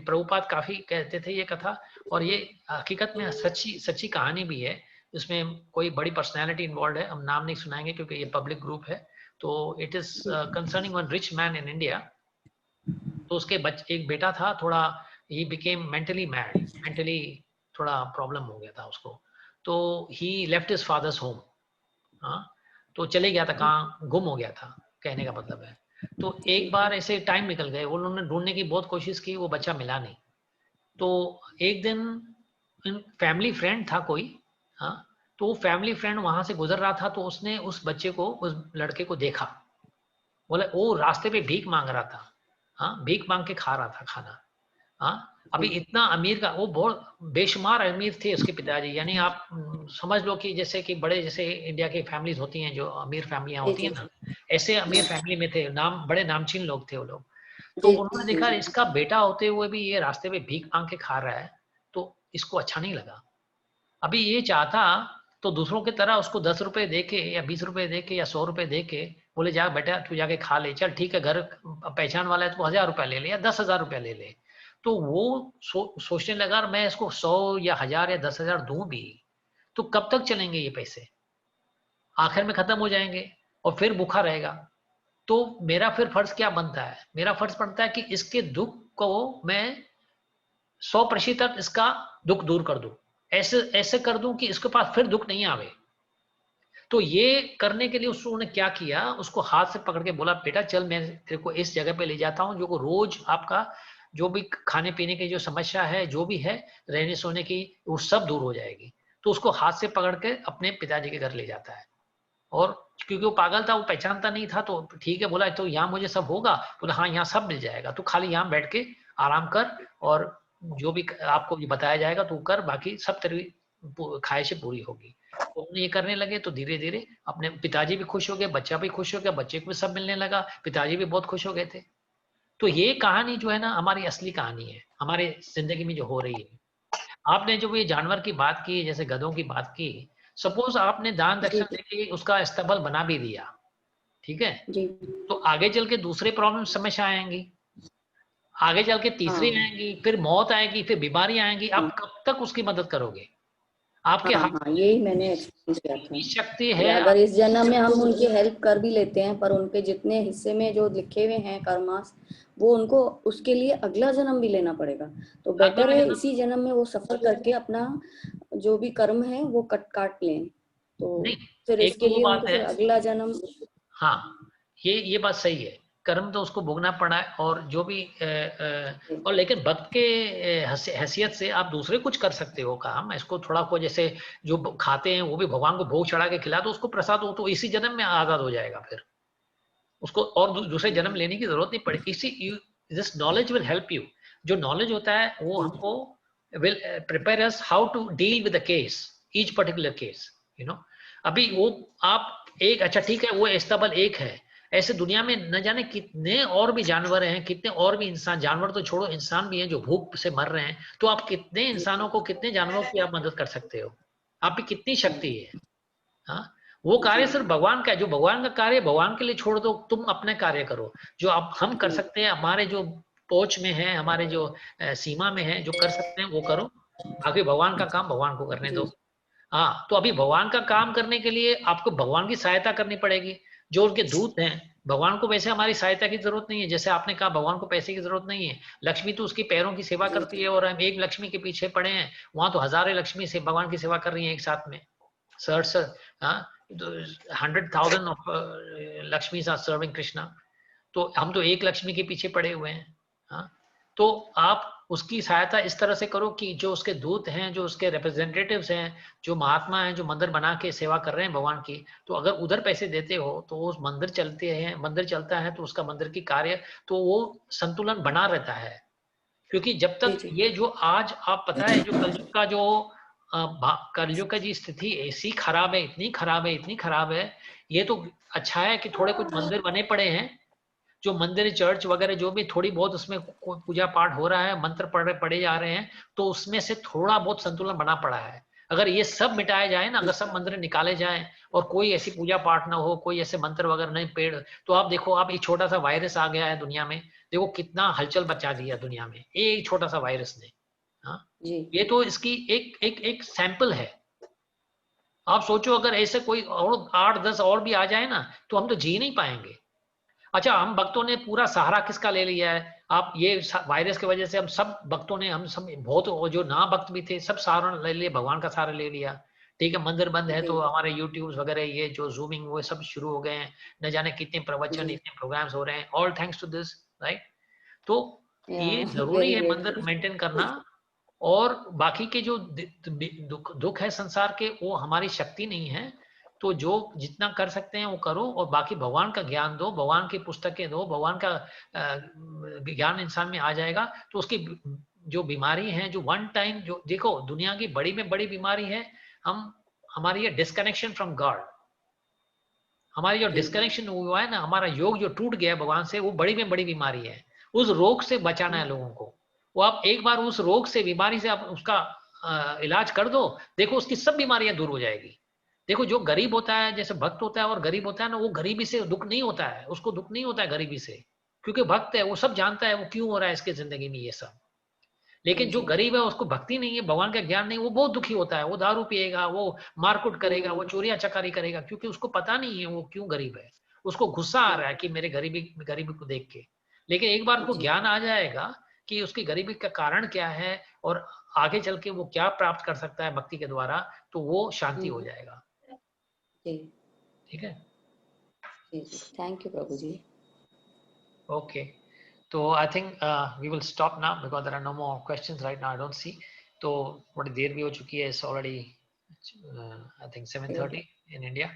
प्रभुपाद काफी कहते थे ये कथा, और ये हकीकत में सच्ची कहानी भी है। इसमें कोई बड़ी पर्सनैलिटी इन्वॉल्व है, हम नाम नहीं सुनाएंगे क्योंकि ये पब्लिक ग्रुप है। तो it is concerning one rich man in India. तो उसके एक बेटा था, थोड़ा he became mentally mad, mentally थोड़ा प्रॉब्लम हो गया था उसको। तो ही लेफ्ट हिज फादर्स होम। हाँ, तो चले गया था, कहाँ गुम हो गया था, कहने का मतलब है। तो एक बार ऐसे टाइम निकल गए, उन्होंने ढूंढने की बहुत कोशिश की, वो बच्चा मिला नहीं। तो एक दिन फैमिली फ्रेंड था कोई, हाँ, तो वो फैमिली फ्रेंड वहां से गुजर रहा था, तो उसने उस बच्चे को, उस लड़के को देखा। बोले वो रास्ते पे भीख मांग रहा था, हाँ, भीख मांग के खा रहा था खाना। हाँ, अभी इतना अमीर का, वो बहुत बेशुमार अमीर थे उसके पिताजी। यानी आप समझ लो कि जैसे कि बड़े, जैसे इंडिया की फैमिलीज होती हैं, जो अमीर फैमिलियां होती हैं ना, ऐसे अमीर फैमिली में थे, बड़े नामचीन लोग थे वो लोग। तो उन्होंने देखा इसका बेटा होते हुए भी ये रास्ते पे भीख मांग के खा रहा है, तो इसको अच्छा नहीं लगा। अभी ये चाहता तो दूसरों की तरह उसको 10 रुपए दे के, या 20 रुपए दे के, या 100 रुपए दे के बोले जा बेटा तू जाके खा ले, चल ठीक है, घर पहचान वाला है तो 1000 रुपया ले ले या 10,000 रुपया ले ले। तो वो सोचने लगा मैं इसको 100 या 1000 या 10,000 दूं भी तो कब तक चलेंगे ये पैसे? आखिर में खत्म हो जाएंगे और फिर भूखा रहेगा। तो मेरा फिर फर्ज क्या बनता है? मेरा फर्ज बनता है कि इसके दुख को मैं 100% इसका दुख दूर कर दूं, ऐसे कर दूं कि इसके पास फिर दुख नहीं आवे। तो ये करने के लिए उसने क्या किया, उसको हाथ से पकड़ के बोला, बेटा चल मैं तेरे को इस जगह पे ले जाता हूँ, जो को रोज आपका जो भी खाने पीने की जो समस्या है, जो भी है, रहने सोने की, वो सब दूर हो जाएगी। तो उसको हाथ से पकड़ के अपने पिताजी के घर ले जाता है। और क्योंकि वो पागल था, वो पहचानता नहीं था, तो ठीक है बोला, तो यहाँ मुझे सब होगा? बोला हाँ यहाँ सब मिल जाएगा, तो खाली यहाँ बैठ के आराम कर और जो भी आपको बताया जाएगा तू कर, बाकी सब तेरी ख्वाहिशें पूरी होगी। तो उन्हें ये करने लगे तो धीरे धीरे अपने पिताजी भी खुश हो गए, बच्चा भी खुश हो गया, बच्चे को भी सब मिलने लगा, पिताजी भी बहुत खुश हो गए थे। तो ये कहानी जो है ना हमारी असली कहानी है, हमारे जिंदगी में जो हो रही है। आपने जो ये जानवर की बात की, जैसे गधों की बात की, सपोज आपने दान दक्षिणा देके उसका स्तबल बना भी दिया, ठीक है, तो आगे चल के दूसरे प्रॉब्लम समस्या आएंगी, आगे चल के तीसरी आएंगी, फिर मौत आएगी, फिर बीमारी आएंगी। आप कब तक उसकी मदद करोगे? आपके हाथ यही मैंने एक्सपीरियंस किया था। शक्ति है, अगर इस जन्म में हम उनकी हेल्प कर भी लेते हैं, पर उनके जितने हिस्से में जो लिखे हुए हैं कर्मास, वो उनको उसके लिए अगला जन्म भी लेना पड़ेगा। तो बेटर है इसी जन्म में वो सफर करके अपना जो भी कर्म है वो काट लें, तो फिर इसके लिए उनको फिर अगला जन्म। हाँ, ये बात सही है, कर्म तो उसको भोगना पड़ा है, और जो भी और लेकिन भक्त के हैसियत से आप दूसरे कुछ कर सकते हो काम। इसको थोड़ा को जैसे जो खाते हैं वो भी भगवान को भोग चढ़ा के खिला दो, उसको प्रसाद हो, तो इसी जन्म में आजाद हो जाएगा, फिर उसको और दूसरे जन्म लेने की जरूरत नहीं पड़ेगी। इसी this knowledge will help you. जो नॉलेज होता है वो हमको will prepare us how to deal with the case, each particular case, you know. अभी वो आप एक, अच्छा ठीक है, वो एस्तबल एक है, ऐसे दुनिया में न जाने कितने और भी जानवर हैं, कितने और भी इंसान, जानवर तो छोड़ो, इंसान भी हैं जो भूख से मर रहे हैं। तो आप कितने इंसानों को, कितने जानवरों की आप मदद कर सकते हो? आप भी कितनी शक्ति है। हाँ, वो कार्य सिर्फ भगवान का है, जो भगवान का कार्य भगवान के लिए छोड़ दो, तुम अपने कार्य करो। जो आप हम कर सकते हैं, हमारे जो पहुंच में है, हमारे जो सीमा में है, जो कर सकते हैं वो करो, बाकी भगवान का काम भगवान को करने दो। हाँ, तो अभी भगवान का काम करने के लिए आपको भगवान की सहायता करनी पड़ेगी। जो उनके दूत हैं, भगवान को वैसे हमारी सहायता की जरूरत नहीं है, जैसे आपने कहा भगवान को पैसे की जरूरत नहीं है। लक्ष्मी तो उसकी पैरों की सेवा करती है, और हम एक लक्ष्मी के पीछे पड़े हैं, वहां तो हजारों लक्ष्मी से भगवान की सेवा कर रही है एक साथ में। 100,000 of Lakshmi are serving Krishna. तो हम तो एक लक्ष्मी के पीछे पड़े हुए हैं। हाँ, तो आप उसकी सहायता इस तरह से करो कि जो उसके दूत हैं, जो उसके रिप्रेजेंटेटिव्स हैं, जो महात्मा हैं, जो मंदिर बना के सेवा कर रहे हैं भगवान की, तो अगर उधर पैसे देते हो तो उस मंदिर चलते हैं, मंदिर चलता है तो उसका मंदिर की कार्य, तो वो संतुलन बना रहता है। क्योंकि जब तक ये जो आज आप पता है, जो कलयुग का जो कलयुग का जी स्थिति ऐसी खराब है, इतनी खराब है, इतनी खराब है। ये तो अच्छा है कि थोड़े कुछ मंदिर बने पड़े हैं, जो मंदिर चर्च वगैरह जो भी थोड़ी बहुत उसमें पूजा पाठ हो रहा है, मंत्र पढ़े जा रहे हैं, तो उसमें से थोड़ा बहुत संतुलन बना पड़ा है। अगर ये सब मिटाया जाए ना, अगर सब मंदिर निकाले जाएं और कोई ऐसी पूजा पाठ ना हो, कोई ऐसे मंत्र वगैरह नहीं, पेड़, तो आप देखो, आप एक छोटा सा वायरस आ गया है दुनिया में, देखो कितना हलचल मचा दिया दुनिया में एक छोटा सा वायरस ने। हाँ, ये तो इसकी एक सैंपल है। आप सोचो अगर ऐसे कोई और 8-10 और भी आ जाए ना, तो हम तो जी नहीं पाएंगे। अच्छा, हम भक्तों ने पूरा सहारा किसका ले लिया है? आप ये वायरस की वजह से हम सब भक्तों ने, हम सब बहुत जो ना भक्त भी थे, सब सहारा ले लिया, भगवान का सहारा ले लिया। ठीक है, मंदिर बंद है तो हमारे यूट्यूब वगैरह ये जो जूमिंग वो सब शुरू हो गए हैं, न जाने कितने प्रवचन, इतने प्रोग्राम्स हो रहे हैं, all thanks to this, right. तो ये जरूरी है मंदिर मेंटेन करना, और बाकी के जो दुख है संसार के, वो हमारी शक्ति नहीं है। तो जो जितना कर सकते हैं वो करो, और बाकी भगवान का ज्ञान दो, भगवान की पुस्तकें दो, भगवान का ज्ञान इंसान में आ जाएगा। तो उसकी जो बीमारी है, जो वन टाइम, जो देखो दुनिया की बड़ी में बड़ी बीमारी है हमारी ये डिस्कनेक्शन फ्रॉम गॉड। हमारी जो डिस्कनेक्शन हुआ है ना, हमारा योग जो टूट गया है भगवान से, वो बड़ी में बड़ी बीमारी है। उस रोग से बचाना है लोगों को। वो आप एक बार उस रोग से, बीमारी से आप उसका इलाज कर दो, देखो उसकी सब बीमारियां दूर हो जाएगी। देखो जो गरीब होता है, जैसे भक्त होता है और गरीब होता है ना, वो गरीबी से दुख नहीं होता है, उसको दुख नहीं होता है गरीबी से, क्योंकि भक्त है, वो सब जानता है वो क्यों हो रहा है इसके जिंदगी में ये सब। लेकिन जो गरीब है उसको भक्ति नहीं है, भगवान का ज्ञान नहीं, वो बहुत दुखी होता है। वो दारू पिएगा, वो मारकुट करेगा, वो चोरियां चकारी करेगा, क्योंकि उसको पता नहीं है वो क्यों गरीब है। उसको गुस्सा आ रहा है कि मेरे गरीबी को देख के। लेकिन एक बार को ज्ञान आ जाएगा कि उसकी गरीबी का कारण क्या है और आगे चल के वो क्या प्राप्त कर सकता है भक्ति के द्वारा, तो वो शांति हो जाएगा। ठीक है, thank you Prabhu ji. Okay, तो I think we will stop now because there are no more questions right now, I don't see. तो थोड़ी देर भी हो चुकी है, it's already I think 7:30 in India.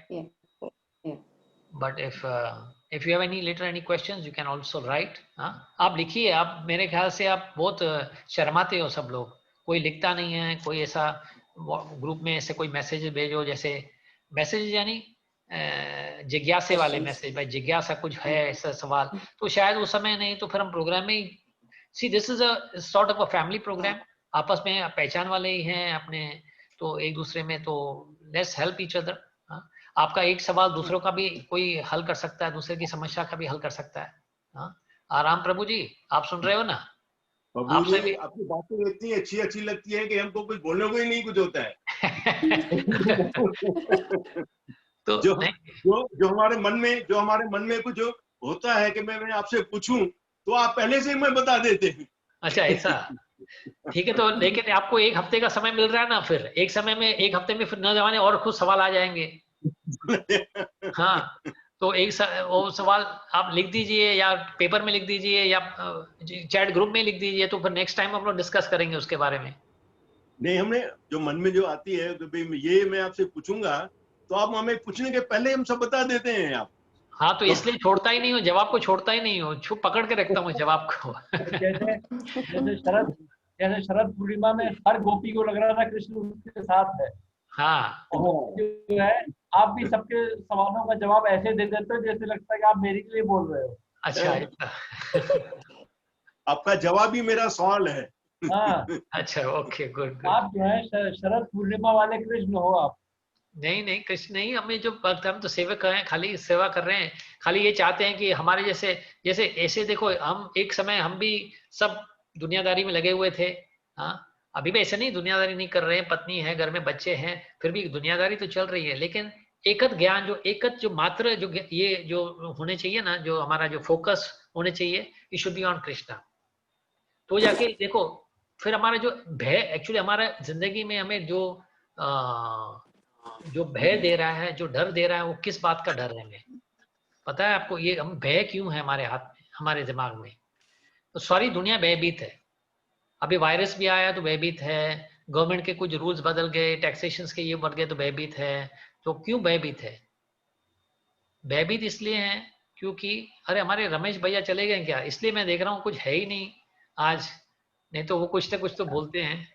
But if you have any questions, you can also write. आप लिखिए। आप मेरे ख्याल से आप बहुत शर्माते हो सब लोग, कोई लिखता नहीं है। कोई ऐसा ग्रुप में ऐसे कोई मैसेज भेजो, जैसे मैसेज यानी जिज्ञासे वाले मैसेज, भाई जिज्ञासा कुछ है ऐसा सवाल, तो शायद उस समय नहीं, तो फिर हम प्रोग्राम में see this is a sort of a family programme, आपस में पहचान वाले ही हैं अपने, तो एक दूसरे में तो लेट्स हेल्प ईच अदर। आपका एक सवाल दूसरों का भी कोई हल कर सकता है, दूसरे की समस्या का भी हल कर सकता है। आराम प्रभु जी, आप सुन रहे हो ना? प्रभु जी, आपकी बातें इतनी अच्छी लगती है कि हमको कुछ बोलने को ही नहीं कुछ होता है। तो जो हमारे मन में कुछ होता है कि मैं आपसे पूछूं, तो आप पहले से ही मैं बता देते हैं। अच्छा, ऐसा ठीक है। तो लेकिन आपको एक हफ्ते का समय मिल रहा है ना, फिर एक हफ्ते में फिर न जाने और खुद सवाल आ जाएंगे। हाँ, तो वो सवाल आप लिख दीजिए या पेपर में लिख दीजिए या चैट ग्रुप में लिख दीजिए, तो फिर नेक्स्ट टाइम हम लोग डिस्कस करेंगे उसके बारे में। नहीं, हमने जो मन में जो आती है कि ये मैं आपसे पूछूंगा, तो आप हमें पूछने के पहले हम सब बता देते हैं आप। हाँ, तो इसलिए छोड़ता ही नहीं हो, जवाब को छोड़ता ही नहीं हो, छुप पकड़ के रखता हूँ जवाब को। जैसे शरद पूर्णिमा में हर गोपी को लग रहा था कृष्ण उसके साथ है। हाँ, जो है आप भी सबके सवालों का जवाब ऐसे दे देते हो जैसे लगता है कि आप मेरे के लिए बोल रहे हो। अच्छा, आपका जवाब ही मेरा सवाल है। हाँ, अच्छा, ओके, गुड। आप जो है शरद पूर्णिमा वाले कृष्ण हो आप। नहीं कृष्ण नहीं, हमें जो भक्त, हम तो सेवक हैं, खाली सेवा कर रहे हैं। खाली ये चाहते हैं कि हमारे जैसे ऐसे देखो, हम एक समय हम भी सब दुनियादारी में लगे हुए थे। हाँ, अभी भी ऐसे नहीं दुनियादारी नहीं कर रहे हैं, पत्नी है, घर में बच्चे हैं, फिर भी दुनियादारी तो चल रही है। लेकिन एकत ज्ञान जो मात्र जो ये जो होने चाहिए ना, जो हमारा जो फोकस होने चाहिए, it should be on Krishna. तो जाके देखो फिर हमारा जो भय, एक्चुअली हमारा जिंदगी में हमें जो भय दे रहा है, जो डर दे रहा है, वो किस बात का डर है हमें पता है आपको? ये हम भय क्यों है हमारे हाथ में, हमारे दिमाग में? तो सारी दुनिया भयभीत है। अभी वायरस भी आया तो भयभीत है, गवर्नमेंट के कुछ रूल्स बदल गए, टैक्सेशन के ये बढ़ गए तो भयभीत है। तो क्यों भयभीत है? भयभीत इसलिए है क्योंकि अरे हमारे रमेश भैया चले गए क्या, इसलिए मैं देख रहा हूँ कुछ है ही नहीं आज, नहीं तो वो कुछ ना कुछ तो बोलते हैं।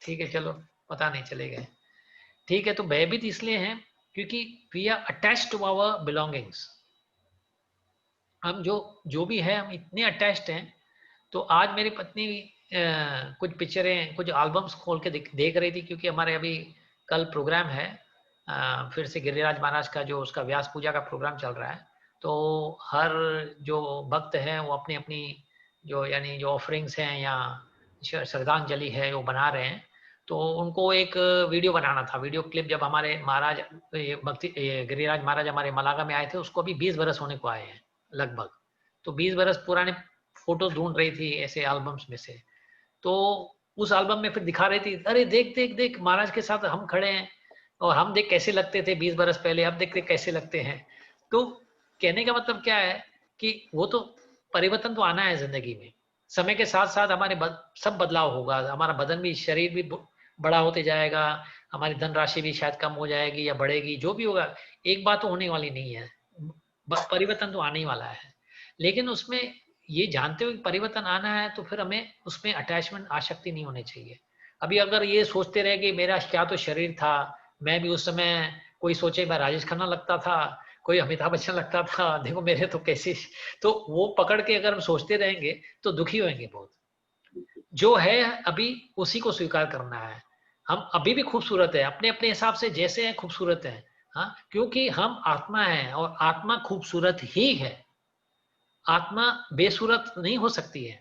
ठीक है, चलो, पता नहीं चले गए। ठीक है, तो भयभीत इसलिए है क्योंकि we are attached to our belongings. हम जो भी है, हम इतने अटैच्ड हैं। तो आज मेरी पत्नी कुछ पिक्चरें, कुछ एल्बम्स खोल के देख रही थी, क्योंकि हमारे अभी कल प्रोग्राम है फिर से गिरिराज महाराज का, जो उसका व्यास पूजा का प्रोग्राम चल रहा है। तो हर जो भक्त हैं वो अपनी अपनी यानी जो ऑफरिंग्स हैं या श्रद्धांजलि है वो बना रहे हैं। तो उनको एक वीडियो बनाना था, वीडियो क्लिप। जब हमारे महाराज गिरिराज महाराज हमारे मलागा में आए थे, उसको अभी 20 बरस होने को आए हैं लगभग। तो 20 बरस पुराने फोटो ढूंढ रही थी ऐसे एल्बम्स में से। तो उस एल्बम में फिर दिखा रही थी, अरे देख देख देख महाराज के साथ हम खड़े हैं, और हम देख कैसे लगते थे 20 बरस पहले, अब देखते कैसे लगते हैं। तो कहने का मतलब क्या है कि वो तो परिवर्तन तो आना है जिंदगी में, समय के साथ साथ हमारे सब बदलाव होगा। हमारा बदन भी, शरीर भी बड़ा होते जाएगा, हमारी धनराशि भी शायद कम हो जाएगी या बढ़ेगी, जो भी होगा। एक बात तो होने वाली नहीं है, परिवर्तन तो आने ही वाला है। लेकिन उसमें ये जानते हुए परिवर्तन आना है, तो फिर हमें उसमें अटैचमेंट, आसक्ति नहीं होनी चाहिए। अभी अगर ये सोचते रहे कि मेरा क्या तो शरीर था, मैं भी उस समय, कोई सोचे मैं राजेश खन्ना लगता था, कोई अमिताभ बच्चन लगता था, देखो मेरे तो कैसे, तो वो पकड़ के अगर हम सोचते रहेंगे तो दुखी होंगे बहुत। जो है अभी उसी को स्वीकार करना है। हम अभी भी खूबसूरत है, अपने अपने हिसाब से जैसे हैं खूबसूरत हैं। हाँ, क्योंकि हम आत्मा है और आत्मा खूबसूरत ही है, आत्मा बेसूरत नहीं हो सकती है,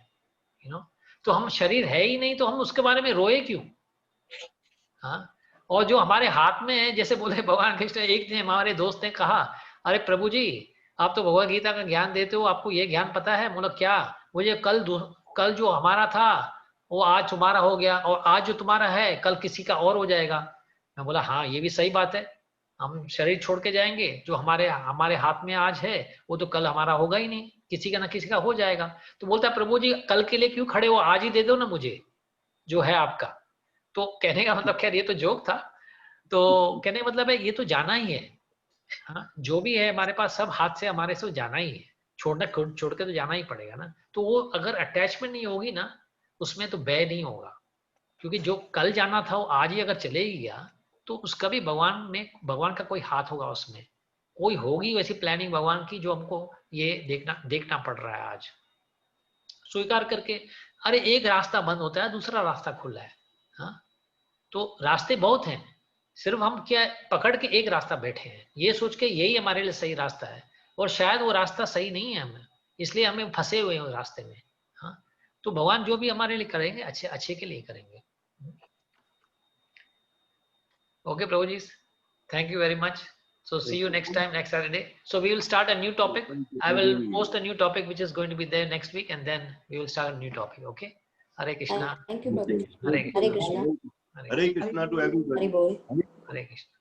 तो हम शरीर है ही नहीं, तो हम उसके बारे में रोए क्यों? हाँ, और जो हमारे हाथ में है, जैसे बोले भगवान कृष्ण, एक दिन हमारे दोस्त ने कहा, अरे प्रभु जी आप तो भगवद गीता का ज्ञान देते हो, आपको ये ज्ञान पता है? बोला क्या? मुझे कल जो हमारा था वो आज तुम्हारा हो गया, और आज जो तुम्हारा है कल किसी का और हो जाएगा। मैं बोला हाँ ये भी सही बात है, हम शरीर छोड़ के जाएंगे, जो हमारे हाथ में आज है वो तो कल हमारा होगा ही नहीं, किसी का ना किसी का हो जाएगा। तो बोलता है प्रभु जी कल के लिए क्यों खड़े हो, आज ही दे दो ना मुझे जो है आपका। तो कहने का मतलब, खैर ये तो जोक था, तो कहने का मतलब है ये तो जाना ही है। हाँ, जो भी है हमारे पास सब हाथ से हमारे से जाना ही है, छोड़ के तो जाना ही पड़ेगा ना। तो वो अगर अटैचमेंट नहीं होगी ना, उसमें तो व्यय नहीं होगा, क्योंकि जो कल जाना था वो आज ही अगर चले ही गया, तो उसका भी भगवान का कोई हाथ होगा उसमें, कोई होगी वैसी प्लानिंग भगवान की, जो हमको ये देखना पड़ रहा है आज। स्वीकार करके, अरे एक रास्ता बंद होता है दूसरा रास्ता खुला है। हाँ, तो रास्ते बहुत हैं, सिर्फ हम क्या पकड़ के एक रास्ता बैठे हैं, ये सोच के यही हमारे लिए सही रास्ता है, और शायद वो रास्ता सही नहीं है हमें, इसलिए हमें फंसे हुए हैं उस रास्ते में। हाँ, तो भगवान जो भी हमारे लिए करेंगे अच्छे के लिए करेंगे। Okay, Prabhuji, thank you very much. So see you next time, next Saturday. So we will start a new topic. I will post a new topic which is going to be there next week, and then we will start a new topic. Okay? Hare Krishna. Thank you, Prabhuji. Hare Hare Krishna. Hare Krishna to everybody. Hare Bol. Hare Krishna.